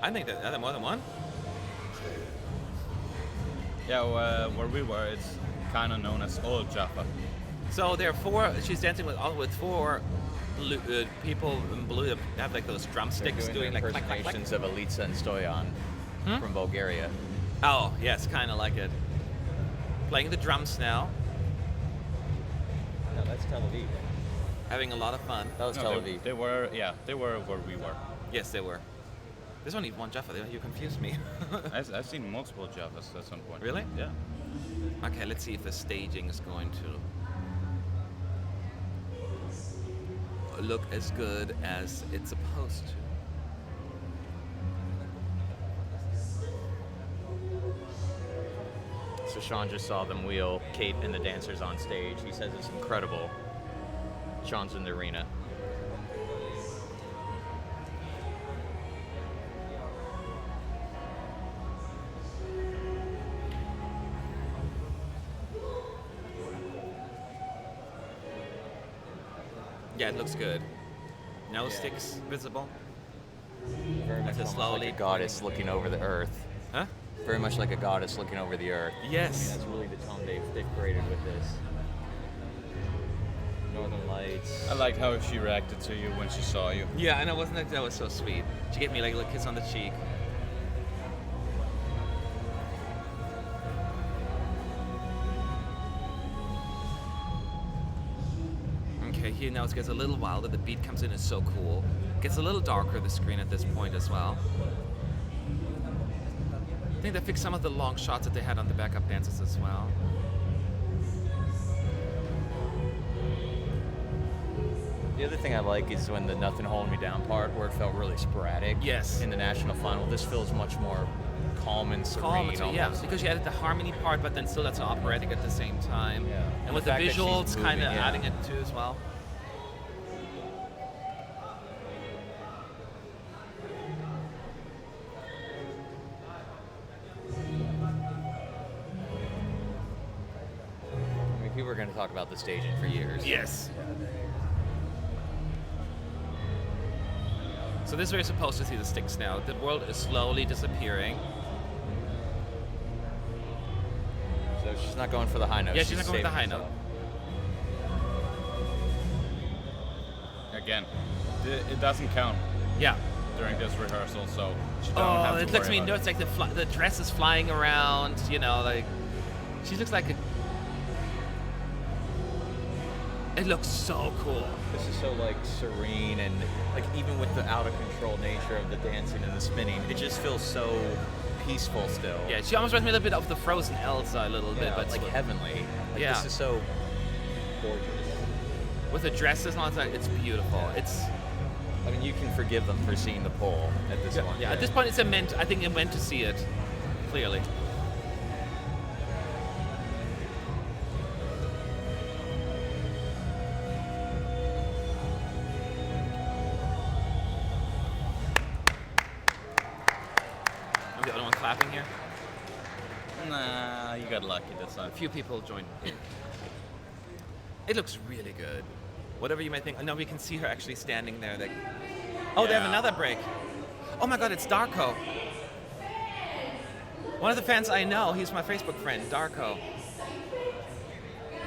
I think that are there more than one? Yeah, where we were, it's kind of known as Old Jaffa. So there are four. She's dancing with four people in blue that have like those drumsticks doing like clack, clack, clack. impersonations of Elitsa and Stoyan from Bulgaria. Oh yes, kind of like it. Playing the drums now, No, that's Tel Aviv. having a lot of fun. That was No, Tel they Aviv. they were where we were. Yes, they were. There's only one Jaffa. You confused me. I've seen multiple Jaffas at some point. Really? Yeah. Okay, let's see if the staging is going to look as good as it's supposed to. So Sean just saw them wheel Kate and the dancers on stage. He says it's incredible. Sean's in the arena. Yeah, it looks good. No sticks visible. Very much As it almost slowly- like a goddess looking over the earth. Huh? Very much like a goddess looking over the earth. Yes. That's really the tone they've created with this. Northern Lights. I liked how she reacted to you when she saw you. Yeah, and that was so sweet. She gave me like a little kiss on the cheek. Okay, here now it gets a little wilder. The beat comes in, it's so cool. Gets a little darker, the screen at this point as well. think they fixed some of the long shots that they had on the backup dancers as well. The other thing I like is when the Nothing Holding Me Down part, where it felt really sporadic. Yes. In the national final, this feels much more calm and serene. Yeah, almost. because you added the harmony part, but then still that's operatic at the same time. Yeah. And with The the fact that she's visuals, kind of moving, yeah. adding it too as well. I mean, people are going to talk about the staging for years. Yes. So this is where you're supposed to see the sticks now. The world is slowly disappearing. So she's not going for the high note. Yeah, she's not going for the high saving note. herself. Again, it doesn't count Yeah. during this rehearsal, so she don't Oh, have to it looks worry me. about It's like the dress is flying around. You know, like she looks like a. It looks so cool. This is so like serene and like even with the out of control nature of the dancing and the spinning, it just feels so peaceful still. Yeah, she almost reminds me a little bit of the Frozen Elsa a little bit, but like heavenly. Like, Yeah. This is so gorgeous. with the dresses and all that, it's beautiful. It's I mean, you can forgive them for seeing the pole at this point. yeah. At this point, it's a meant. I think it meant to see it clearly. I'm the only one clapping here. Nah, you got lucky this time. A few people joined in. It looks really good. Whatever you might think. No, we can see her actually standing there. Like, oh, they have Yeah. another break. Oh my God, it's Darko. One of the fans I know. He's my Facebook friend, Darko.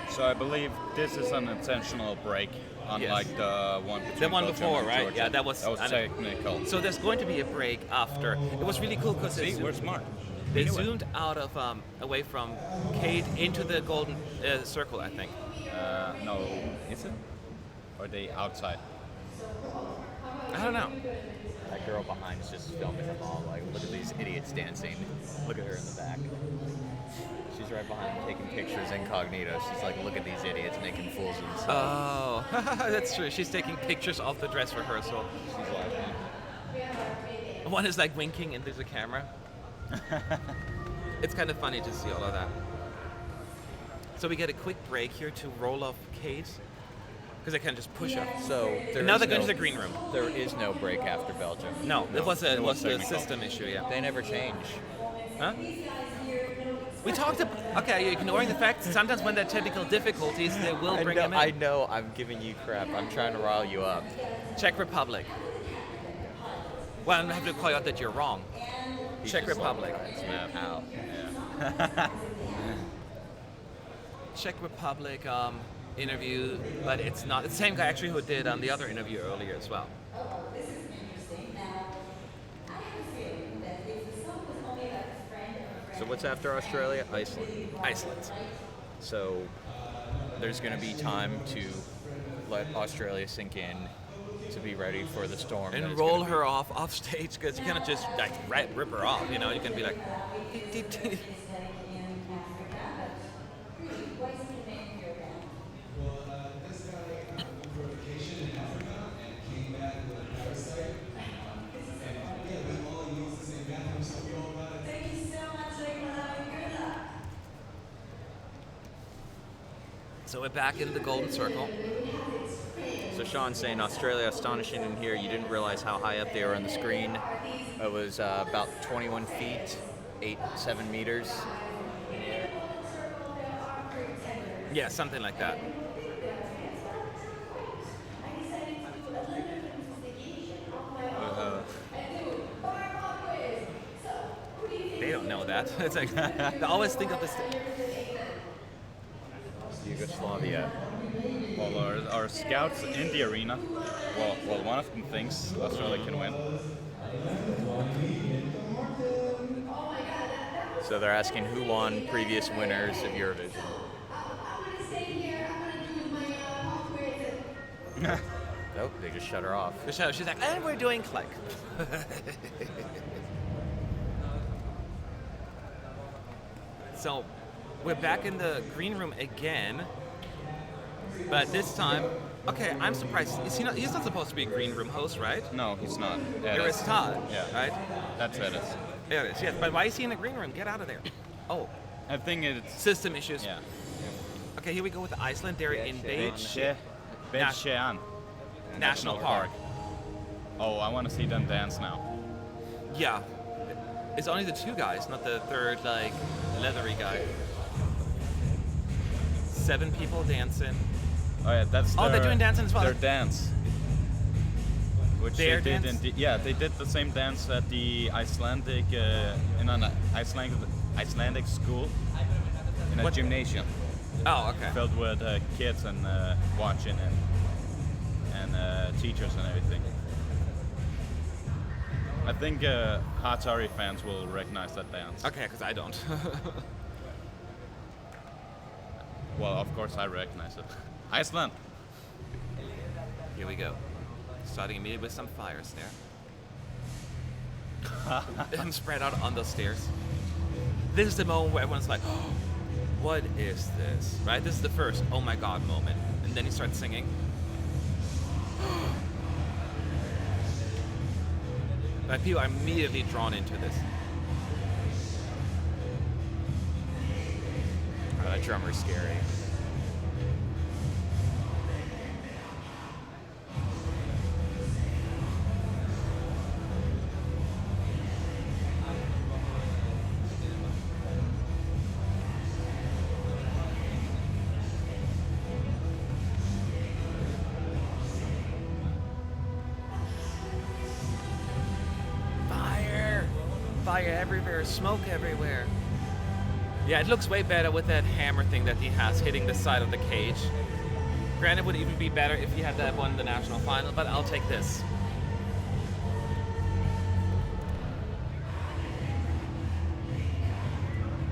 So I believe this is an intentional break, unlike Yes. the one between The one Belgium before, and right? Georgia. Yeah, that was technical. So there's going to be a break after. It was really cool because See, we're smart. they We knew it. zoomed out of away from Kate into the golden circle, I think. No, is it? Or are they outside? I don't know. That girl behind is just filming them all. Like, look at these idiots dancing. Look at her in the back. She's right behind taking pictures incognito. She's like, look at these idiots making fools of themselves. Oh, that's true. She's taking pictures of the dress rehearsal. She's laughing. One is like winking and there's a camera. It's kind of funny to see all of that. So we get a quick break here to roll off Kate because they can just push up. So And now they're going to the green room. There is no break after Belgium. No, it was a technical. system issue. Yeah. They never change. Huh? We talked about. Okay, you're ignoring the fact that sometimes when there are technical difficulties, they will bring them in. I know. I'm giving you crap. I'm trying to rile you up. Czech Republic. Well, I'm going to have to call you out that you're wrong. Czech Republic. Ow. Czech Republic interview, but it's not the same guy actually who did the other interview earlier as well. So what's after Australia? Iceland. Iceland. So there's going to be time to let Australia sink in, to be ready for the storm. that And it's roll gonna her off stage because you cannot just like rip her off. You know, you can be like. So we're back in the golden circle. So Sean's saying Australia astonishing in here. You didn't realize how high up they were on the screen. It was about 21 feet, 7 meters. Yeah, something like that. They don't know that. It's like they always think of this. Yugoslavia. Well, our scouts in the arena. Well, one of them thinks Australia can win. So they're asking who won previous winners of Eurovision. Nope, they just shut her off. She's like, and we're doing click. So we're back in the green room again, but this time, okay, I'm surprised. Is he not? He's not supposed to be a green room host, right? No, he's not. It's Todd, Yeah. right? That's Edis. There it is, yes. But why is he in the green room? Get out of there. Oh, I think it's... system issues. Yeah. Okay, here we go with Iceland. They're in Beche- Bechean National Park. Oh, I want to see them dance now. Yeah. It's only the two guys, not the third, like, leathery guy. 7 people dancing. Oh yeah, that's Oh, they're doing dancing as well. Their dance. Which Their they did dance? they did the same dance at the Icelandic in an Icelandic school in a What? gymnasium Oh, okay. filled with kids and watching and teachers and everything. I think Hatari fans will recognize that dance. Okay, because I don't. Well, of course I recognize it. Iceland. Here we go. Starting immediately with some fires there. And spread out on those stairs. This is the moment where everyone's like, oh, what is this? Right? This is the first oh my god moment. And then he starts singing. Like, people are immediately drawn into this. Oh, that drummer's scary. Fire everywhere, smoke everywhere. Yeah, it looks way better with that hammer thing that he has hitting the side of the cage. Granted, it would even be better if he had that won the national final, but I'll take this.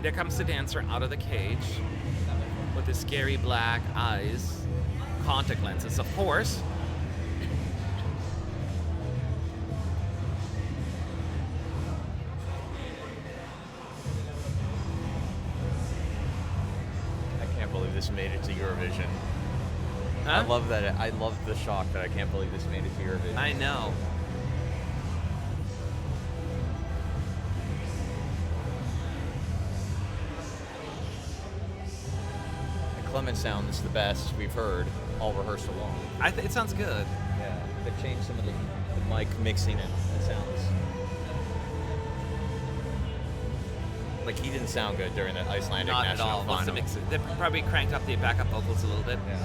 There comes the dancer out of the cage with his scary black eyes, contact lenses, of course. This made it to Eurovision. Huh? I love that. I love the shock that I can't believe this made it to Eurovision. I know. The Clement sound is the best we've heard all rehearsal long. It sounds good. Yeah, they've changed some of the mic mixing and it sounds like he didn't sound good during the Icelandic Not at national all. Must final. have mixed it. They probably cranked up the backup vocals a little bit. Yeah.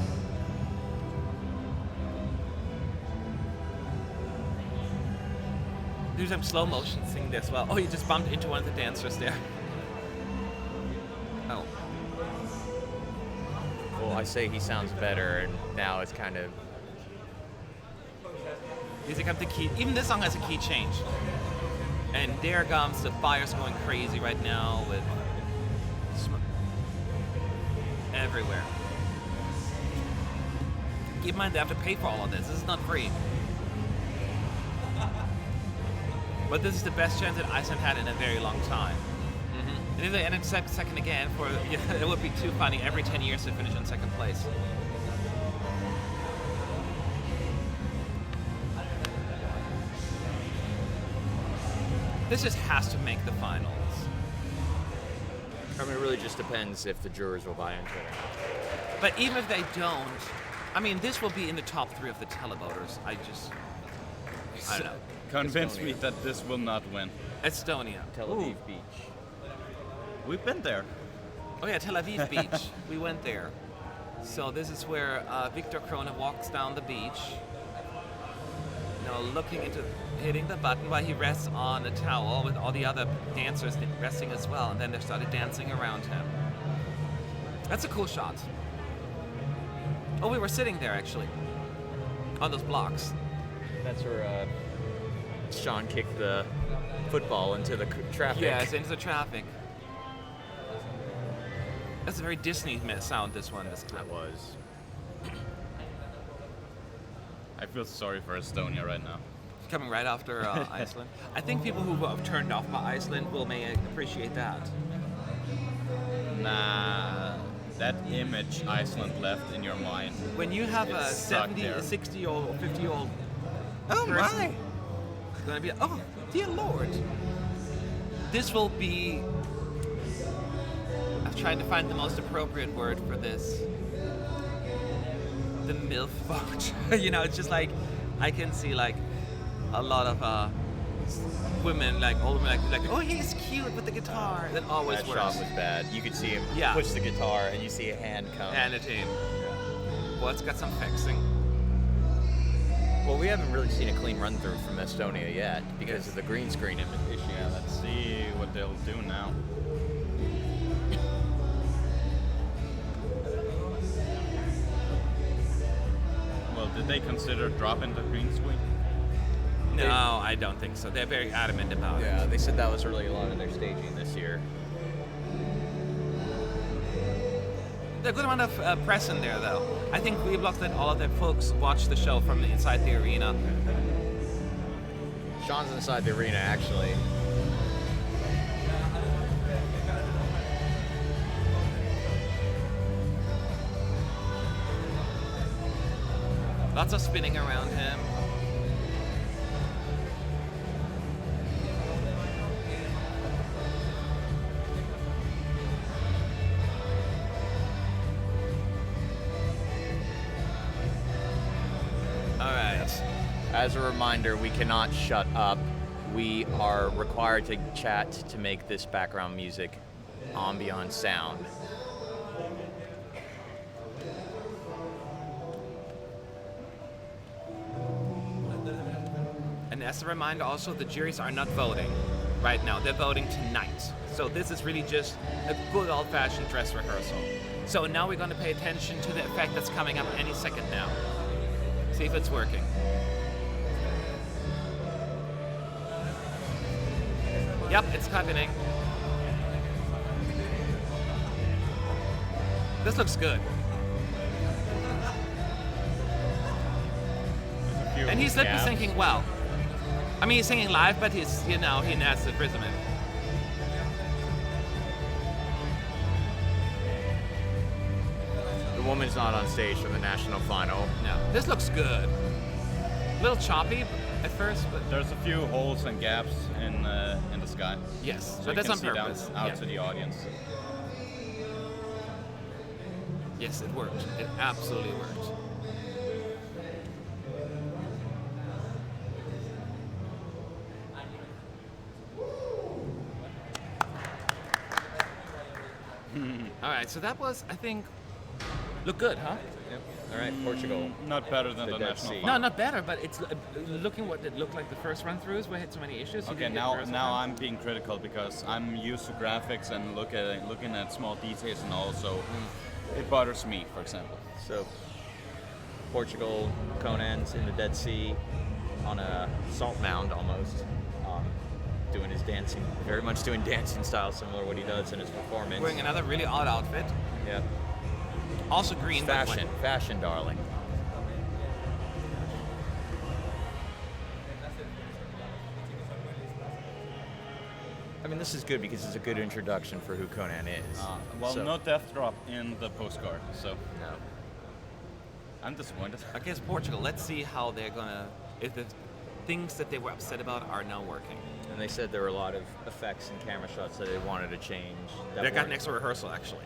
Do some slow motion sing this well. Oh, he just bumped into one of the dancers there. Oh. Well, I say he sounds better, and now it's kind of. Music up the key. Even this song has a key change. And there comes the fire's going crazy right now with smoke everywhere. Keep in mind they have to pay for all of this. This is not free. But this is the best chance that Iceland had in a very long time. Mm-hmm. And if they ended second again, it would be too funny every 10 years to finish in second place. This just has to make the finals. I mean, it really just depends if the jurors will buy into it. But even if they don't, I mean, this will be in the top 3 of the televoters. I don't know. Convince Estonia. me that this will not win. Estonia. Tel Aviv Beach. We've been there. Oh yeah, Tel Aviv Beach. We went there. So this is where Victor Krona walks down the beach. Looking into hitting the button while he rests on a towel with all the other dancers resting as well, and then they started dancing around him. That's a cool shot. Oh, we were sitting there actually, on those blocks. That's where Sean kicked the football into the traffic. Yes, into the traffic. That's a very Disney sound, this one. This time. That was. I feel sorry for Estonia right now. Coming right after Iceland. I think people who have turned off by Iceland may appreciate that. Nah, that image Iceland left in your mind. When you have a It's stuck 70, there. a 60-year-old, or 50-year-old Oh person gonna be, oh, dear Lord. This will be, I'm trying to find the most appropriate word for this. The MILF vote. You know, it's just like, I can see like a lot of women, like old women, like, oh, he's cute with the guitar. That always That works. shot was bad. You could see him Yeah. push the guitar, and you see a hand come. And a team. Well, it's got some fixing. Well, we haven't really seen a clean run through from Estonia yet because of the green screen issue. Yeah, let's see what they'll do now. Well, did they consider dropping the green screen? No, I don't think so. They're very adamant about Yeah, it. they said that was really a lot of their staging this year. There's a good amount of press in there, though. I think we blocked that all of the folks watch the show from inside the arena. Sean's inside the arena, actually. Lots of spinning around him. All right. As a reminder, we cannot shut up. We are required to chat to make this background music ambient sound. And as a reminder, also, the juries are not voting right now. They're voting tonight. So this is really just a good old-fashioned dress rehearsal. So now we're going to pay attention to the effect that's coming up any second now. See if it's working. Yep, it's happening. This looks good. There's a few And he's lip gaps. syncing well. I mean, he's singing live, but he's, you know, he has the rhythm in it. The woman's not on stage for the national final. No, this looks good. A little choppy at first, but There's a few holes and gaps in the sky. yes, So but you that's can on see purpose. down out Yeah. to the audience. Yes, it worked. It absolutely worked. All right, so that was, I think, look good, huh? All right, Portugal. Not better than The the Dead national Sea. final. No, not better, but it's looking what it looked like the first run-throughs. We had so many issues. You Okay, didn't get now rehearsal now time? I'm being critical because I'm used to graphics and looking at small details, and also it bothers me, for example. So, Portugal, Conan's in the Dead Sea on a salt mound almost, doing his dancing, very much doing dancing style, similar to what he does in his performance. Wearing another really odd outfit. Yeah. Also green, but Fashion, fashion, darling. I mean, this is good because it's a good introduction for who Conan is. Well, So- no death drop in the postcard, so No. I'm disappointed. against Portugal. Let's see how they're gonna, if the things that they were upset about are now working. And they said there were a lot of effects and camera shots that they wanted to change. That They got weren't- an extra rehearsal actually.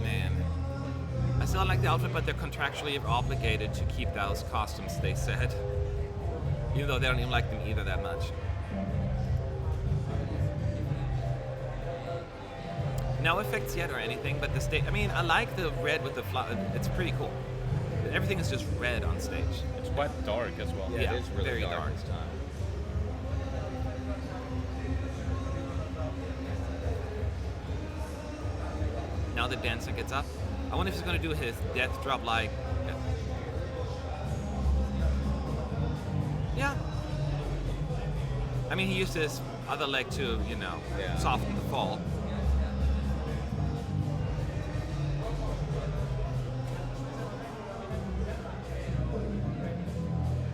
Man, I still like the outfit, but they're contractually obligated to keep those costumes, they said. Even though they don't even like them either that much. No effects yet or anything, but the stage, I mean, I like the red with the flower. It's pretty cool. Everything is just red on stage. It's quite dark as well. Yeah, it is really very dark dark. this time. Now the dancer gets up. I wonder if he's going to do his death drop like... Yeah. I mean, he used his other leg to, you know, soften the fall.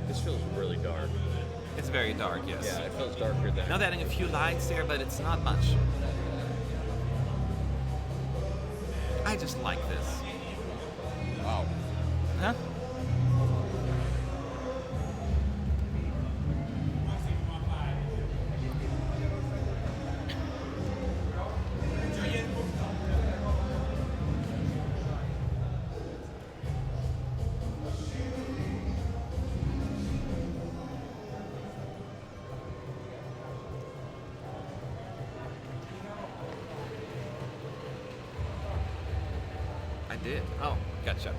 This feels really dark. It's very dark, yes. Yeah, it feels darker than... Now they're adding a few lights there, but it's not much. I just like this. Wow. Huh? I did. Oh, gotcha.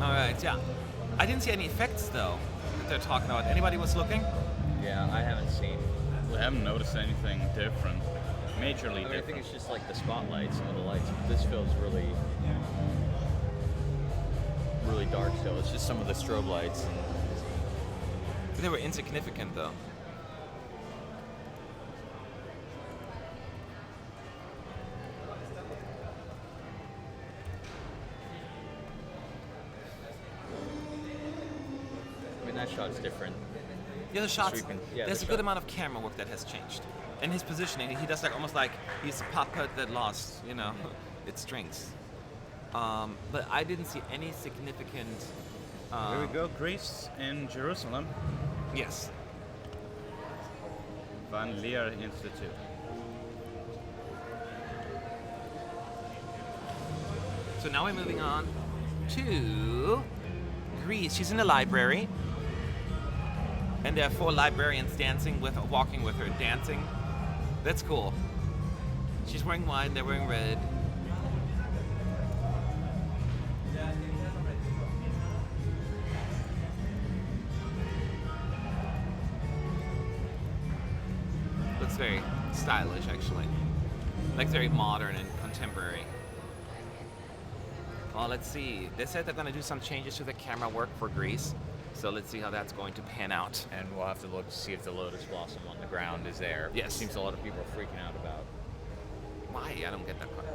All right, yeah. I didn't see any effects though that they're talking about. Anybody was looking? Yeah, I haven't seen... I haven't noticed anything different. Majorly I different. think it's just like the spotlights and the lights. This feels really, really dark still. It's just some of the strobe lights. They were insignificant though. I mean, that shot's different. The other shots, Sweeping. Yeah, there's the a good shot. amount of camera work that has changed. And his positioning, he does like almost like he's a puppet that lost, you know, its strings. But I didn't see any significant... Here we go, Greece in Jerusalem. Yes. Van Leer Institute. So now we're moving on to Greece. She's in the library. And there are 4 librarians walking with her, dancing. That's cool. She's wearing white, they're wearing red. Looks very stylish, actually. Like very modern and contemporary. Well, let's see. They said they're going to do some changes to the camera work for Greece. So let's see how that's going to pan out. And we'll have to look to see if the lotus blossom on the ground is there. Yes. Seems a lot of people are freaking out about. Why? I don't get that part.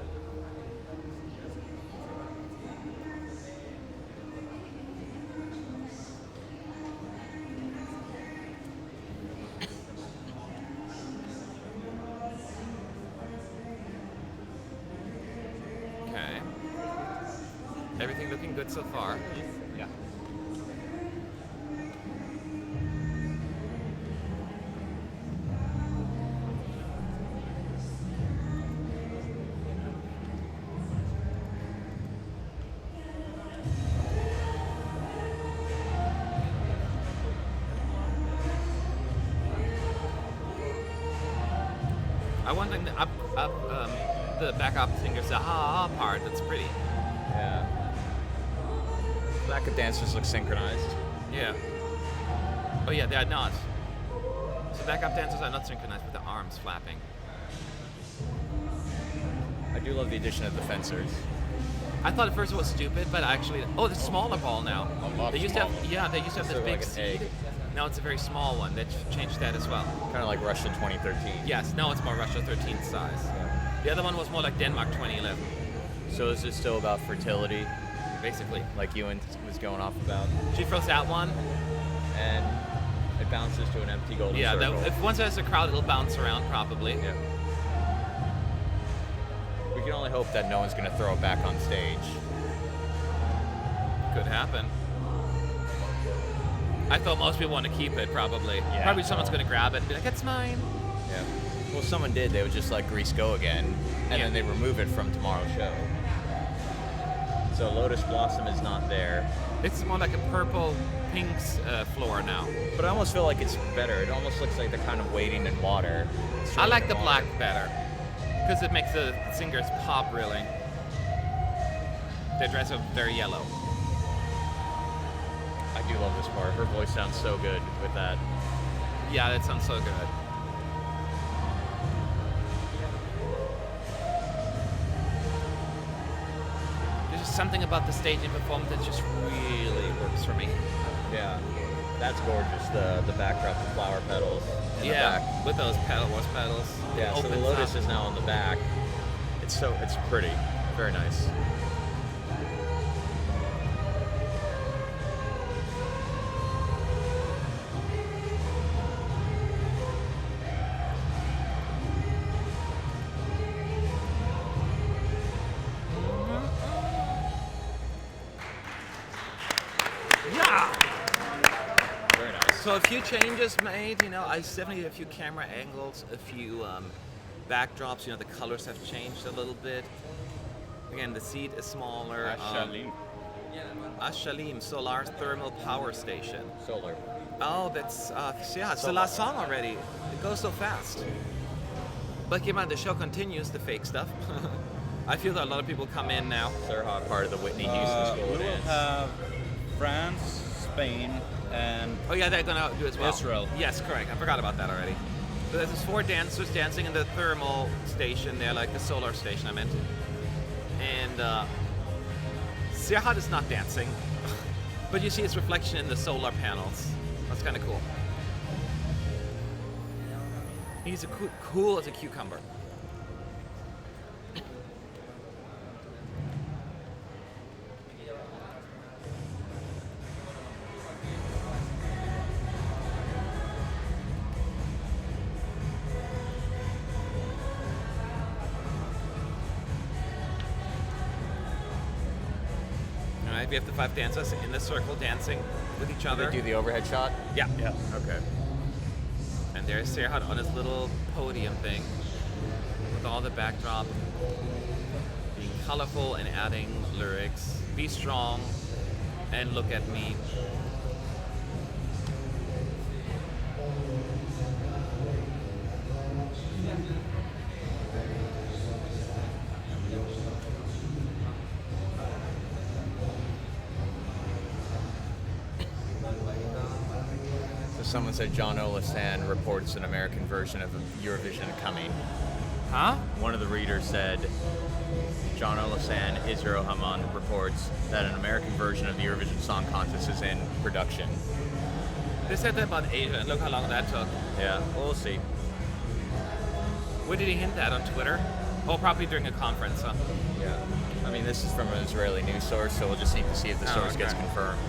Okay. Everything looking good so far. Yeah. I want the backup singers, the ha-ha part, that's pretty. Yeah. Backup dancers look synchronized. Yeah. Oh yeah, they are not. So backup dancers are not synchronized with the arms flapping. I do love the addition of the fencers. I thought at first it was stupid, but actually, oh, the smaller ball now. A lot They used to smaller. have, yeah, they used to have this Sort of big like an seed. egg. Now it's a very small one. They changed that as well. Kind of like Russia 2013. Yes, now it's more Russia 13 size. Yeah. The other one was more like Denmark 2011, So is this still about fertility, basically. like Ewan was going off about? She throws that one. And it bounces to an empty golden Yeah, circle. if once there's a crowd, it'll bounce around probably. Yeah. We can only hope that no one's going to throw it back on stage. Could happen. I thought most people want to keep it, probably. Yeah. Probably someone's going to grab it and be like, it's mine. Yeah. Well, someone did. They would just let Grease go again, and then they remove it from tomorrow's show. So Lotus Blossom is not there. It's more like a purple pink floor now. But I almost feel like it's better. It almost looks like they're kind of wading in water. I like the Water. black better because it makes the singers pop really. Their dress are very yellow. I do love this part. Her voice sounds so good with that. Yeah, that sounds so good. There's just something about the staging performance that just really works for me. Yeah, that's gorgeous. The backdrop, the flower petals. In the back. With those horse petals. Yeah, so the Opens lotus up. is now on the back. It's pretty, very nice. So a few changes made, I definitely did a few camera angles, a few backdrops, the colors have changed a little bit. Again, the seat is smaller. Ashalim, Solar Thermal Power Station. Solar. Oh, that's, it's the last song already. It goes so fast. But keep in mind, the show continues, the fake stuff. I feel that a lot of people come in now. They're part of the Whitney Houston School We of will Dance. have France, Spain, and Oh yeah, they're gonna do as well. Israel. Yes, correct. I forgot about that already. So there's 4 dancers dancing in the thermal station there, like the solar station I meant. And Serhat is not dancing, but you see his reflection in the solar panels. That's kind of cool. He's cool as a cucumber. We have the 5 dancers in the circle dancing with each other. They do the overhead shot? Yeah. Yeah. Okay. And there's Serhat on his little podium thing with all the backdrop, being colorful and adding lyrics. Be strong and look at me. Someone said John Olasan reports an American version of Eurovision coming. Huh? One of the readers said John Olasan, Israel Haman reports that an American version of the Eurovision Song Contest is in production. They said that about Asia, and look how long that took. Yeah, we'll see. Where did he hint that, on Twitter? Oh, probably during a conference, huh? Yeah. I mean, this is from an Israeli news source, so we'll just need to see if the source gets okay. confirmed.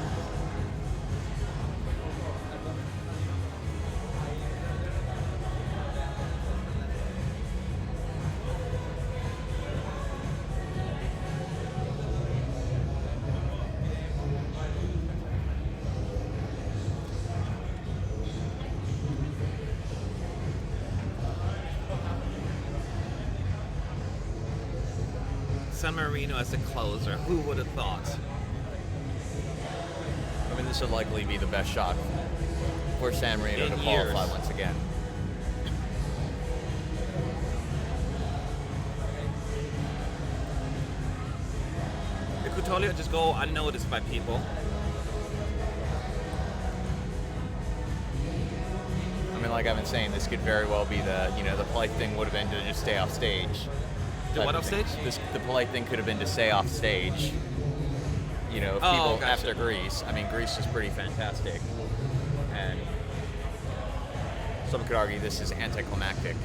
San Marino as a closer. Who would have thought? I mean, this would likely be the best shot for San Marino In to qualify years. once again. It could totally just go unnoticed by people. I mean, like I've been saying, this could very well be the polite thing would have been to just stay off stage. The what off stage? The polite thing could have been to stay off stage. If people gotcha. after Greece. I mean, Greece is pretty fantastic, and some could argue this is anticlimactic.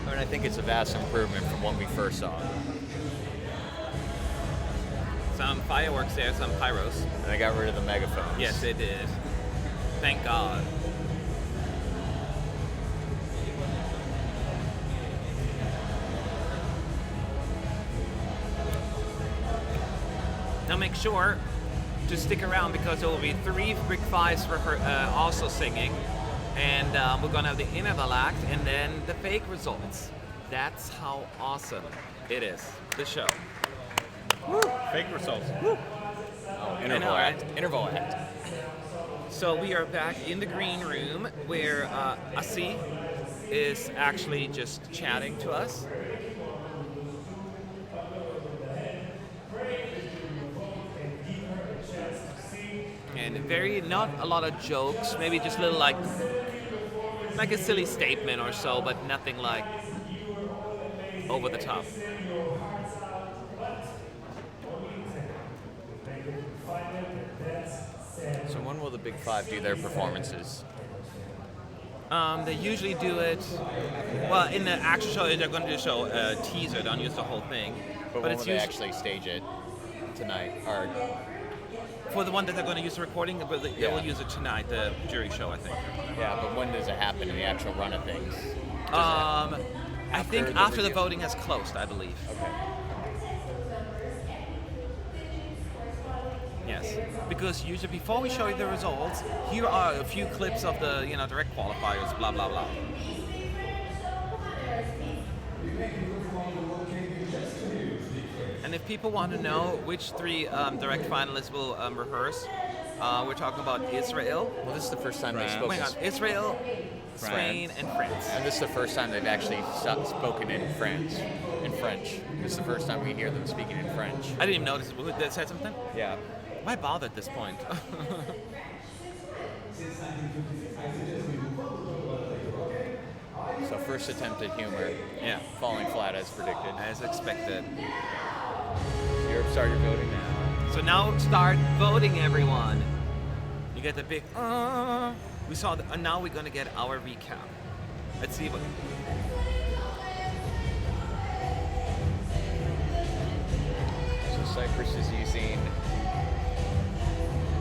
I mean, I think it's a vast improvement from what we first saw. Some fireworks there, some pyros. And they got rid of the megaphones. Yes, they did. Thank God. Now make sure to stick around because there will be 3 Big Fives for her also singing. And we're going to have the interval act and then the fake results. That's how awesome it is, the show. Woo. Fake results. Oh, interval I know, act. Interval act. So we are back in the green room where Asi is actually just chatting to us. and very not a lot of jokes. Maybe just a little like a silly statement or so, but nothing like over the top. So when will the Big Five do their performances? They usually do it. Well, in the actual show, they're going to show a teaser. Don't use the whole thing. But when it's will they usually actually stage it tonight? Or for the one that they're going to use the recording. They Yeah. will use it tonight. The jury show, I think. yeah, but when does it happen in the actual run of things? I think the after the review? voting has closed, I believe. Okay. Yes, because usually before we show you the results, here are a few clips of the direct qualifiers, blah blah blah. And if people want to know which three direct finalists will rehearse, we're talking about Israel. Well, this is the first time they've France. spoken. Hang on, Israel, Spain, and France. And this is the first time they've actually spoken in French. This is the first time we hear them speaking in French. I didn't even notice. Did they say something? Yeah. Why bother at this point? So first attempt at humor, Yeah, falling flat as predicted. as expected. Europe started voting now. So now start voting, everyone. You get the big. We saw, and now we're gonna get our recap. Let's see what. So Cyprus is using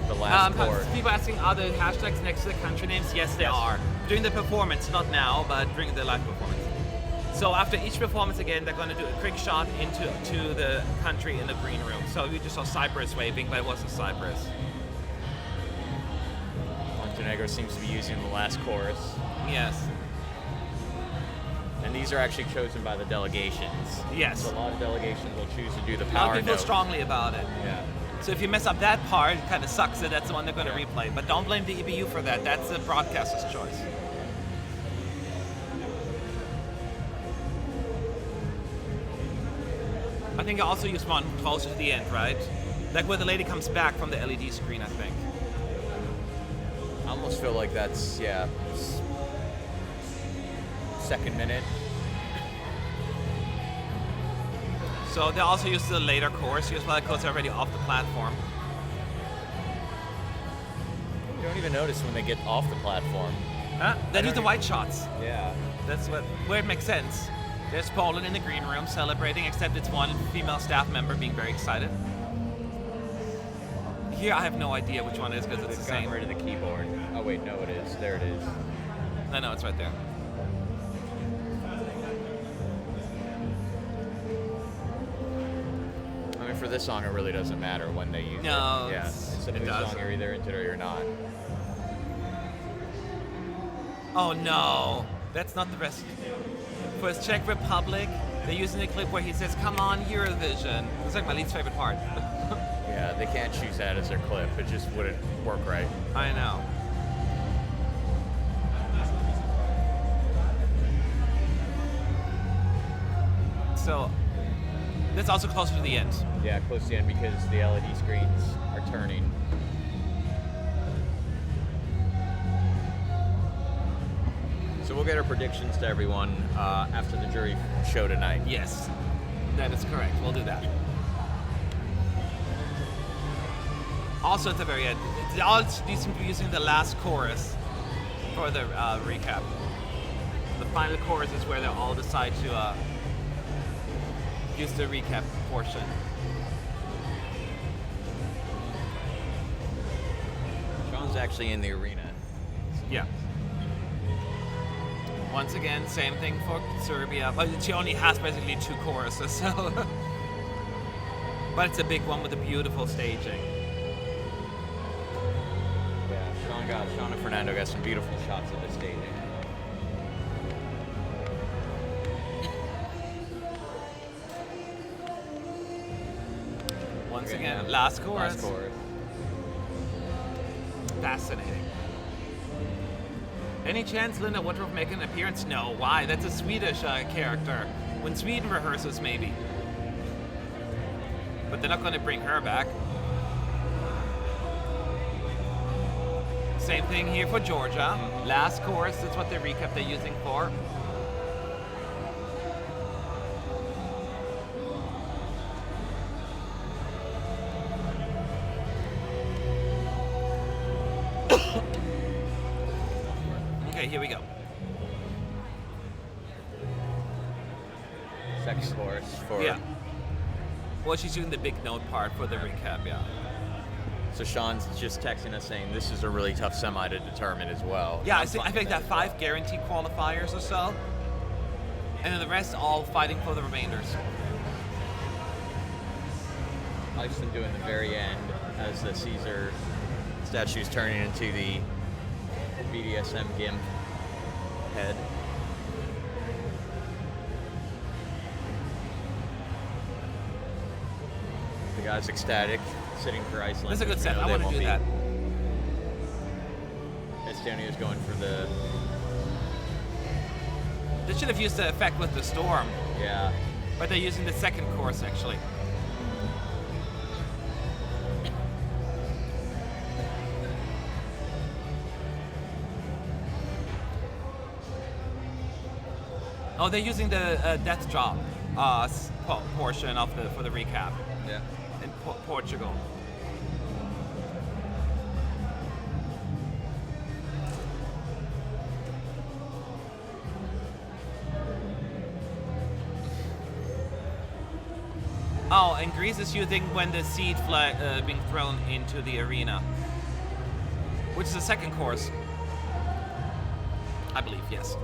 the last chord. People asking, are the hashtags next to the country names? Yes, they are. During the performance, not now, but during the live performance. So after each performance, again, they're going to do a quick shot to the country in the green room. So we just saw Cyprus waving, but it wasn't Cyprus. Montenegro seems to be using the last chorus. Yes. And these are actually chosen by the delegations. Yes. So a lot of delegations will choose to do the A lot power of people feel note. strongly about it. Yeah. So if you mess up that part, it kind of sucks that that's the one they're going to replay. But don't blame the EBU for that. That's the broadcaster's choice. I think I also use one closer to the end, right? Like where the lady comes back from the LED screen, I think. I almost feel like that's, second minute. So they also use the later chorus. Here's why it goes already off the platform. You don't even notice when they get off the platform. They do the white shots. Yeah. That's where it makes sense. There's Poland in the green room celebrating, except it's one female staff member being very excited. Here I have no idea which one it is because it's They've the gotten same. rid of the keyboard. Oh wait, no it is. There it is. No, it's right there. I mean, for this song, it really doesn't matter when they use No, it. Yeah. it's- It's a it new does. song. You're either into it or you're not. Oh no, that's not the rest. For his Czech Republic, they're using the clip where he says, "Come on, Eurovision." It's like my least favorite part. Yeah, they can't choose that as their clip. It just wouldn't work right. I know. So that's also closer to the end. Yeah, close to the end because the LED screens are turning. So we'll get our predictions to everyone after the jury show tonight. Yes, that is correct. We'll do that. Also at the very end, they all seem to be using the last chorus for the recap. The final chorus is where they all decide to use the recap portion. Sean's actually in the arena. Yeah. Once again, same thing for Serbia, but she only has basically two choruses, so. But it's a big one with a beautiful staging. Yeah, Sean and Fernando got some beautiful shots of the staging. Once Okay, again, yeah. last chorus. Last chorus. Fascinating. Any chance Linda Woodruff make an appearance? No. Why? That's a Swedish character. When Sweden rehearses, maybe. But they're not going to bring her back. Same thing here for Georgia. Last chorus, that's what the recap they're using for. Okay, here we go. Second chorus for. Yeah. Well, she's doing the big note part for the recap, yeah. So Sean's just texting us saying this is a really tough semi to determine as well. Yeah, I'm I fine think with that as 5 well. guaranteed qualifiers or so. And then the rest all fighting for the remainders. Iceland doing the very end as the Caesar statue's turning into the BDSM gimp head. The guy's ecstatic, sitting for Iceland. That's a good which we set. know I they want to won't do be. that. Estonia's going for the, They should have used the effect with the storm, yeah. but they're using the second course actually. Oh, they're using the death drop portion of for the recap Yeah. in Portugal. Oh, and Greece is using when the seed flag being thrown into the arena, which is the second course, I believe. Yes.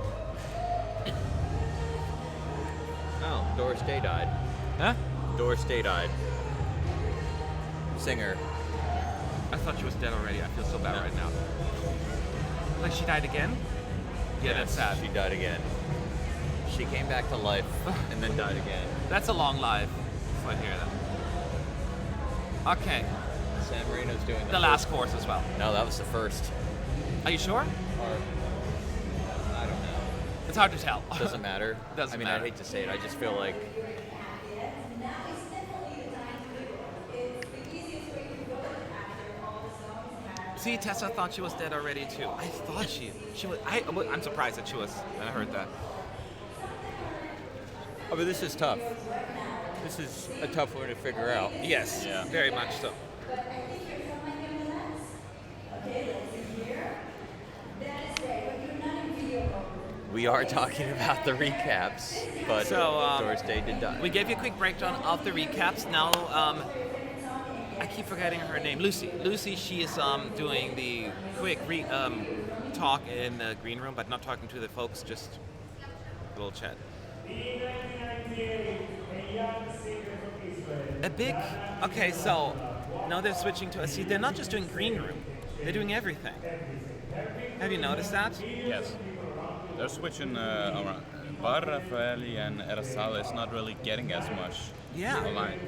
Oh, Doris Day died. Huh? Doris Day died. Singer. I thought she was dead already. I feel so bad No. right now. Like she died again? Yeah, that's sad. She died again. She came back to life and then died again. That's a long life. If I hear that. Okay, San Marino's doing the last course as well. No, that was the first. Are you sure? Or, I don't know. It's hard to tell. Doesn't matter. Doesn't I mean, matter. I hate to say it. I just feel like See, Tessa thought she was dead already too. I thought she was. I'm surprised that she was. When I heard that. oh, but this is tough. This is a tough one to figure out. Yes, Yeah. very much so. We are talking about the recaps, but So, Doris Day did die. We gave you a quick breakdown of the recaps. Now, I keep forgetting her name. Lucy. Lucy, she is doing the quick talk in the green room, but not talking to the folks, just a little chat. A big. Okay, so now they're switching to. See, they're not just doing green room; they're doing everything. Have you noticed that? Yes. They're switching around. Bar Raffaelli and Rehearsal is not really getting as much Yeah. online.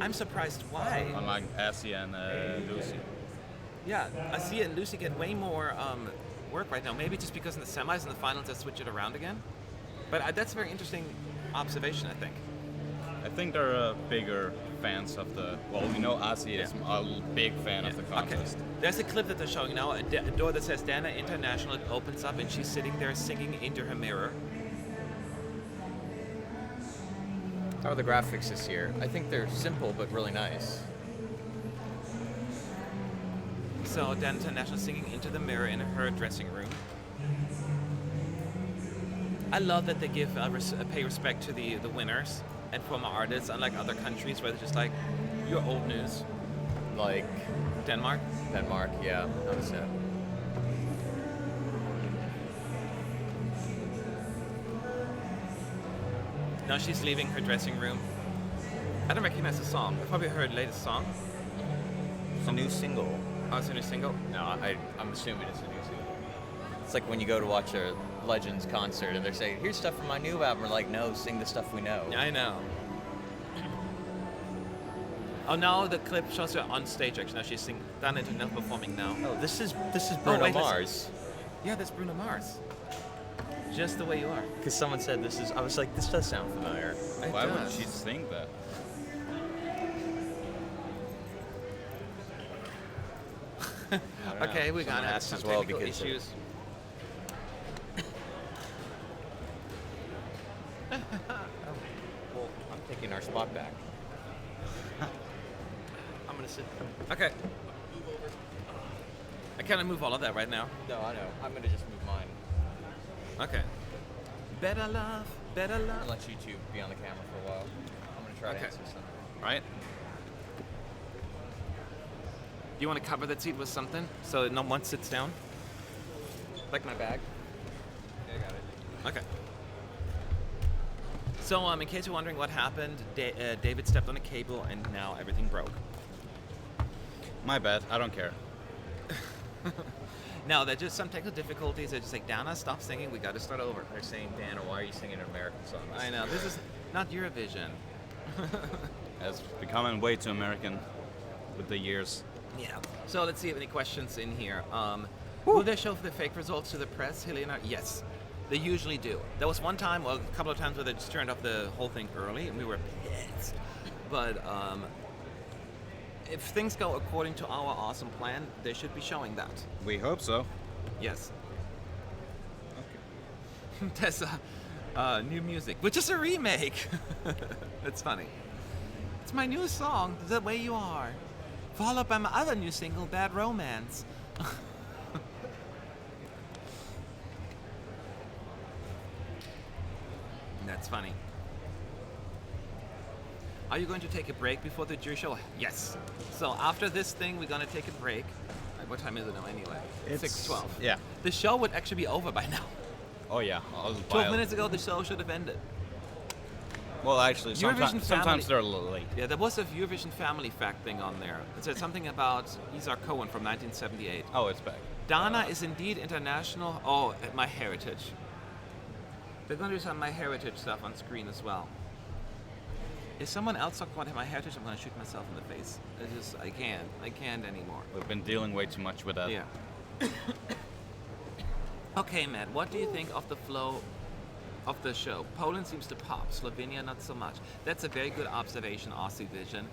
I'm surprised why. Unlike Essie and Lucy. Yeah, Asia and Lucy get way more work right now. Maybe just because in the semis and the finals they switch it around again. But that's a very interesting observation, I think. I think they're bigger fans of the. Well, we know Asi is a big fan of the contest. Okay. There's a clip that they're showing now. A door that says Dana International. It opens up and she's sitting there singing into her mirror. How are the graphics this year? I think they're simple but really nice. So Dana International singing into the mirror in her dressing room. I love that they give pay respect to the winners and former artists, unlike other countries where they're just like, you're old news. Like Denmark. Denmark, yeah. That was it. Now she's leaving her dressing room. I don't recognize the song. I've probably heard the latest song. It's a new single. Oh, it's a new single? No, I'm assuming it's a new single. It's like when you go to watch a Legends concert and they're saying, here's stuff from my new album. We're like, no, sing the stuff we know. I know. Oh, now the clip shows her on stage actually. Now she's done it enough performing now. Oh, this is Bruno wait, listen. Mars. Yeah, that's Bruno Mars. Just the way you are. Because someone said this is, I was like, this does sound familiar. It Why would does. she sing that? I don't Okay, we got Someone it. asked Some as well technical because issues. well, I'm taking our spot back. I'm gonna sit. Okay. I cannot move all of that right now. No, I know. I'm gonna just move mine. Okay. Better love, better I'll love. let you two be on the camera for a while. I'm gonna try to Okay. answer some. Right? Do you want to cover that seat with something so no one sits down? Like my bag. Yeah, I got it. Okay. So, in case you're wondering what happened, David stepped on a cable and now everything broke. My bad. I don't care. No, there's just some technical difficulties. They're just like, Dana, stop singing. We got to start over. They're saying, Dana, why are you singing an American song? I know. This is not Eurovision. It's becoming way too American with the years. Yeah. So let's see if any questions in here. Will they show the fake results to the press, Helena? Yes, they usually do. There was one time, well, a couple of times where they just turned off the whole thing early, and we were pissed. But if things go according to our awesome plan, they should be showing that. We hope so. Yes. There's new music, which is a remake. It's funny. It's my new song, The Way You Are, followed by my other new single, Bad Romance. That's funny. Are you going to take a break before the jury show? Yes. So after this thing, we're going to take a break. What time is it now anyway? It's 6:12. Yeah. The show would actually be over by now. Oh yeah. 12 minutes ago, the show should have ended. Well, actually, Eurovision sometimes family- they're a little late. Yeah, there was a Eurovision family fact thing on there. It said something about Isar Cohen from 1978. Oh, it's back. Dana is indeed international. Oh, My Heritage. They're going to do some My Heritage stuff on screen as well. If someone else talks about My Heritage, I'm going to shoot myself in the face. I can't anymore. We've been dealing way too much with that. Yeah. Okay, Matt, what do you think of the flow of the show? Poland seems to pop, Slovenia not so much. That's a very good observation, Aussie Vision.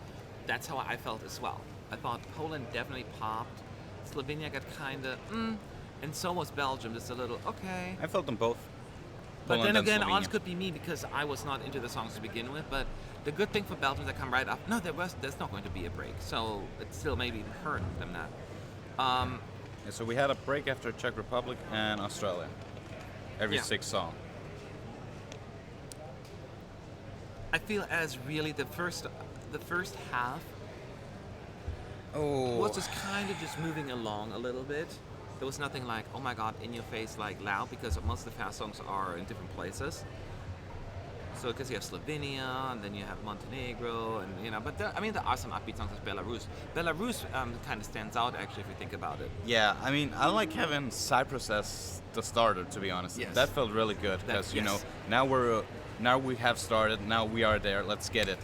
That's how I felt as well. I thought Poland definitely popped. Slovenia got kind of, and so was Belgium, just a little, okay. I felt them both. But Poland then and again, Slovenia. honest could be me because I was not into the songs to begin with. But the good thing for Belgium, they come right up. No, there's not going to be a break, so it still maybe even hurt them that. Yeah, so we had a break after Czech Republic and Australia. Every Yeah. 6 song. I feel as really the first half Oh. was just kind of just moving along a little bit. There was nothing like, oh my god, in your face, like loud, because most of the fast songs are in different places. So, because you have Slovenia, and then you have Montenegro, and but there are some upbeat songs like Belarus. Belarus kind of stands out actually if you think about it. Yeah, I mean, I like having Cyprus as the starter, to be honest. Yes. That felt really good because yes. now we have started. Now we are there. Let's get it.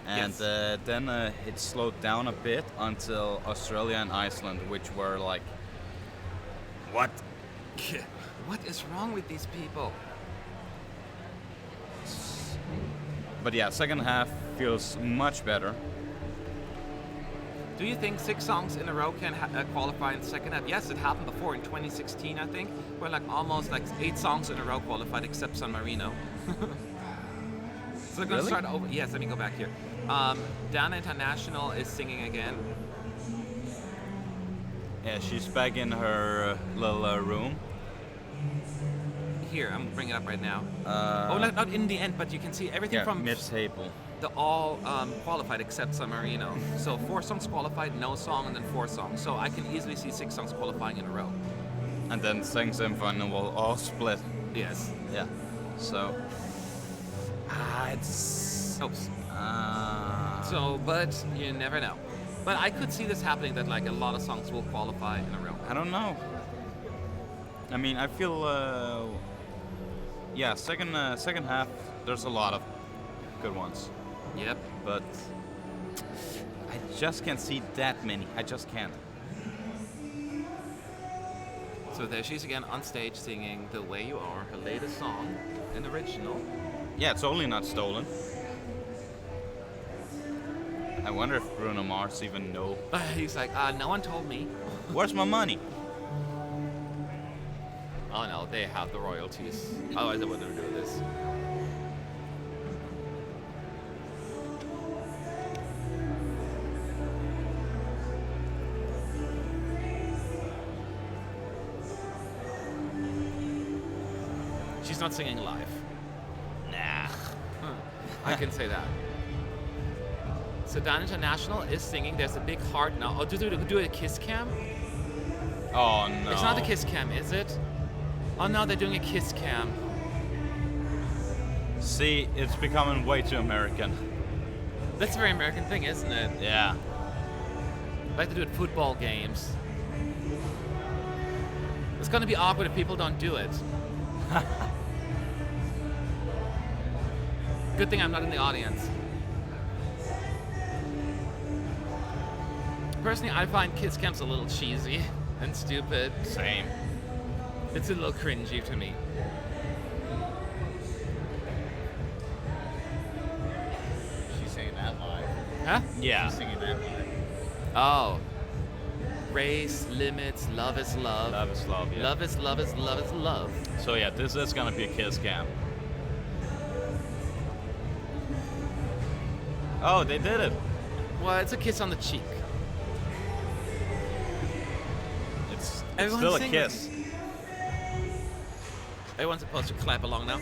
And Yes. then it slowed down a bit until Australia and Iceland, which were like, what? What is wrong with these people? But yeah, second half feels much better. Do you think 6 songs in a row can qualify in the second half? Yes, it happened before in 2016, I think, where like almost like 8 songs in a row qualified except San Marino. So they're going to Really? start over. Yes, let me go back here. Dana International is singing again. Yeah, she's back in her little room. Here, I'm bringing it up right now. Not in the end, but you can see everything Yeah, from mid-table. the all qualified except San Marino. So 4 songs qualified, no song, and then 4 songs. So I can easily see 6 songs qualifying in a row. And then second semi-final will all split. Yes. Yeah. So. It's. Oops. Uh, So, but you never know. But I could see this happening that like a lot of songs will qualify in a row. I don't know. I mean, I feel. Yeah, second half. There's a lot of good ones, Yep. but I just can't see that many. I just can't. So there she is again on stage singing "The Way You Are," her latest song, an original. Yeah, it's only not stolen. I wonder if Bruno Mars even know. He's like, no one told me. Where's my money? Oh no, they have the royalties. Otherwise, they wouldn't do this. She's not singing live. Nah. I can say that. So Dan International is singing. There's a big heart now. Oh, do a kiss cam? Oh no. It's not a kiss cam, is it? Oh no, they're doing a kiss cam. See, it's becoming way too American. That's a very American thing, isn't it? Yeah. Like to do it at football games. It's gonna be awkward if people don't do it. Good thing I'm not in the audience. Personally, I find kiss cams a little cheesy and stupid. Same. It's a little cringy to me. She's singing that live. Huh? Yeah. She's singing that live. Oh. Race, limits, love is love. Love is love, yeah. Love is love is love is love. So yeah, this is gonna be a kiss cam. Oh, they did it. Well, it's a kiss on the cheek. It's Everyone's still a singing. kiss. Everyone's supposed to clap along now.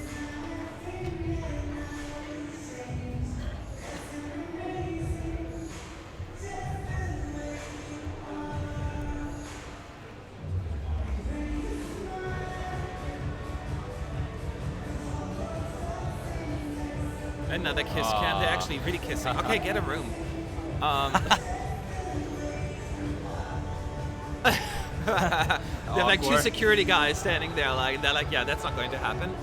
Another kiss cam. They're actually really kissing. Okay, get a room. They have like two Awkward. security guys standing there, like they're like, yeah, that's not going to happen.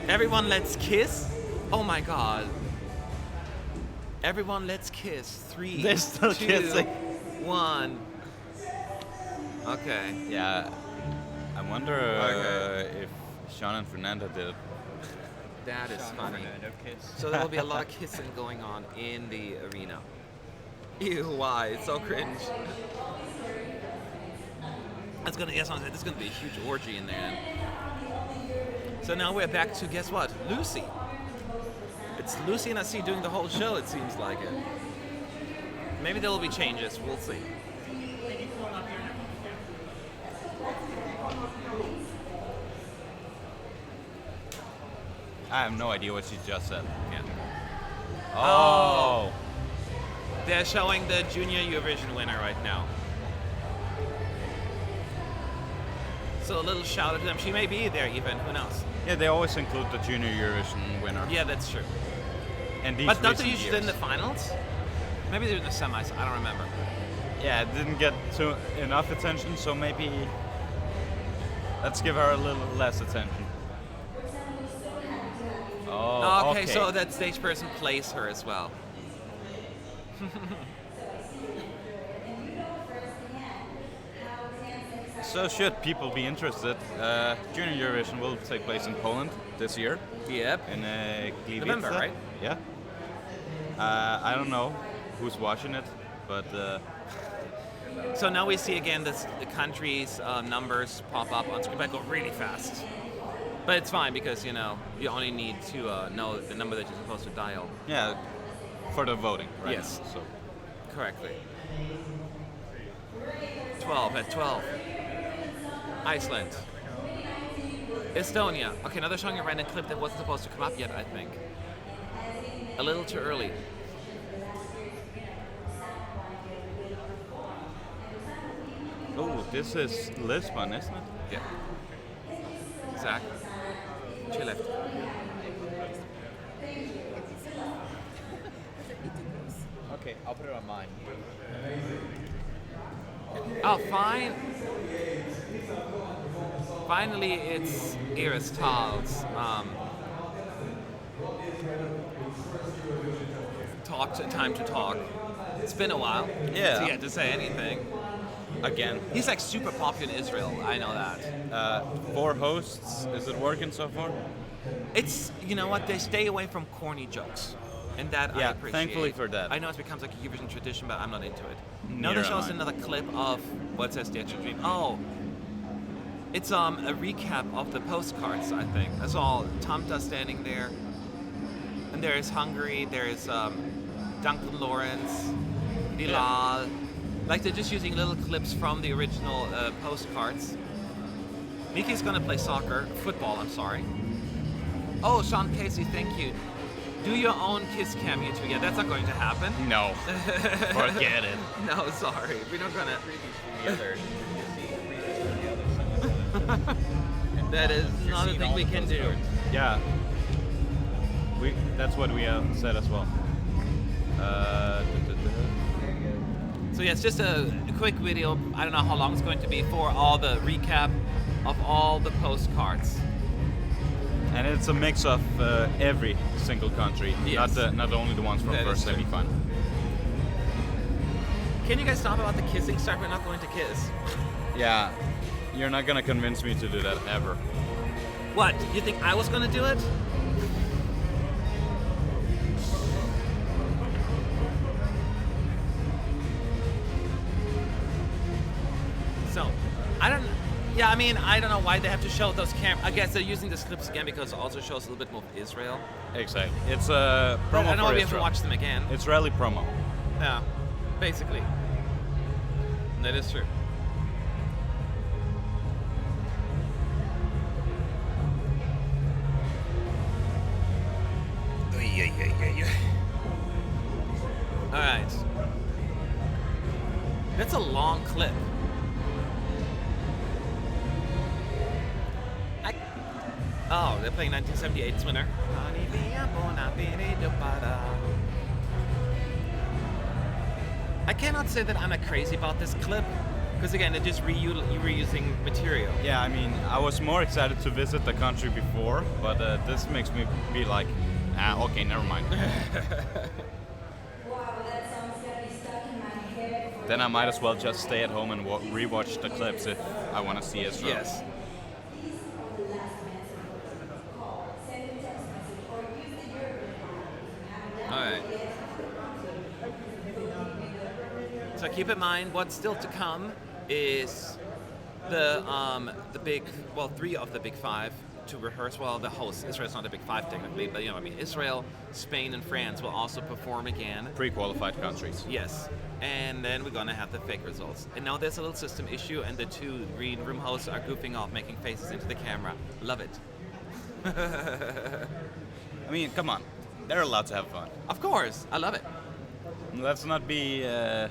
Everyone, let's kiss. Oh my God. Everyone, let's kiss. 3, They're still 2, kissing. 1. Okay. Yeah. I wonder if Sean and Fernanda did it. That is funny. Fernando kiss. So there will be a lot of kissing going on in the arena. Ew, why? It's so cringe. That's gonna, yes, there's gonna be a huge orgy in there. So now we're back to, guess what? Lucy. It's Lucy and Asi doing the whole show, it seems like it. Maybe there will be changes, we'll see. I have no idea what she just said. Yeah. Oh. They're showing the Junior Eurovision winner right now. So a little shout out to them. She may be there even, who knows? Yeah, they always include the Junior Eurovision winner. Yeah, that's true. And these But don't they recent usually in years. the finals? Maybe they're in the semis, I don't remember. Yeah, it didn't get enough attention, so maybe let's give her a little less attention. Oh, Okay, so that stage person plays her as well. So should people be interested, Junior Eurovision will take place in Poland this year. Yep. In Gliwice. November, right? Yeah. I don't know who's watching it, but So now we see again the countries' numbers pop up on screen, but go really fast. But it's fine because, you know, you only need to know the number that you're supposed to dial yeah, for the voting, right? Yes. now, so. correctly. 12 at 12. Iceland. Estonia. Okay, now they're showing a random clip that wasn't supposed to come up yet, I think. A little too early. Oh, this is Lisbon, isn't it? Yeah. Zach. To your left. Okay, I'll put it on mine. Oh, fine. Finally, it's Iris Tal's time to talk. It's been a while. Yeah. To get to say anything. Again. He's like super popular in Israel. I know that. 4 hosts. Is it working so far? it's, you know what, they stay away from corny jokes. And that I Yeah, appreciate. thankfully for that. I know it becomes like a Eurovision tradition, but I'm not into it. Now Neither they show am us I. another clip of what says the actual dream. Oh, it's a recap of the postcards, I think. I saw Tamta standing there. And there is Hungary, there is Duncan Lawrence, Bilal. Like they're just using little clips from the original postcards. Miki's gonna play football, I'm sorry. Oh, Sean Casey, thank you. Do your own kiss cam, you two. Yeah, that's not going to happen. No. Forget it. No, sorry. We're not gonna. The other, That is You're not a seeing thing all we the can do. postcards. Yeah. That's what we said as well. So yeah, it's just a quick video. I don't know how long it's going to be for all the recap of all the postcards. And it's a mix of every single country, Yes. not only the ones from That first is true. semi-final. Can you guys stop about the kissing stuff? We're not going to kiss. Yeah, you're not gonna convince me to do that ever. What? You think I was gonna do it? So, I don't. Yeah, I mean, I don't know why they have to show those I guess they're using these clips again because it also shows a little bit more of Israel. Exactly. It's a But promo I know for we have to Israel. watch them again. Israeli promo. Yeah, basically. That is true. All right. That's a long clip. Oh, they're playing 1978's winner. I cannot say that I'm not crazy about this clip, because again, they're just reusing material. Yeah, I mean, I was more excited to visit the country before, but this makes me be like, okay, never mind. Then I might as well just stay at home and rewatch the clips if I want to see Israel. Yes. Alright. So keep in mind, what's still to come is the big, well, 3 of the big 5 to rehearse. Well, the host, Israel's not a big 5 technically, but I mean, Israel, Spain, and France will also perform again. Pre-qualified countries. Yes. And then we're gonna have the fake results. And now there's a little system issue, and the 2 green room hosts are goofing off, making faces into the camera. Love it. I mean, come on. They're allowed to have fun. Of course, I love it. Let's not be a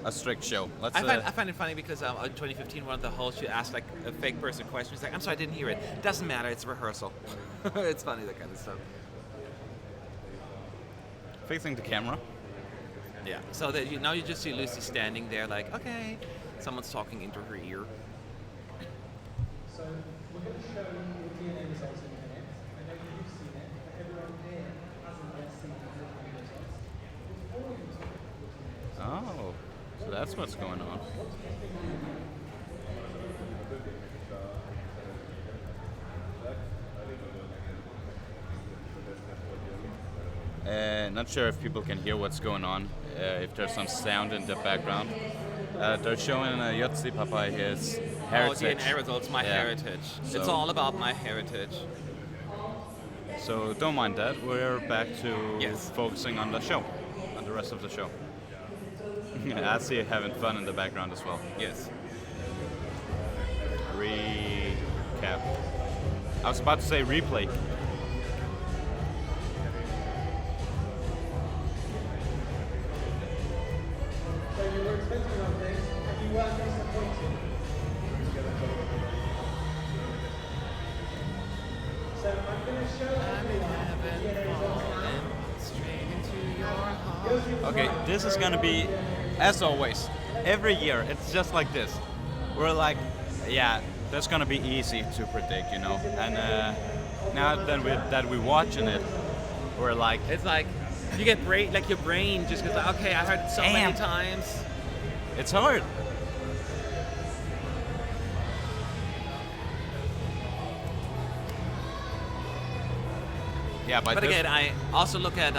strict show. Let's. I find it funny because in 2015, one of the hosts she asked like a fake person a question. He's like, "I'm sorry, I didn't hear it." Doesn't matter. It's a rehearsal. It's funny, that kind of stuff. Facing the camera. Yeah. So that now you just see Lucy standing there, like, okay, someone's talking into her ear. So we're going to show you the DNA results in a minute. I know you've seen it, but everyone here hasn't yet seen the DNA results. Before you talk about the DNA, Oh, so that's what's going on. Not sure if people can hear what's going on, if there's some sound in the background. They're showing Joci Pápai his heritage. Oh, DNA results, my Yeah. heritage. It's So- all about my heritage. So don't mind that. We're back to Yes. focusing on the show, on the rest of the show. I see you having fun in the background as well. Yes. Recap. I was about to say replay. so you were expecting one thing, and you weren't disappointed. So I'm going to show everyone the DNA results now. Okay, this is gonna be, as always, every year, it's just like this. We're like, yeah, that's gonna be easy to predict, you know. And now that we're watching it, we're like, It's like you get your brain just goes, okay, I heard it so many Damn. times. it's hard. Yeah, but But again, I also look at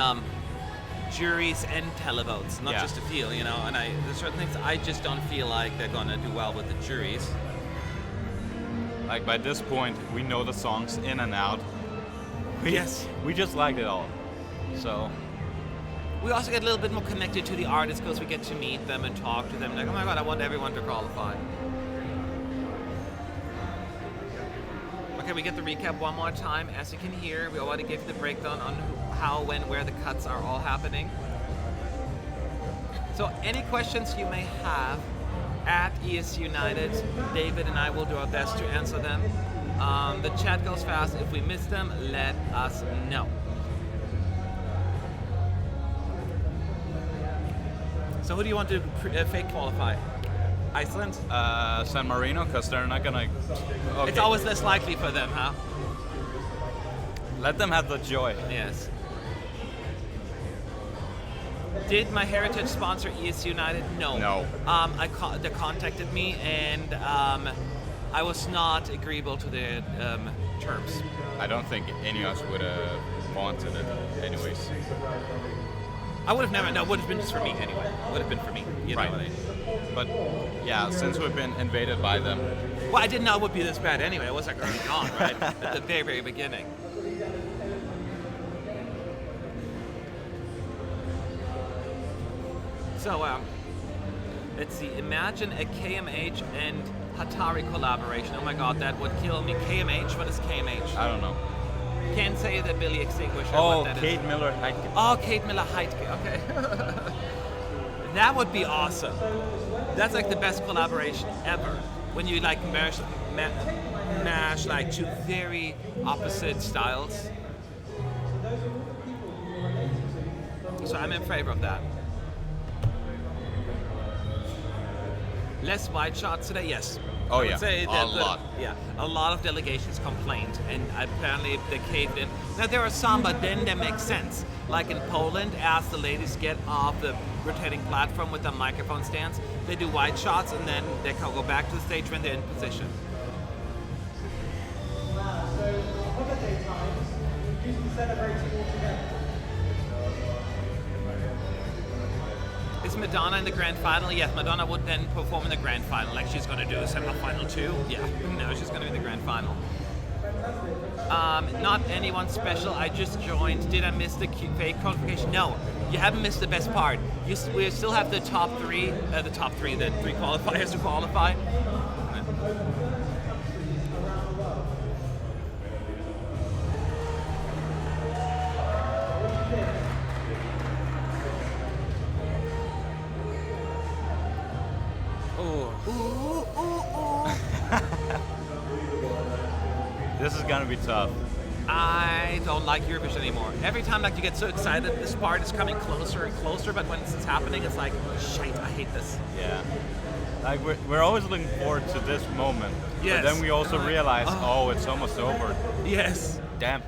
juries and televotes, not Yeah. just a feel, you know. And there's certain things I just don't feel like they're gonna do well with the juries. like by this point, we know the songs in and out. Yes. We just liked it all. So We also get a little bit more connected to the artists because we get to meet them and talk to them. Like, oh my god, I want everyone to qualify. Okay, we get the recap one more time. As you can hear, we already gave you the breakdown on how, when, where the cuts are all happening. So any questions you may have at ES United, David and I will do our best to answer them. The chat goes fast. If we miss them, let us know. So who do you want to fake qualify? Iceland? San Marino, because they're not gonna. Okay. It's always less likely for them, huh? Let them have the joy. Yes. Did my heritage sponsor ES United? No. No. They contacted me and I was not agreeable to the terms. I don't think any of us would have wanted it, anyways. I would have never. No, it would have been just for me anyway. Would have been for me. You know Right. what I mean? But yeah, since we've been invaded by them, Well, I didn't know it would be this bad anyway. It was like early on, right? At the very, very beginning. So, let's see. Imagine a KMH and Hatari collaboration. Oh my god, that would kill me. KMH? What is KMH? I don't know. Can't say the Billy Extinguisher. Oh, what that is. Kate Miller-Heidke. Oh, Kate Miller-Heidke. Okay. That would be awesome. That's like the best collaboration ever. When you like mash like two very opposite styles. So I'm in favor of that. Less wide shots today, yes. Oh, I would yeah. say A that lot. Yeah, a lot of delegations complained, and apparently they caved in. Now there are some, but then they make sense. Like in Poland, as the ladies get off the rotating platform with the microphone stands, they do wide shots, and then they can go back to the stage when they're in position. So, holiday times, we're usually celebrating all together. Is Madonna in the grand final? Yes, Madonna would then perform in the grand final, like she's going to do a semi-final too. Yeah, no, she's going to be in the grand final. Not anyone special. I just joined. Did I miss the fake qualification? No, you haven't missed the best part. We still have the top three, the three qualifiers to qualify. This is gonna be tough. I don't like Eurovision anymore. Every time like you get so excited, this part is coming closer and closer, but when it's happening, it's like, shite, I hate this. Yeah. Like we're always looking forward to this moment. Yes. But then we also realize, oh, it's almost over. Yes. Damn.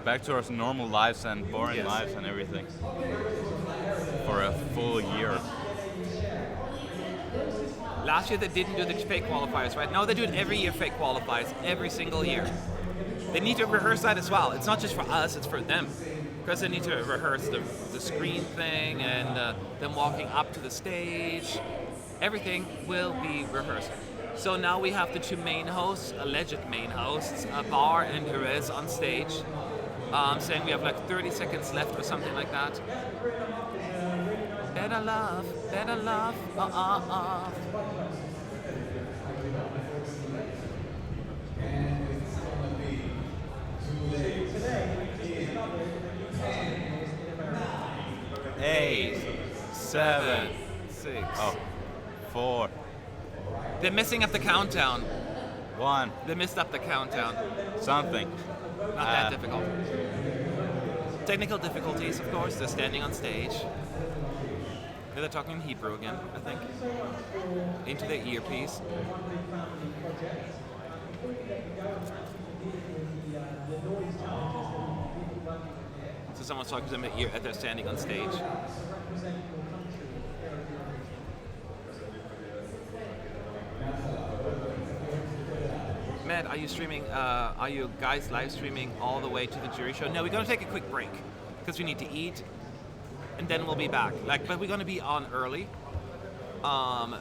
Back to our normal lives and boring Yes. lives and everything. For a full year. Last year they didn't do the fake qualifiers, right? No, they do it every year, fake qualifiers, every single year. They need to rehearse that as well. It's not just for us, it's for them. Because they need to rehearse the screen thing and them walking up to the stage. Everything will be rehearsed. So now we have the two main hosts, alleged main hosts, Bar and Jerez on stage, saying we have like 30 seconds left or something like that. Better love, Eight, 7, 6. oh, 4, They're messing up the countdown. 1, They messed up the countdown. something. Not that difficult. Technical difficulties, of course. They're standing on stage. They're talking in Hebrew again, I think. Into their earpiece. So someone's talking to them as they're standing on stage. Matt, are you streaming? Are you guys live streaming all the way to the jury show? No, we're gonna take a quick break because we need to eat, and then we'll be back. But we're gonna be on early,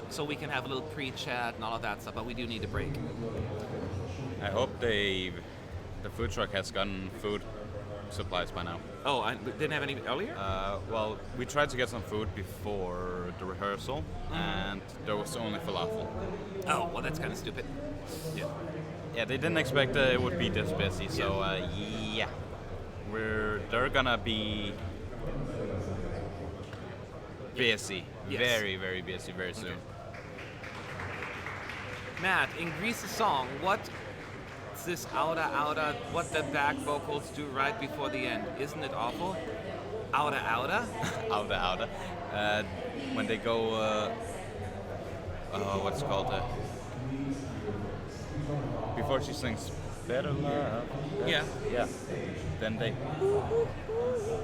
so we can have a little pre-chat and all of that stuff. But we do need a break. I hope the food truck has gotten food supplies by now. Oh, I didn't have any earlier? Well, we tried to get some food before the rehearsal, and there was only falafel. Oh, well, that's kind of stupid. Yeah. Yeah, they didn't expect it would be this busy, so yeah. They're gonna be busy. Yes. Very, very busy very soon. Matt, in Greece's song, what's this outa, what the back vocals do right before the end? Isn't it awful? Outa? Outa. When they go, what's it called? Before she sings Better Love. Yeah. Yeah. Then they.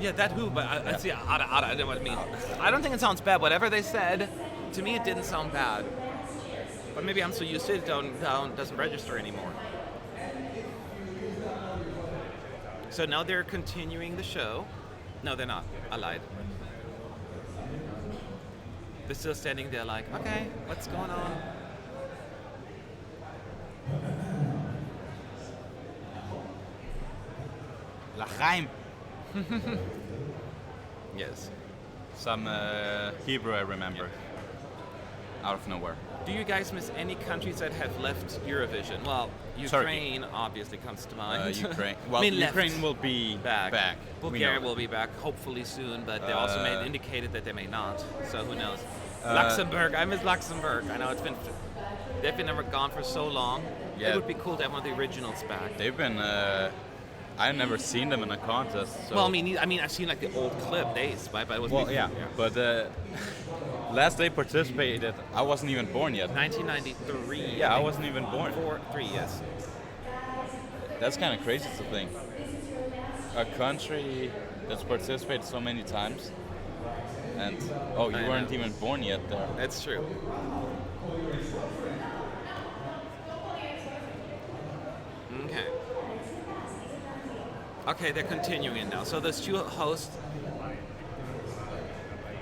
Yeah, that who, but I see outa, I know what it means. I don't think it sounds bad. Whatever they said, to me it didn't sound bad. But maybe I'm so used to it, doesn't register anymore. So now they're continuing the show. No, they're not. I lied. They're still standing there like, okay, what's going on? L'chaim. Yes. Some Hebrew I remember. Out of nowhere. Do you guys miss any countries that have left Eurovision? Well, Ukraine obviously comes to mind. Ukraine. Well, I mean, Ukraine will be back. Bulgaria will be back hopefully soon, but they also indicated that they may not. So who knows? Luxembourg. I miss Luxembourg. I know they've been never gone for so long. Yeah. It would be cool to have one of the originals back. They've been. I've never seen them in a contest. So. Well, I mean, I've seen like the old clip days, but it was. Well, yeah. But last they participated, I wasn't even born yet. 1993. Yeah, I wasn't even born. 3 yes. That's kind of crazy to think. A country that's participated so many times, and you weren't even born yet there. That's true. Okay. Okay, they're continuing now. So those two hosts,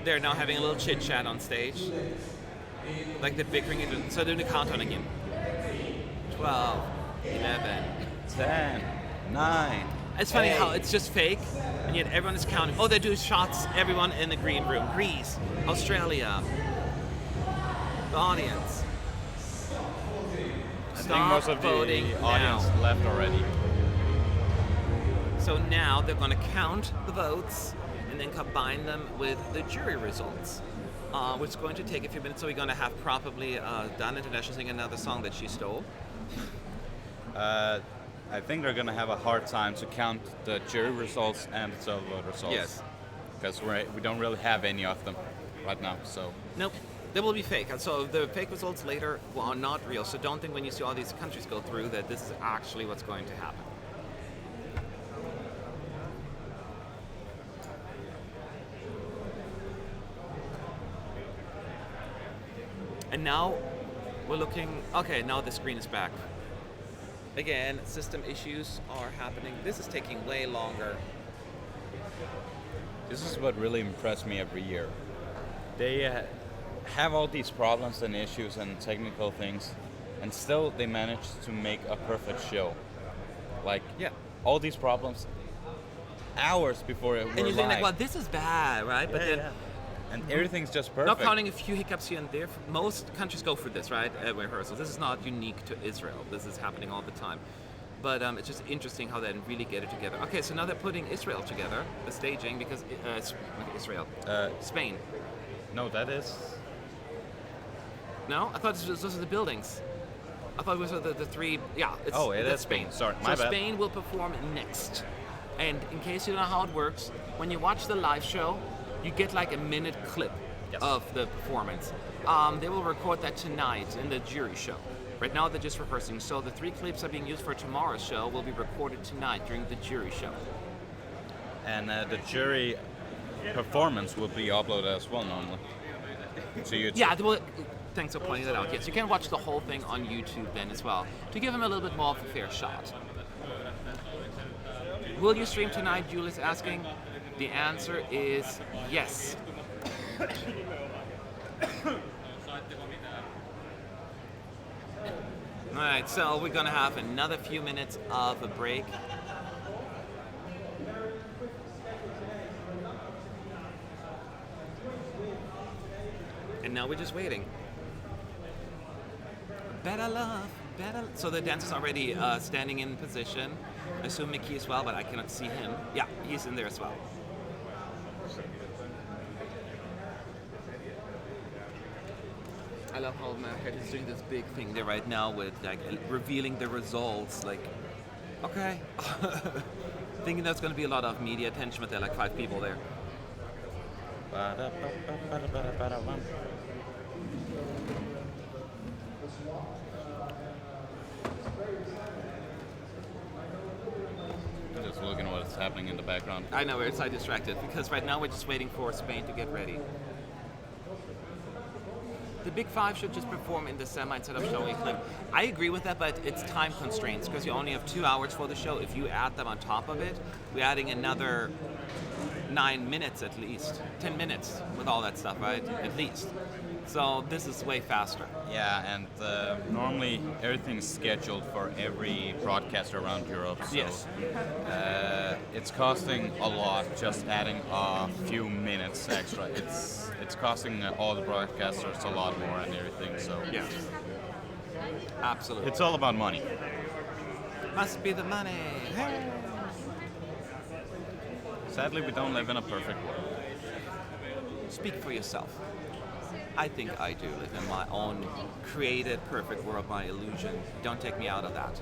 they're now having a little chit chat on stage. Like they're bickering. So they're doing the countdown again. 12, 11, 10, 9. It's funny how it's just fake, and yet everyone is counting. Oh, they're doing shots, everyone in the green room. Greece, Australia, the audience. I think most of the audience left already. So now they're going to count the votes and then combine them with the jury results, which is going to take a few minutes. So we're going to have probably Dana International sing another song that she stole. I think they're going to have a hard time to count the jury results and the vote results. Yes. Because we don't really have any of them right now. So. Nope. They will be fake. And so the fake results later are not real. So don't think when you see all these countries go through that this is actually what's going to happen. And now we're looking, okay, now the screen is back. Again, system issues are happening. This is taking way longer. This is what really impressed me every year. They have all these problems and issues and technical things, and still they manage to make a perfect show. Like, all these problems hours before it were And you think live. like, well, this is bad, right? But then and everything's just perfect. not counting a few hiccups here and there. Most countries go for this, right? At rehearsals. This is not unique to Israel. This is happening all the time. But it's just interesting how they really get it together. Okay, so now they're putting Israel together, the staging, because Israel, Spain. No, that is. No, I thought those are the buildings. I thought it was the three. Yeah, that's Spain. Sorry, my bad. Spain will perform next. And in case you don't know how it works, when you watch the live show, you get like a minute clip of the performance. They will record that tonight in the jury show. Right now they're just rehearsing, so the 3 clips are being used for tomorrow's show will be recorded tonight during the jury show. And the jury performance will be uploaded as well normally to YouTube. Yeah, thanks for pointing that out. Yes, you can watch the whole thing on YouTube then as well, to give him a little bit more of a fair shot. Will you stream tonight, Julius asking? The answer is yes. Alright, so we're gonna have another few minutes of a break. And now we're just waiting. Better love, better. So the dancer's already standing in position. I assume Mickey as well, but I cannot see him. Yeah, he's in there as well. I love how my head is doing this big thing there right now with like revealing the results. Like, okay, thinking there's going to be a lot of media attention, but there are like 5 people there. Just looking at what's happening in the background. I know, we're so distracted because right now we're just waiting for Spain to get ready. The big 5 should just perform in the semi instead of showing them. I agree with that, but it's time constraints because you only have 2 hours for the show. If you add them on top of it, we're adding another 9 minutes at least, 10 minutes with all that stuff, right? At least. So this is way faster. Yeah, and normally everything's scheduled for every broadcaster around Europe. So, Yes. It's costing a lot just adding a few minutes extra. It's costing all the broadcasters a lot more and everything. So Yeah. Absolutely. it's all about money. Must be the money. Sadly, we don't live in a perfect world. Speak for yourself. I think I do live in my own created perfect world, my illusion. Don't take me out of that.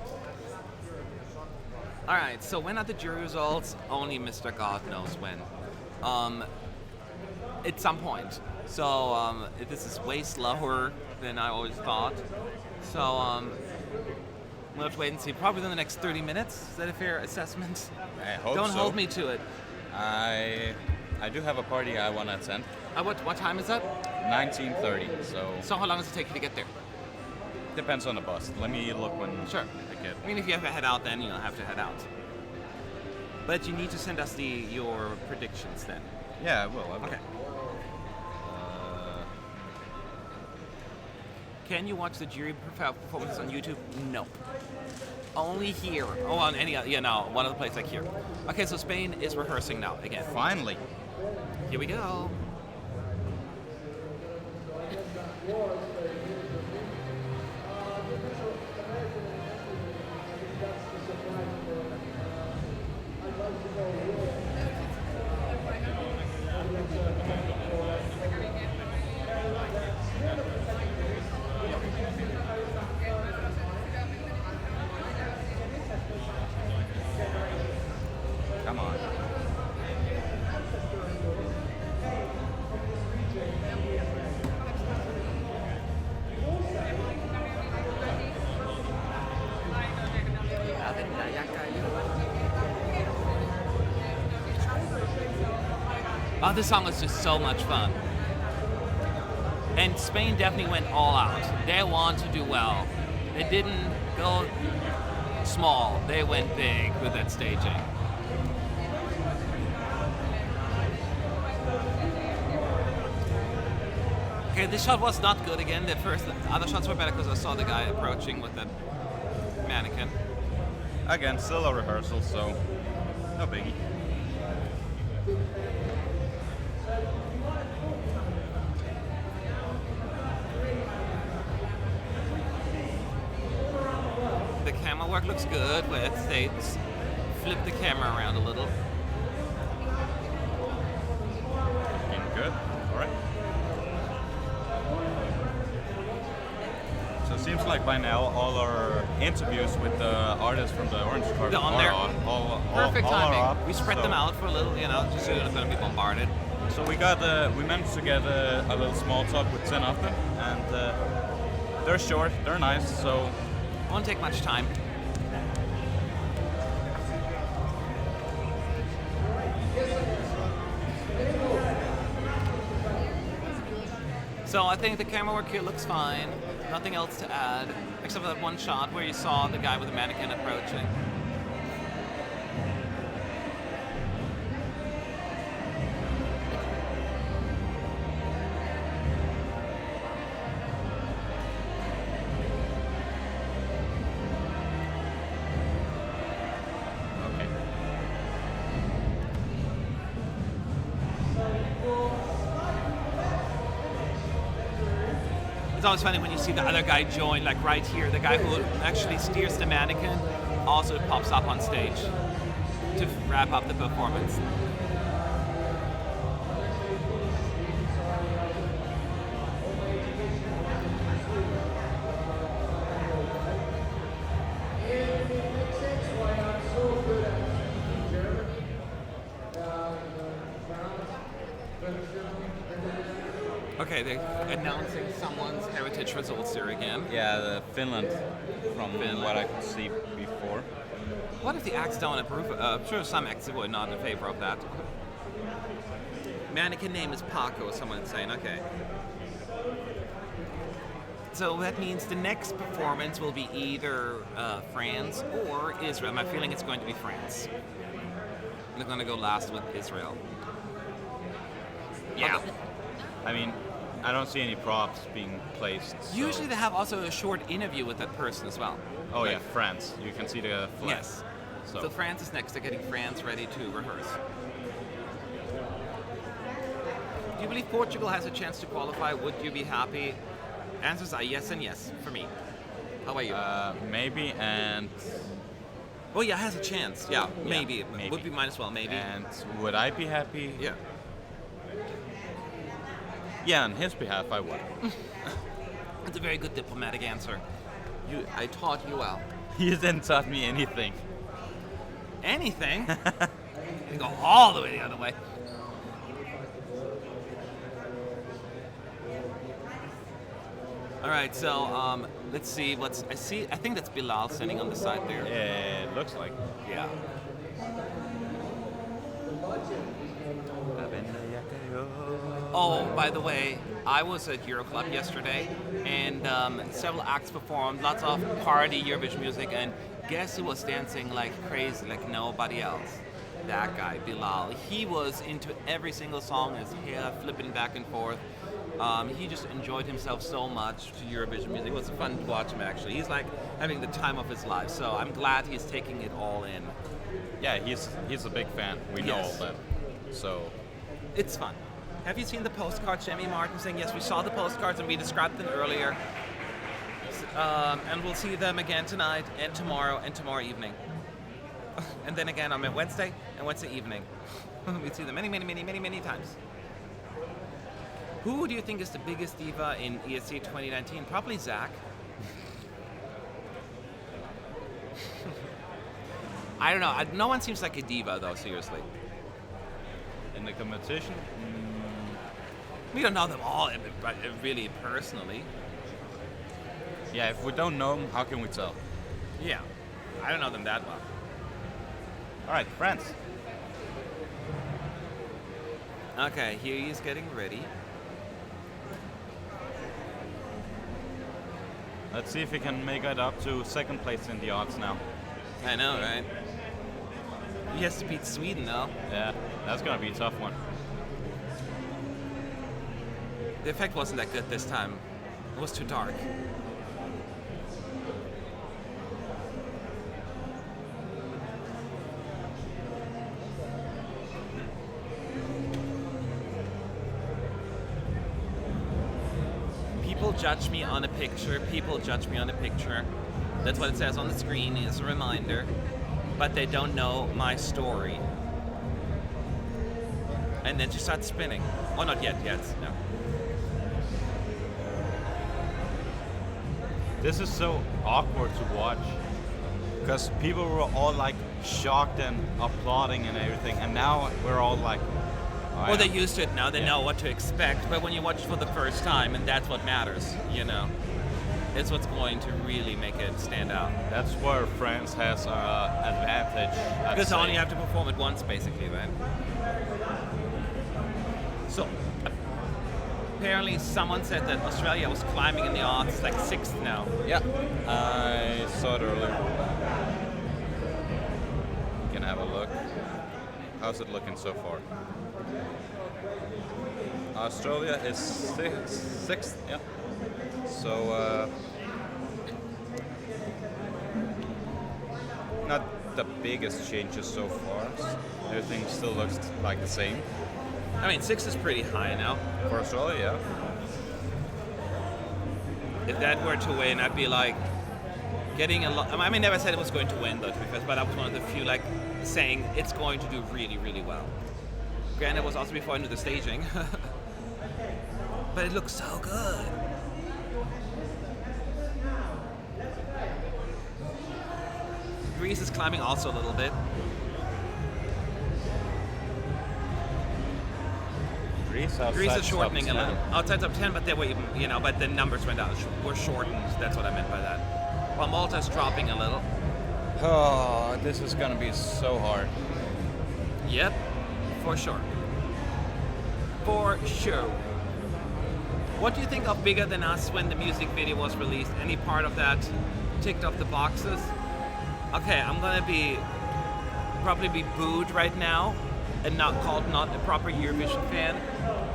All right, so when are the jury results? Only Mr. God knows when. At some point. So this is way slower than I always thought. So we'll have to wait and see. Probably in the next 30 minutes. Is that a fair assessment? I hope Don't so. hold me to it. I do have a party I want to attend. What time is that? 19:30. So how long does it take you to get there? Depends on the bus. Let me look when Sure. I get. I mean, if you have to head out, then you'll have to head out. But you need to send us your predictions then. Yeah, I will. Okay. Can you watch the jury performances on YouTube? No. Only here. Oh, on any other. Yeah, no. One of the places like here. Okay, so Spain is rehearsing now again. Finally. Here we go. Come on. Oh, this song is just so much fun. And Spain definitely went all out. They want to do well. They didn't go small. They went big with that staging. Okay, this shot was not good again. The other shots were better because I saw the guy approaching with that mannequin. Again, still a rehearsal, so no biggie. The camera work looks good with they flip the camera around a little. Looking good. All right. So it seems like by now all our interviews with the artists from the Orange Carpet They're on there. Perfect all are timing. up, We spread so- them out for a little, just so you're not going to be bombarded. So we managed to get a little small talk with ZENA after, and they're short, they're nice, so Won't take much time. So I think the camera work here looks fine. Nothing else to add, except for that one shot where you saw the guy with the mannequin approaching. Okay. It's always funny when you see the other guy join, like right here, the guy who actually steers the mannequin also pops up on stage to wrap up the performance. Okay, they're announcing someone's heritage results here again. Yeah, the Finland, from what I could see before. What if the acts don't approve? I'm sure some acts were not in favor of that. Mannequin name is Paco, someone's saying, okay. So that means the next performance will be either France or Israel. My feeling it's going to be France. They're going to go last with Israel. Yeah. I mean, I don't see any props being placed. So. Usually they have also a short interview with that person as well. Oh yeah, France. You can see the flag. Yes. So France is next. They're getting France ready to rehearse. Do you believe Portugal has a chance to qualify? Would you be happy? Answers are yes and yes for me. How about you? Maybe, and Oh yeah, has a chance. Yeah, maybe. maybe. Would be mine as well, maybe. And would I be happy? Yeah. Yeah, on his behalf, I would. That's a very good diplomatic answer. I taught you well. He didn't taught me anything. Anything? You go all the way the other way. All right, so let's see what's I see. I think that's Bilal sitting on the side there. Yeah, it looks like. Yeah. Oh, by the way, I was at Euroclub yesterday, and several acts performed, lots of party Eurovision music, and guess who was dancing like crazy, like nobody else? That guy, Bilal. He was into every single song, his hair flipping back and forth. He just enjoyed himself so much to Eurovision music. It was fun to watch him, actually. He's like having the time of his life, so I'm glad he's taking it all in. Yeah, he's a big fan. We know all that. So It's fun. Have you seen the postcards, Jemmy Martin saying, yes, we saw the postcards and we described them earlier. And we'll see them again tonight and tomorrow evening. And then again on Wednesday and Wednesday evening. We see them many, many, many, many, many times. Who do you think is the biggest diva in ESC 2019? Probably Zach. I don't know. No one seems like a diva, though, seriously. in the competition, We don't know them all really personally. yeah, if we don't know them, how can we tell? Yeah. I don't know them that well. All right, France. Okay, here he is getting ready. Let's see if we can make it up to second place in the odds now. I know, right? He has to beat Sweden, though. Yeah, that's gonna be a tough one. The effect wasn't that good this time. It was too dark. People judge me on a picture. People judge me on a picture. That's what it says on the screen. It's a reminder. But they don't know my story. And then she starts spinning. Oh, not yet. No. This is so awkward to watch because people were all like shocked and applauding and everything, and now we're all like, oh, Well, they're yeah. used to it now. They know what to expect. But when you watch it for the first time, and that's what matters, you know. It's what's going to really make it stand out. That's where France has advantage. I'd Because say. only you have to perform it once, basically, right? So, apparently someone said that Australia was climbing in the odds, like 6th now. Yeah, I saw it earlier. You can have a look. How's it looking so far? Australia is sixth, yeah. So, not the biggest changes so far. Everything still looks like the same. I mean, 6 is pretty high now. For Australia, yeah. If that were to win, I'd be like getting a lot. I mean, never said it was going to win, though, to be fair, but I was one of the few like saying it's going to do really, really well. Granted, it was also before I knew the staging, but it looks so good. Greece is climbing also a little bit. Greece is shortening a little. Outside top 10, but they were even, but the numbers were shortened. That's what I meant by that. While Malta's dropping a little. Oh, this is gonna be so hard. Yep, for sure. For sure. What do you think of Bigger Than Us when the music video was released? Any part of that ticked off the boxes? Okay, I'm gonna probably be booed right now and not called not a proper Eurovision fan.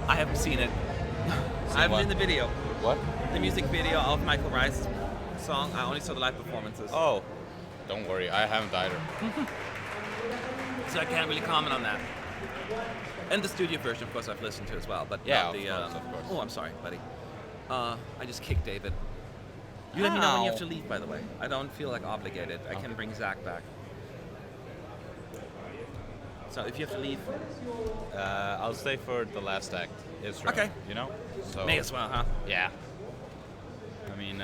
I haven't seen it. I haven't seen the video. What? The music video of Michael Rice's song. I only saw the live performances. Oh, don't worry, I haven't either. So I can't really comment on that. And the studio version, of course, I've listened to as well. But yeah, not the, of course. Oh, I'm sorry, buddy. I just kicked David. You let me know when you have to leave, by the way. I don't feel like obligated. I can bring Zach back. So if you have to leave... I'll stay for the last act. Israel, okay. So, may as well, huh? Yeah. I mean,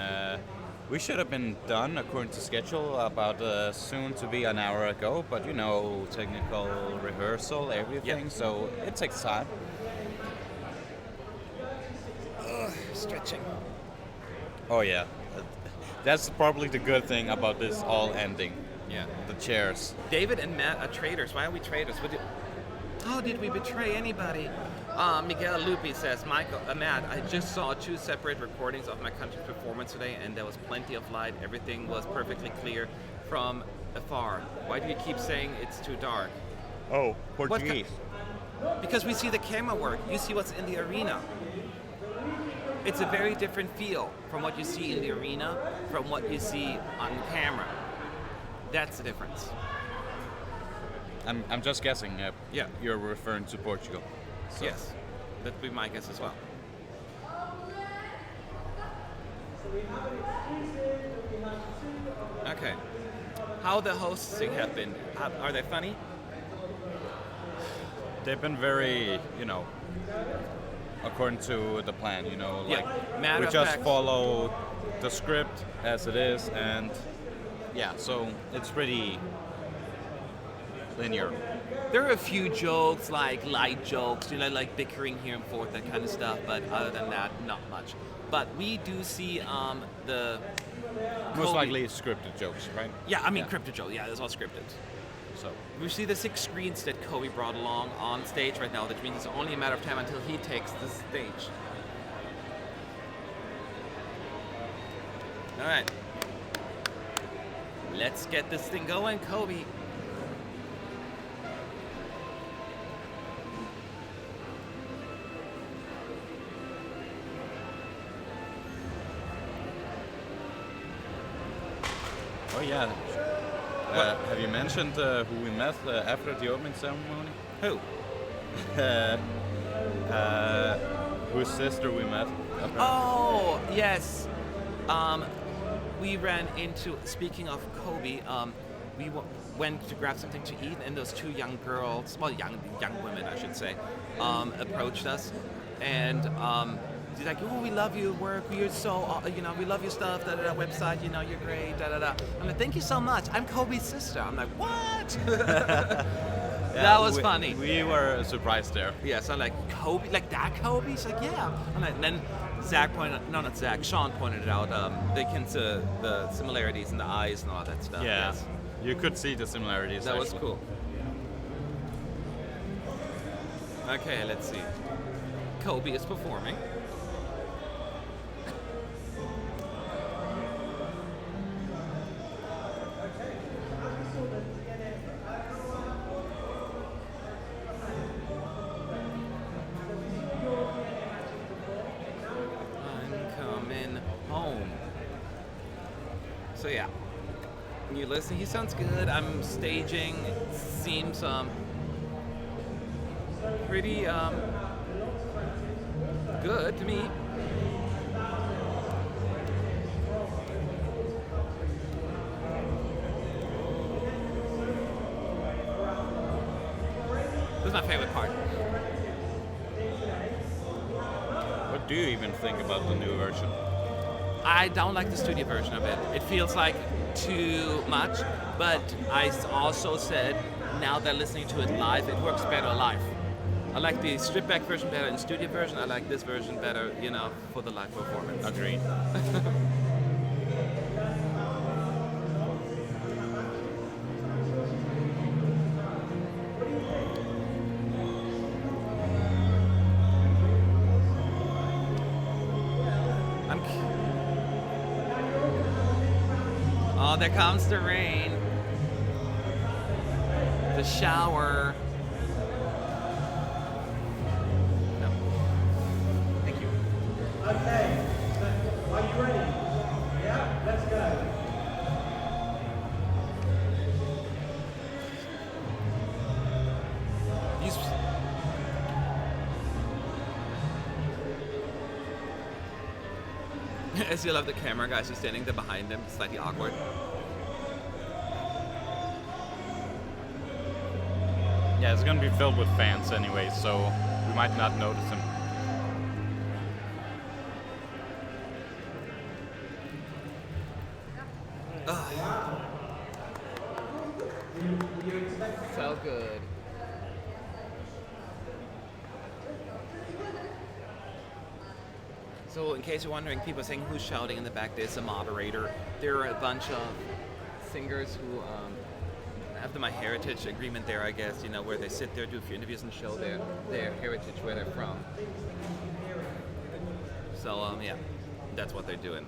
we should have been done according to schedule about soon to be an hour ago, but technical rehearsal, everything, so it takes time. Stretching. Oh yeah. That's probably the good thing about this all ending. Yeah. The chairs. David and Matt are traitors. Why are we traitors? How did we betray anybody? Miguel Lupi says, Matt, I just saw 2 separate recordings of my country's performance today, and there was plenty of light. Everything was perfectly clear from afar. Why do you keep saying it's too dark? Oh, Portuguese. Because we see the camera work. You see what's in the arena. It's a very different feel from what you see in the arena from what you see on camera. That's the difference. I'm just guessing. Yeah. You're referring to Portugal. So. Yes. That'd be my guess as well. Okay. How the hosting have been? Are they funny? They've been very, according to the plan, like we just follow the script as it is, and so it's pretty linear. There are a few jokes, like light jokes, like bickering here and forth, that kind of stuff, but other than that, not much. But we do see the... Most likely scripted jokes, right? Yeah, I mean crypto jokes, yeah, it's all scripted. So we see the 6 screens that Kobe brought along on stage right now, which means it's only a matter of time until he takes the stage. All right. Let's get this thing going, Kobe. Oh yeah. Have you mentioned who we met after the opening ceremony? Who? Whose sister we met. Oh, yes. We ran into, speaking of Kobe, we went to grab something to eat, and those 2 young girls, well, young women, I should say, approached us. And she's like, oh, we love your work. You're so, we love your stuff, website, you're great, I'm like, thank you so much. I'm Kobe's sister. I'm like, what? That was funny. We were surprised there. Yeah, so I'm like, Kobe, like that Kobe? She's like, yeah. And then Sean pointed out the similarities in the eyes and all that stuff. Yeah, yes. You could see the similarities. That actually. was cool. Okay, let's see. Kobe is performing. home. So yeah, when you listen, he sounds good. I'm staging. It seems pretty good to me. This is my favorite part. What do you even think about the new version? I don't like the studio version of it. It feels like too much, but I also said now that listening to it live, it works better live. I like the stripped back version better in studio version. I like this version better, you know, for the live performance. Agreed. Oh, there comes the rain. The shower. No. Thank you. Okay, so are you ready? Yeah, let's go. These. I still have the camera guys just standing there behind him, slightly awkward. Yeah, it's gonna be filled with fans anyway, so we might not notice them. So good. So in case you're wondering, people are saying who's shouting in the back, there's a moderator. There are a bunch of singers who have the My Heritage agreement there, I guess, you know, where they sit there, do a few interviews and show their heritage, where they're from. So yeah, that's what they're doing.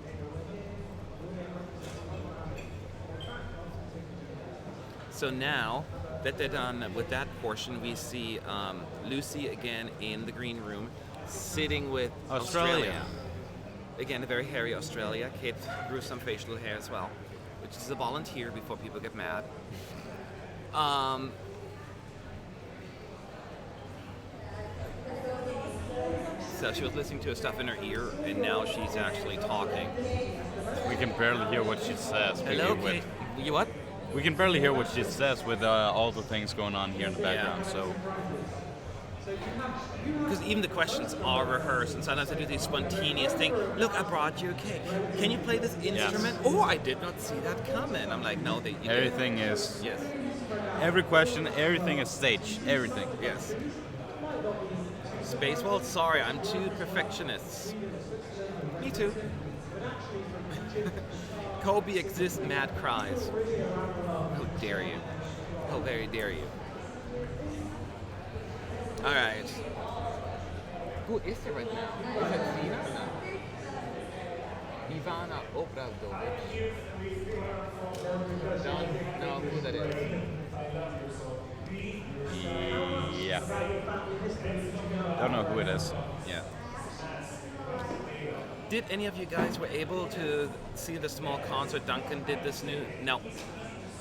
So now that they're done with that portion, we see Lucy again in the green room, sitting with Australia. Again, a very hairy Australia. Kate grew some facial hair as well, which is a volunteer before people get mad. So she was listening to her stuff in her ear, and now she's actually talking. We can barely hear what she says. Hello, Kate. You what? We can barely hear what she says with all the things going on here in the background. Yeah. So Because even the questions are rehearsed, and sometimes I do these spontaneous thing. Look, I brought you a cake. Can you play this instrument? Oh, I did not see that coming. I'm like, no, they. everything is. Yes. Every question, everything is staged. Everything. Yes. Spacewall, sorry, I'm too perfectionist. Me too. Kobe exists, mad cries. How dare you? How very dare you? All right. Who is it right now? Is it Zena? No. Ivana Obradovic. Don't know who that is. Yeah. Don't know who it is. Yeah. Did any of you guys were able to see the small concert Duncan did this new? No.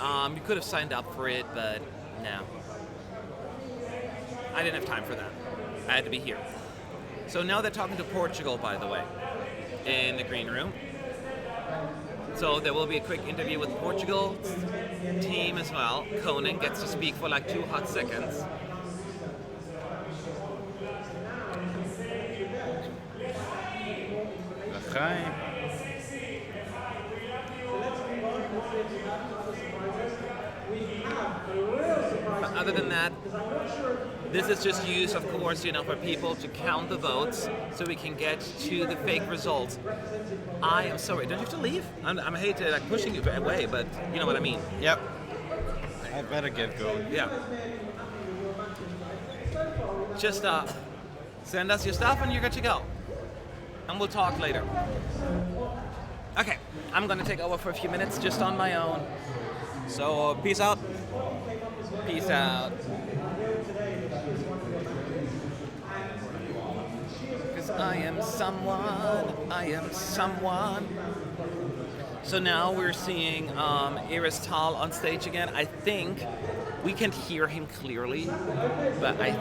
You could have signed up for it, but no. I didn't have time for that. I had to be here. So now they're talking to Portugal, by the way, in the green room. So there will be a quick interview with Portugal's team as well. Conan gets to speak for like 2 hot seconds. But other than that, this is just used, of course, you know, for people to count the votes so we can get to the fake results. I am sorry. Don't you have to leave? I hate to like pushing you away, but you know what I mean. Yep. I better get going. Yeah. Just send us your stuff and you're good to go. And we'll talk later. Okay, I'm gonna take over for a few minutes just on my own. So peace out. Peace out. Because because I am someone, I am someone. So now we're seeing Rehearsal on stage again. I think we can hear him clearly, but I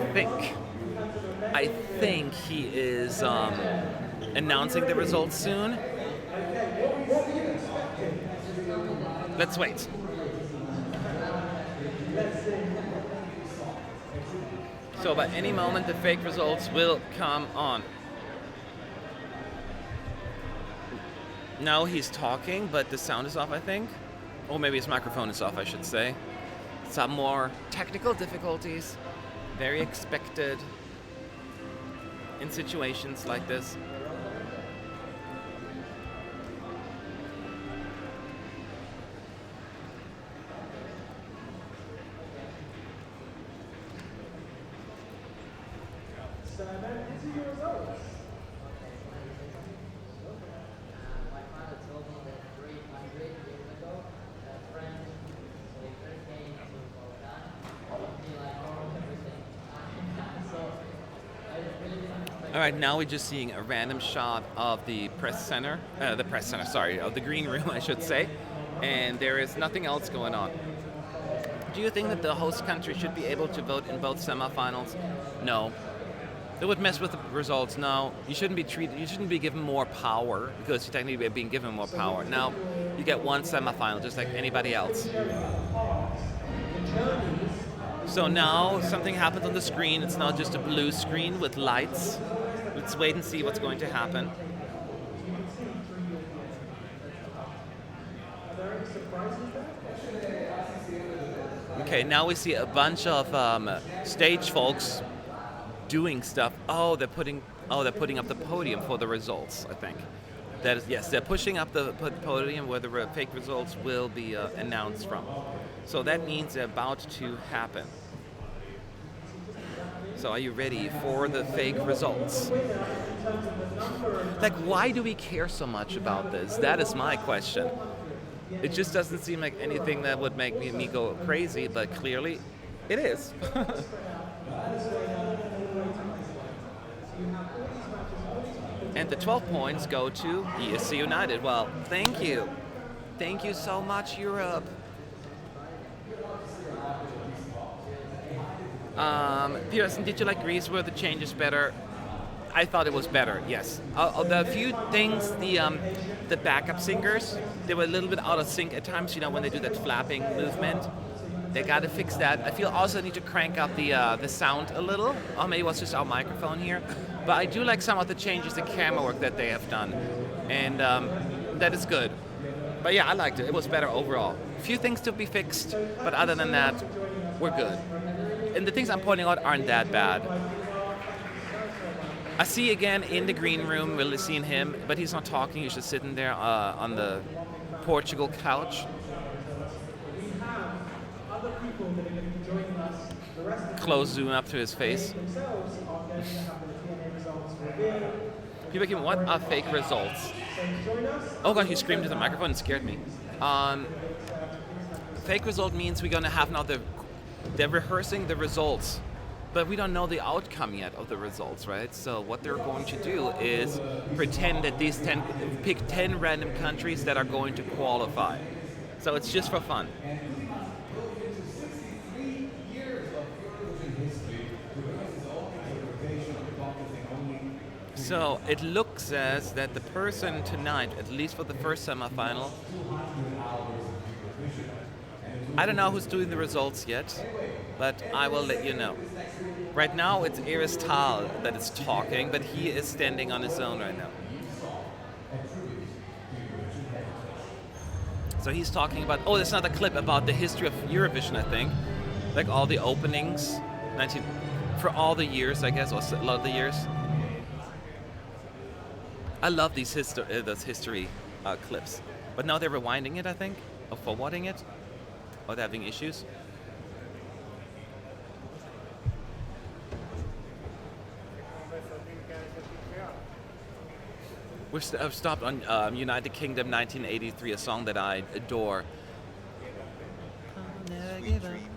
think he is announcing the results soon. Let's wait. So by any moment the fake results will come on. Now he's talking, but the sound is off, I think. Or maybe his microphone is off, I should say. Some more technical difficulties. Very expected in situations like this. So then into your results. My father told me that 300 years ago, a French soldier came to Balkan. He like everything. So I really didn't expect. All right, now we're just seeing a random shot of the of the green room, I should say, and there is nothing else going on. Do you think that the host country should be able to vote in both semifinals? No. It would mess with the results. No, you shouldn't be given more power because you're technically being given more power. Now, you get one semifinal just like anybody else. So now something happens on the screen. It's now just a blue screen with lights. Let's wait and see what's going to happen. Okay, now we see a bunch of stage folks doing stuff. Oh, they're putting up the podium for the results, I think. That is, yes, they're pushing up the podium where the fake results will be announced from. So that means they're about to happen. So are you ready for the fake results? Like, why do we care so much about this? That is my question. It just doesn't seem like anything that would make me go crazy, but clearly it is. And the 12 points go to ESC United. Well, thank you. Thank you so much, Europe. Pearson, did you like Greece? Were the changes better? I thought it was better, yes. The few things, the backup singers, they were a little bit out of sync at times, when they do that flapping movement. They got to fix that. I feel also need to crank up the sound a little. Or maybe it was just our microphone here. But I do like some of the changes, the camera work that they have done. And that is good. But yeah, I liked it. It was better overall. A few things to be fixed, but other than that, we're good. And the things I'm pointing out aren't that bad. I see again in the green room, we're seeing him, but he's not talking. He's just sitting there on the Portugal couch. Close zoom up to his face. People can, what are fake results? Oh god, he screamed to the microphone and scared me. Fake result means we're gonna have now they're rehearsing the results, but we don't know the outcome yet of the results, right? So what they're going to do is pretend that pick 10 random countries that are going to qualify. So it's just for fun. So it looks as that the person tonight, at least for the first semifinal, I don't know who's doing the results yet, but I will let you know. Right now it's Rehearsal that is talking, but he is standing on his own right now. So he's talking about, there's another clip about the history of Eurovision, I think. Like all the openings, for all the years, I guess, or a lot of the years. I love these history clips. But now they're rewinding it, I think, or forwarding it, or they're having issues. I've stopped on United Kingdom 1983, a song that I adore.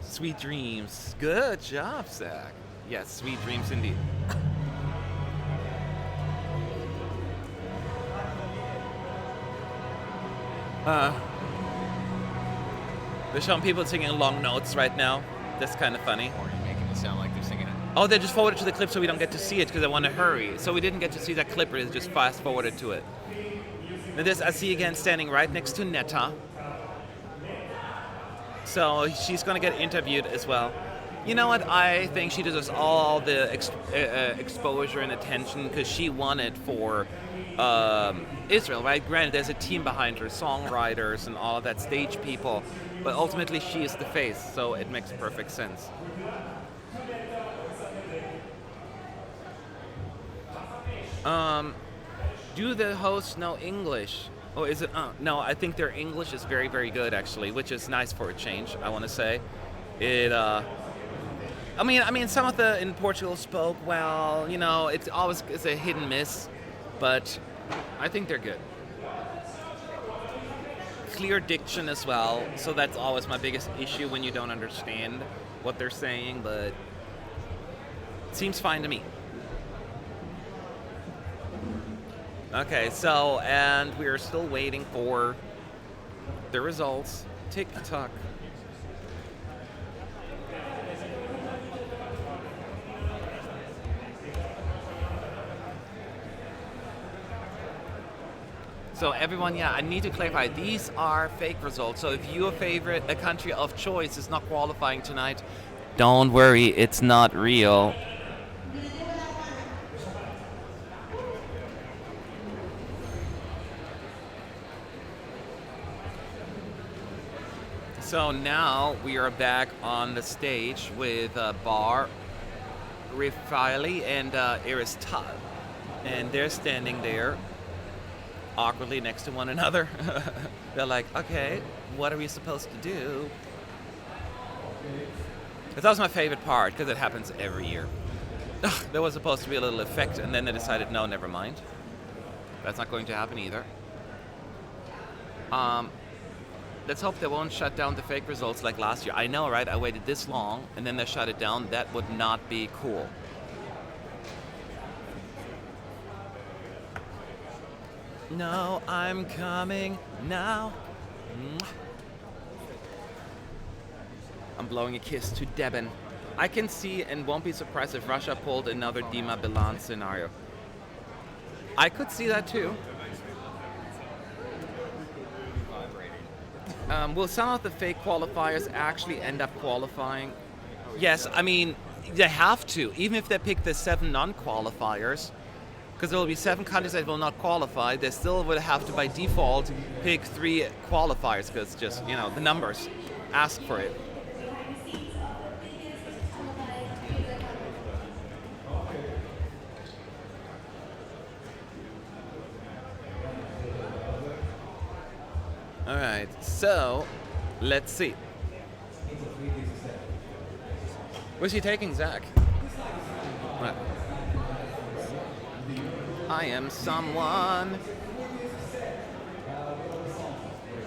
Sweet Dreams. Good job, Zach. Yes, Sweet Dreams indeed. They're showing people singing long notes right now. That's kind of funny. Or are you making it sound like they're singing it? Oh, they just forwarded to the clip so we don't get to see it because I want to hurry. So we didn't get to see that clip, but it's just fast forwarded to it. And there's Asi again standing right next to Netta. So she's going to get interviewed as well. You know what? I think she deserves all the exposure and attention because she won it for Israel, right? Granted, there's a team behind her, songwriters and all of that, stage people. But ultimately, she is the face, so it makes perfect sense. Do the hosts know English? Or is it? No, I think their English is very, very good, actually, which is nice for a change, I want to say. I mean, some of the in Portugal spoke well. You know, it's a hit and miss, but I think they're good. Clear diction as well, so that's always my biggest issue when you don't understand what they're saying, but it seems fine to me. Okay, so, and we are still waiting for the results. Tick-tock. So everyone, yeah, I need to clarify, these are fake results. So if your a country of choice is not qualifying tonight, don't worry, it's not real. So now we are back on the stage with Bar, Rifali, and Aristal. And they're standing there awkwardly next to one another. They're like, okay, what are we supposed to do? That was my favorite part because it happens every year. There was supposed to be a little effect and then they decided, no, never mind. That's not going to happen either. Let's hope they won't shut down the fake results like last year. I know, right? I waited this long and then they shut it down. That would not be cool. No, I'm coming now. I'm blowing a kiss to Deben. I can see and won't be surprised if Russia pulled another Dima Bilan scenario. I could see that too. Will some of the fake qualifiers actually end up qualifying? Yes, I mean, they have to, even if they pick the 7 non-qualifiers, because there will be 7 countries that will not qualify, they still will have to, by default, pick 3 qualifiers, because just, you know, the numbers ask for it. All right, so let's see. Where's he taking Zach? What? I am someone.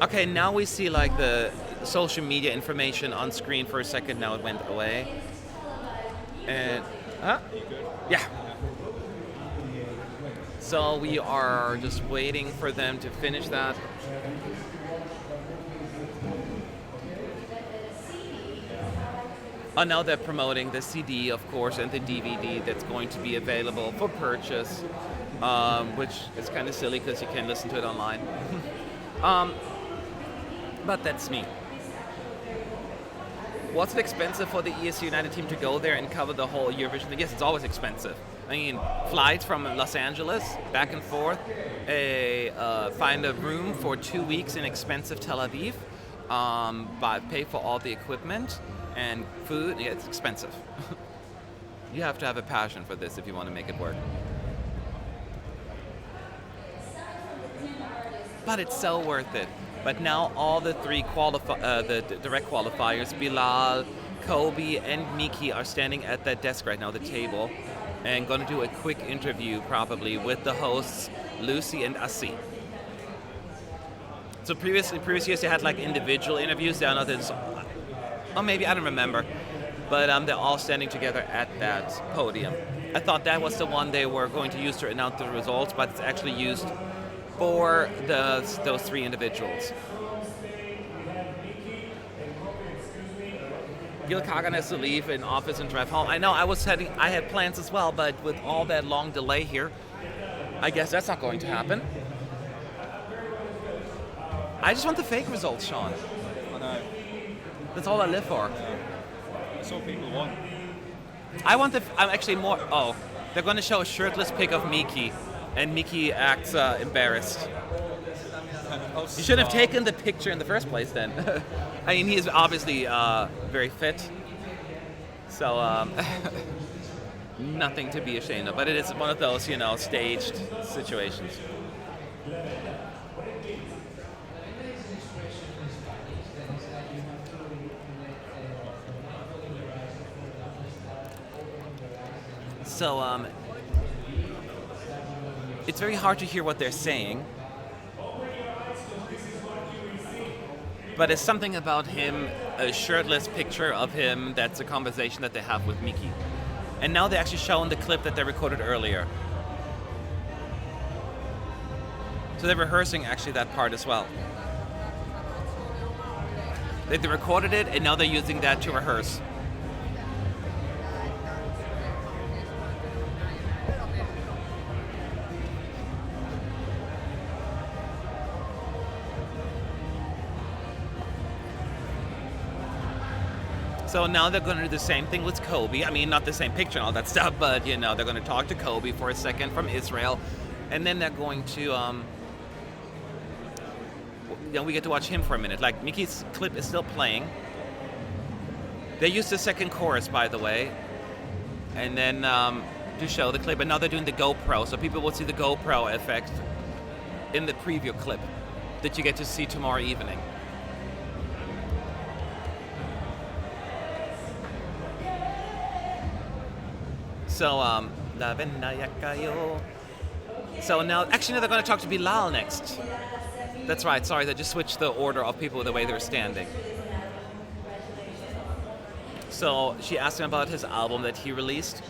Okay, now we see like the social media information on screen for a second. Now it went away. And yeah. So we are just waiting for them to finish that. Oh, now they're promoting the CD, of course, and the DVD that's going to be available for purchase, which is kind of silly because you can listen to it online. But that's me. Was it expensive for the ESC United team to go there and cover the whole Eurovision? Yes, it's always expensive. I mean, flights from Los Angeles back and forth, find a room for 2 weeks in expensive Tel Aviv, pay for all the equipment and food. Yeah, it's expensive. You have to have a passion for this if you want to make it work. But it's so worth it. But now all the 3 the direct qualifiers, Bilal, Kobe, and Miki, are standing at that desk right now, the table, and going to do a quick interview probably with the hosts, Lucy and Asi. So previous years they had like individual interviews. Now there's, or maybe I don't remember, but they're all standing together at that podium. I thought that was the one they were going to use to announce the results, but it's actually used for those three individuals. Gil Kagan has to leave in office and drive home. I know I had plans as well, but with all that long delay here, I guess that's not going to happen. I just want the fake results, Sean. I know. That's all I live for. That's all people want. I'm actually more. Oh, they're going to show a shirtless pic of Miki, and Miki acts embarrassed. You should have taken the picture in the first place then. I mean, he is obviously very fit, so nothing to be ashamed of. But it is one of those, staged situations. So it's very hard to hear what they're saying. But it's something about him, a shirtless picture of him, that's a conversation that they have with Miki. And now they're actually showing the clip that they recorded earlier. So they're rehearsing actually that part as well. They recorded it and now they're using that to rehearse. So now they're going to do the same thing with Kobe. I mean, not the same picture and all that stuff, but, they're going to talk to Kobe for a second from Israel. And then they're going to, we get to watch him for a minute. Like, Miki's clip is still playing. They used the second chorus, by the way. And then to show the clip. And now they're doing the GoPro. So people will see the GoPro effect in the preview clip that you get to see tomorrow evening. So, so now, actually, they're going to talk to Bilal next. That's right, sorry, they just switched the order of people the way they were standing. So she asked him about his album that he released.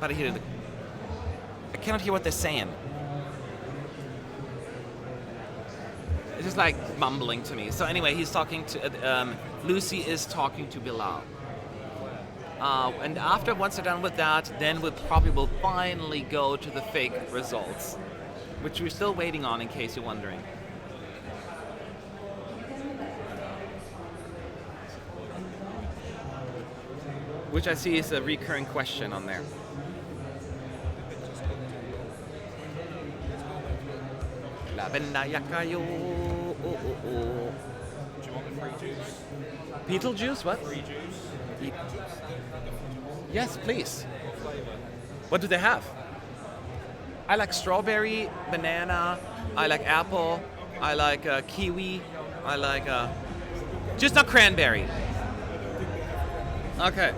But I cannot hear what they're saying. It's just like mumbling to me. So anyway, he's talking to, Lucy is talking to Bilal. And once they're done with that, then we probably will finally go to the fake results, which we're still waiting on in case you're wondering. Which I see is a recurring question on there. La Venaya cayó. Do you want the free juice? Beetlejuice? What? Free juice? Yes, please. What do they have? I like strawberry, banana, I like apple, I like kiwi, I like just not cranberry. Okay.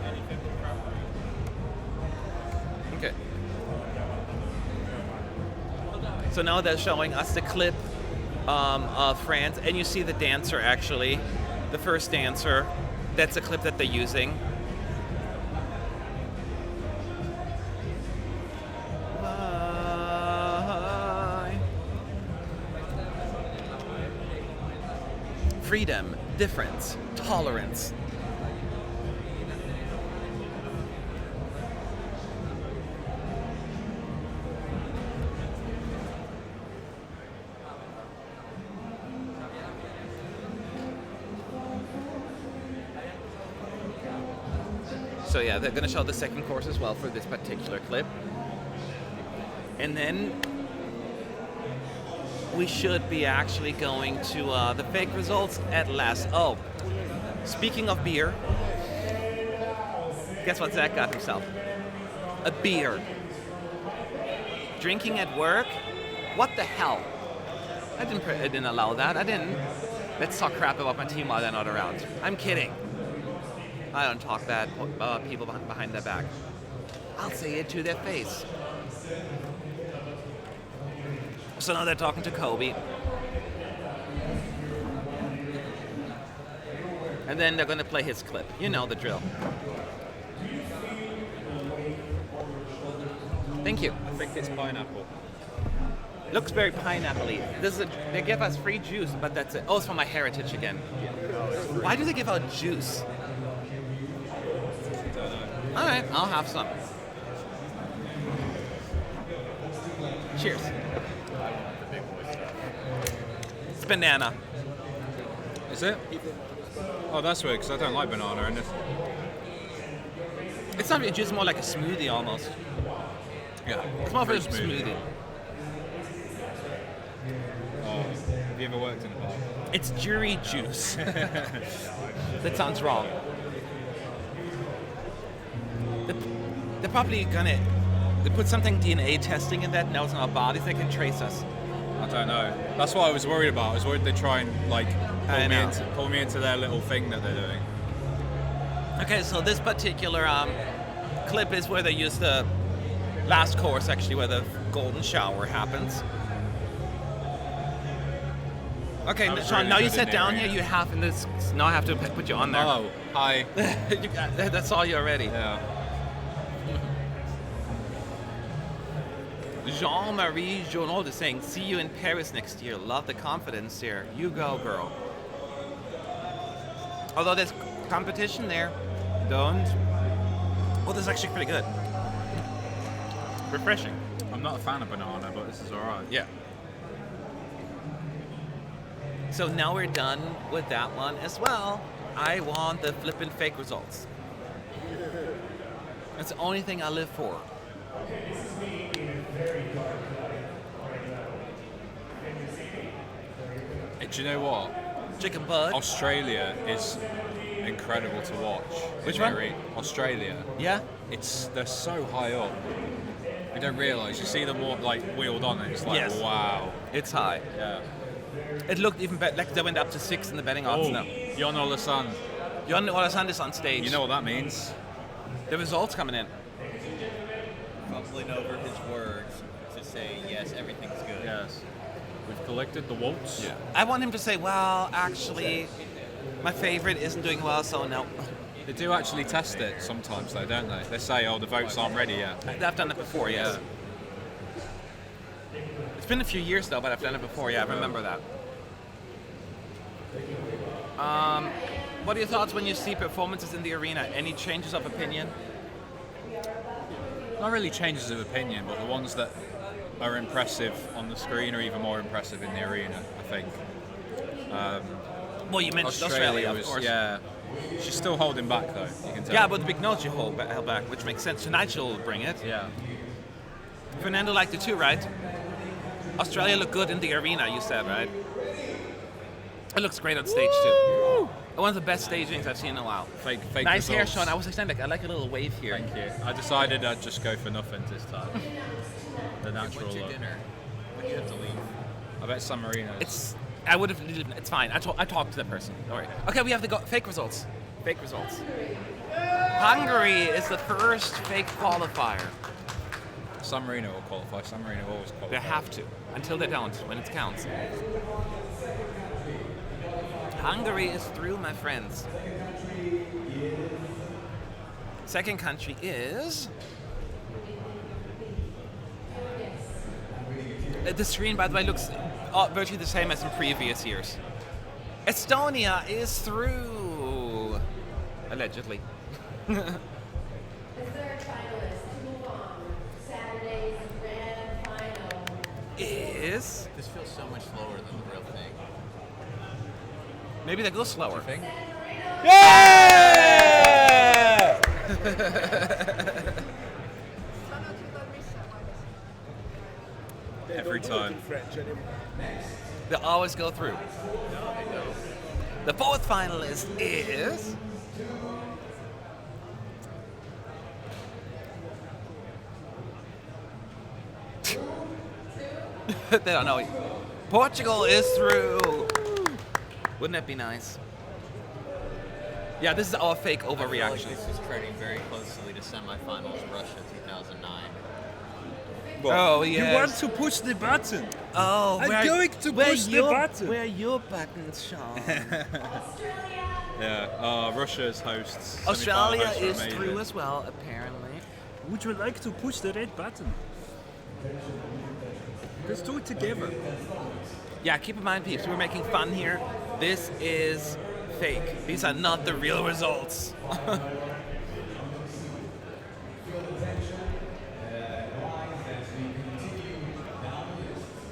Okay. So now they're showing us the clip of France, and you see the dancer actually, the first dancer. That's a clip that they're using. Freedom, difference, tolerance. So yeah, they're going to show the second course as well for this particular clip. And then we should be actually going to the fake results at last. Oh, speaking of beer, guess what Zach got himself? A beer. Drinking at work? What the hell? I didn't allow that. I didn't. Let's talk crap about my team while they're not around. I'm kidding. I don't talk bad about people behind their back. I'll say it to their face. So now they're talking to Kobe. And then they're going to play his clip. You know the drill. Thank you. I think it's pineapple. Looks very pineapple-y. They give us free juice, but that's it. Oh, it's from my heritage again. Why do they give out juice? All right, I'll have some. Cheers. It's banana. Is it? Oh, that's weird, because I don't like banana in this. It's not really juice, more like a smoothie almost. Yeah. It's more of a Very smooth. smoothie. Oh, have you ever worked in a bar? It's jury juice. That sounds wrong. They're probably gonna. They put something DNA testing in that now it's in our bodies. They can trace us. I don't know. That's what I was worried about. I was worried they'd try and like pull me into their little thing that they're doing. Okay, so this particular clip is where they use the last course, actually, where the golden shower happens. Okay, That was Sean, really now you good in sit the down area. here. You have, and this now I have to put you on there. Oh, hi. That's all you already. Yeah. Jean-Marie Jonald is saying, see you in Paris next year. Love the confidence here. You go, girl. Although there's competition there. Don't. Well, this is actually pretty good. Refreshing. I'm not a fan of banana, but this is alright. Yeah. So now we're done with that one as well. I want the flippin' fake results. That's the only thing I live for. Do you know what? Chicken butt. Australia is incredible to watch. Which one? Australia. Yeah? They're so high up. You don't realise. You see them walk, like wheeled on it. It's like, Yes. wow. It's high. Yeah. It looked even better. Like they went up to 6 in the betting odds now. Jon Olasan. Jon Olasan is on stage. You know what that means? The results coming in. Fumbling over his words to say, yes, everything's good. Yes. We've collected the votes. Yeah. I want him to say, well, actually, my favorite isn't doing well, so no. They do actually test it sometimes, though, don't they? They say, oh, the votes aren't ready yet. I've done it before, yes. It's been a few years, though, but I've done it before, yeah, I remember that. What are your thoughts when you see performances in the arena? Any changes of opinion? Not really changes of opinion, but the ones that are impressive on the screen are even more impressive in the arena, I think. Well, you mentioned Australia, of course. Yeah. She's still holding back, though, you can tell. Yeah, but the big notes you held back, which makes sense. Tonight she'll bring it. Yeah. Fernando liked it too, right? Australia looked good in the arena, you said, right? It looks great on stage, too. One of the best stagings I've seen in a while. Fake nice hair, results. Sean. I was excited. I like a little wave here. Thank you. I decided I'd just go for nothing this time. The natural What's your look. dinner? When do you have to leave? I bet San Marino's. I would have. It's fine. I talked to the person. Don't worry. Okay, we have the fake results. Fake results. Hungary is the first fake qualifier. San Marino will qualify. San Marino always qualify. They have to until they don't when it counts. Hungary is through, my friends. Second country is. The screen, by the way, looks virtually the same as in previous years. Estonia is through. Allegedly. Is there a finalist to move on? Saturday's grand final. Is. This feels so much slower than the real thing. Maybe they go slower. Yeah! Every time. They always go through. The fourth finalist is. They don't know. Portugal is through. Wouldn't that be nice? Yeah, this is our fake overreaction. This is trending very closely to semifinals Russia 2009. Oh, yes. You want to push the button. Oh, I'm going to push the button. Where are your buttons, Sean? Yeah, Russia's hosts. Australia semi-final hosts are is amazing. through as well, apparently. Would you like to push the red button? Let's do it together. Yeah, keep in mind, peeps, we're making fun here. This is fake. These are not the real results.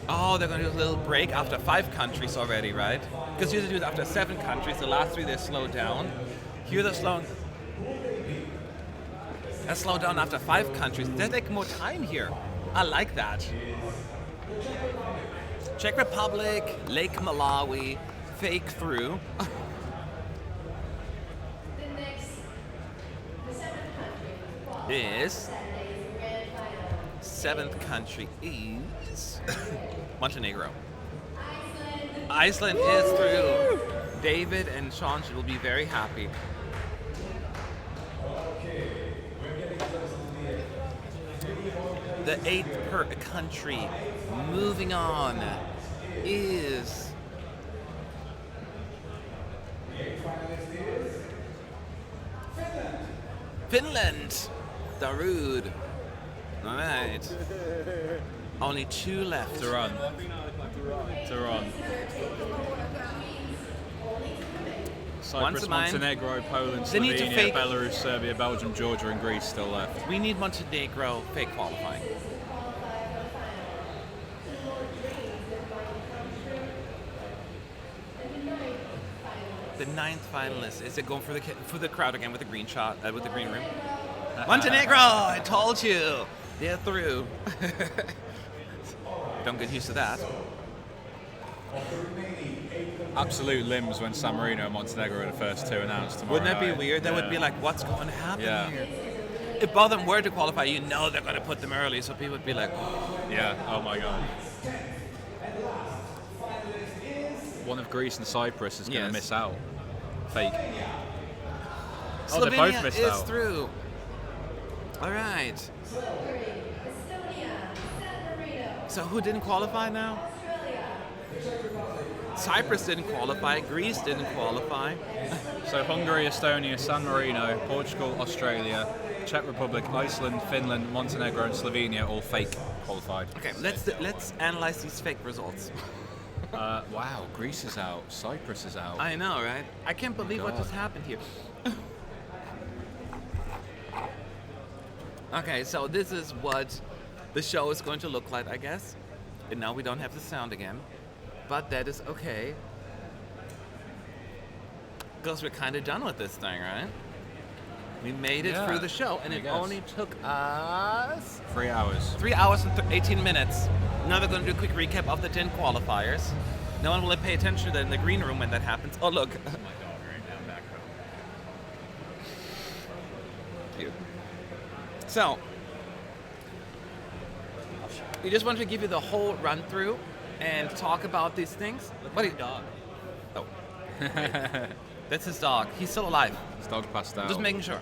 Oh, they're going to do a little break after 5 countries already, right? Because usually do it after 7 countries. The last 3 they slow down. Here they're slowing. They slow down after 5 countries. They take more time here. I like that. Czech Republic, Lake Malawi, fake through. Is 7th country is Montenegro. Iceland is through. David and Šantl will be very happy. The 8th per country moving on is Finland. Darude. All right. Only 2 left. To run. Cyprus, Montenegro, Poland, Slovenia, Belarus, Serbia, Belgium, Georgia, and Greece still left. We need Montenegro fake qualifying. The 9th finalist. Is it going for the crowd again with the green shot, with the green room? Montenegro! I told you! They're through. Don't get used to that. Absolute limbs when San Marino and Montenegro are the first 2 announced tomorrow. Wouldn't that be weird? That would be like, what's going to happen here? If both of them were to qualify, you know they're going to put them early, so people would be like, oh. Yeah, oh my god. One of Greece and Cyprus is going to miss out. Fake. Slovenia they both missed out. is through. All right. So who didn't qualify now? Cyprus didn't qualify. Greece didn't qualify. So Hungary, Estonia, San Marino, Portugal, Australia, Czech Republic, Iceland, Finland, Montenegro, and Slovenia all fake qualified. Okay, let's analyze these fake results. Wow, Greece is out. Cyprus is out. I know, right? I can't believe what just happened here. Okay, so this is what the show is going to look like, I guess. And now we don't have the sound again. But that is okay. Because we're kind of done with this thing, right? We made it through the show, and it only took us 3 hours. 3 hours and 18 minutes. Now we're going to do a quick recap of the 10 qualifiers. No one will pay attention to that in the green room when that happens. Oh, look. My dog right now, back home. Cute. So, we just wanted to give you the whole run through and talk about these things. What are you dog? Oh. That's his dog. He's still alive. His dog passed out. Just making sure.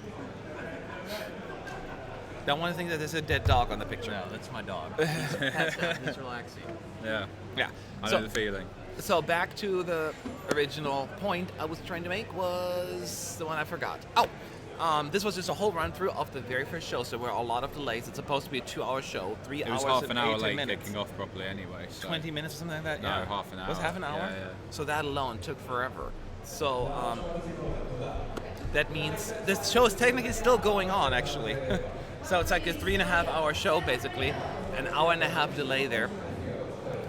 Don't want to think that there's a dead dog on the picture. No, that's my dog. He's relaxing. Yeah. Yeah. I know the feeling. So back to the original point I was trying to make was the one I forgot. This was just a whole run through of the very first show, so there were a lot of delays. It's supposed to be a 2-hour show, 3 hours and 18 minutes. It was half an hour late kicking off properly anyway. So. 20 minutes or something like that? No, yeah. half an hour. It was half an hour? Yeah. So that alone took forever. So that means this show is technically still going on, actually. So it's like a 3.5 hour show, basically. An hour and a half delay there.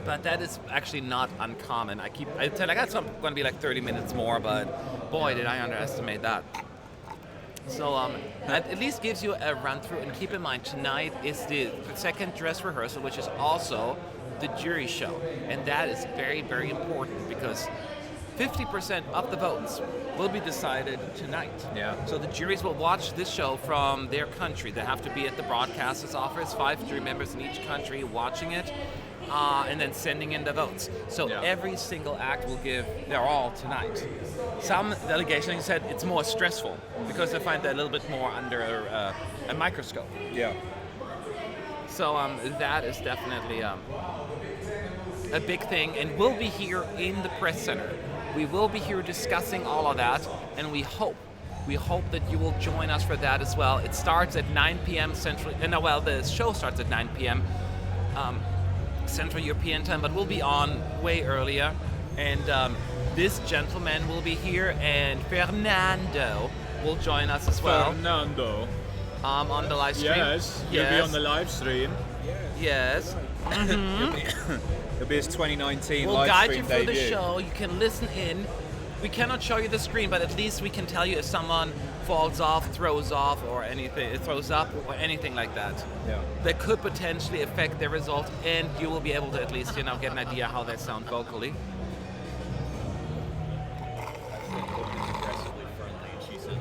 But that is actually not uncommon. I got some going to be like 30 minutes more, but boy, did I underestimate that. So that at least gives you a run through, and keep in mind tonight is the second dress rehearsal, which is also the jury show, and that is very, very important because 50% of the votes will be decided tonight. Yeah. So the juries will watch this show from their country. They have to be at the broadcaster's office, 5 jury members in each country watching it, and then sending in the votes. So every single act will they're all tonight. Some delegations said it's more stressful because they find that a little bit more under a microscope. Yeah. So that is definitely a big thing, and we'll be here in the press center. We will be here discussing all of that, and we hope that you will join us for that as well. It starts at 9 p.m. Central. The show starts at 9 p.m. Central European time, but we'll be on way earlier. And this gentleman will be here, and Fernando will join us as well. Fernando. On the live stream. Yes, you'll be on the live stream. Yes. It'll be his 2019 We'll live guide stream you through debut. the show. You can listen in. We cannot show you the screen, but at least we can tell you if someone falls off, throws off, or anything, throws up, or anything like that. Yeah. That could potentially affect their result, and you will be able to at least, get an idea how they sound vocally.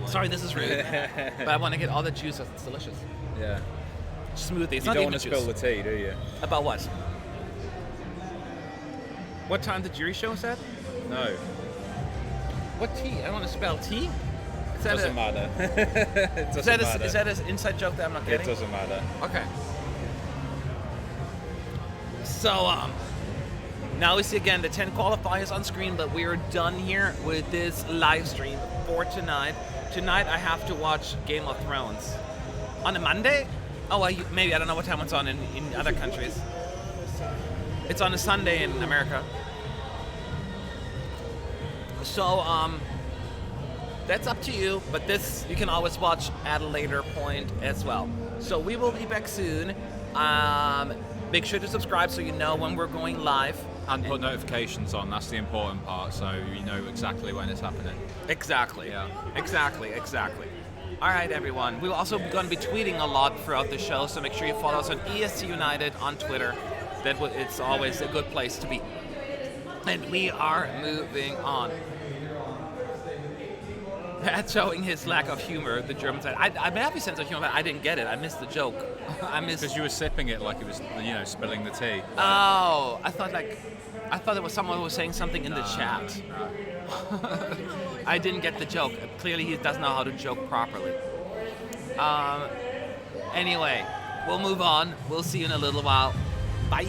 Sorry, this is rude, but I want to get all the juice. It's delicious. Yeah. Smoothie. It's You not don't even want to juice. spill the tea, do you? About what? What time the jury show said? No. What tea? I don't want to spell tea. Is that Doesn't a- matter. It doesn't matter. Is that an inside joke that I'm not It getting? doesn't matter. Okay. So, now we see again the 10 qualifiers on screen, but we are done here with this live stream for tonight. Tonight I have to watch Game of Thrones. On a Monday? Oh, maybe. I don't know what time it's on in other countries. It's on a Sunday in America. So, that's up to you, but this you can always watch at a later point as well. So we will be back soon. Make sure to subscribe so you know when we're going live. And put notifications on, that's the important part, so you know exactly when it's happening. Exactly. Yeah. Exactly. All right, everyone. We're also going to be tweeting a lot throughout the show, so make sure you follow us on ESC United on Twitter. It's always a good place to be. And we are moving on. That's showing his lack of humor, the German side. I have a sense of humor, but I didn't get it. I missed the joke. Because you were sipping it like it was, spilling the tea. Oh, I thought it was someone who was saying something in the chat. I didn't get the joke. Clearly, he doesn't know how to joke properly. Anyway, we'll move on. We'll see you in a little while. Bye.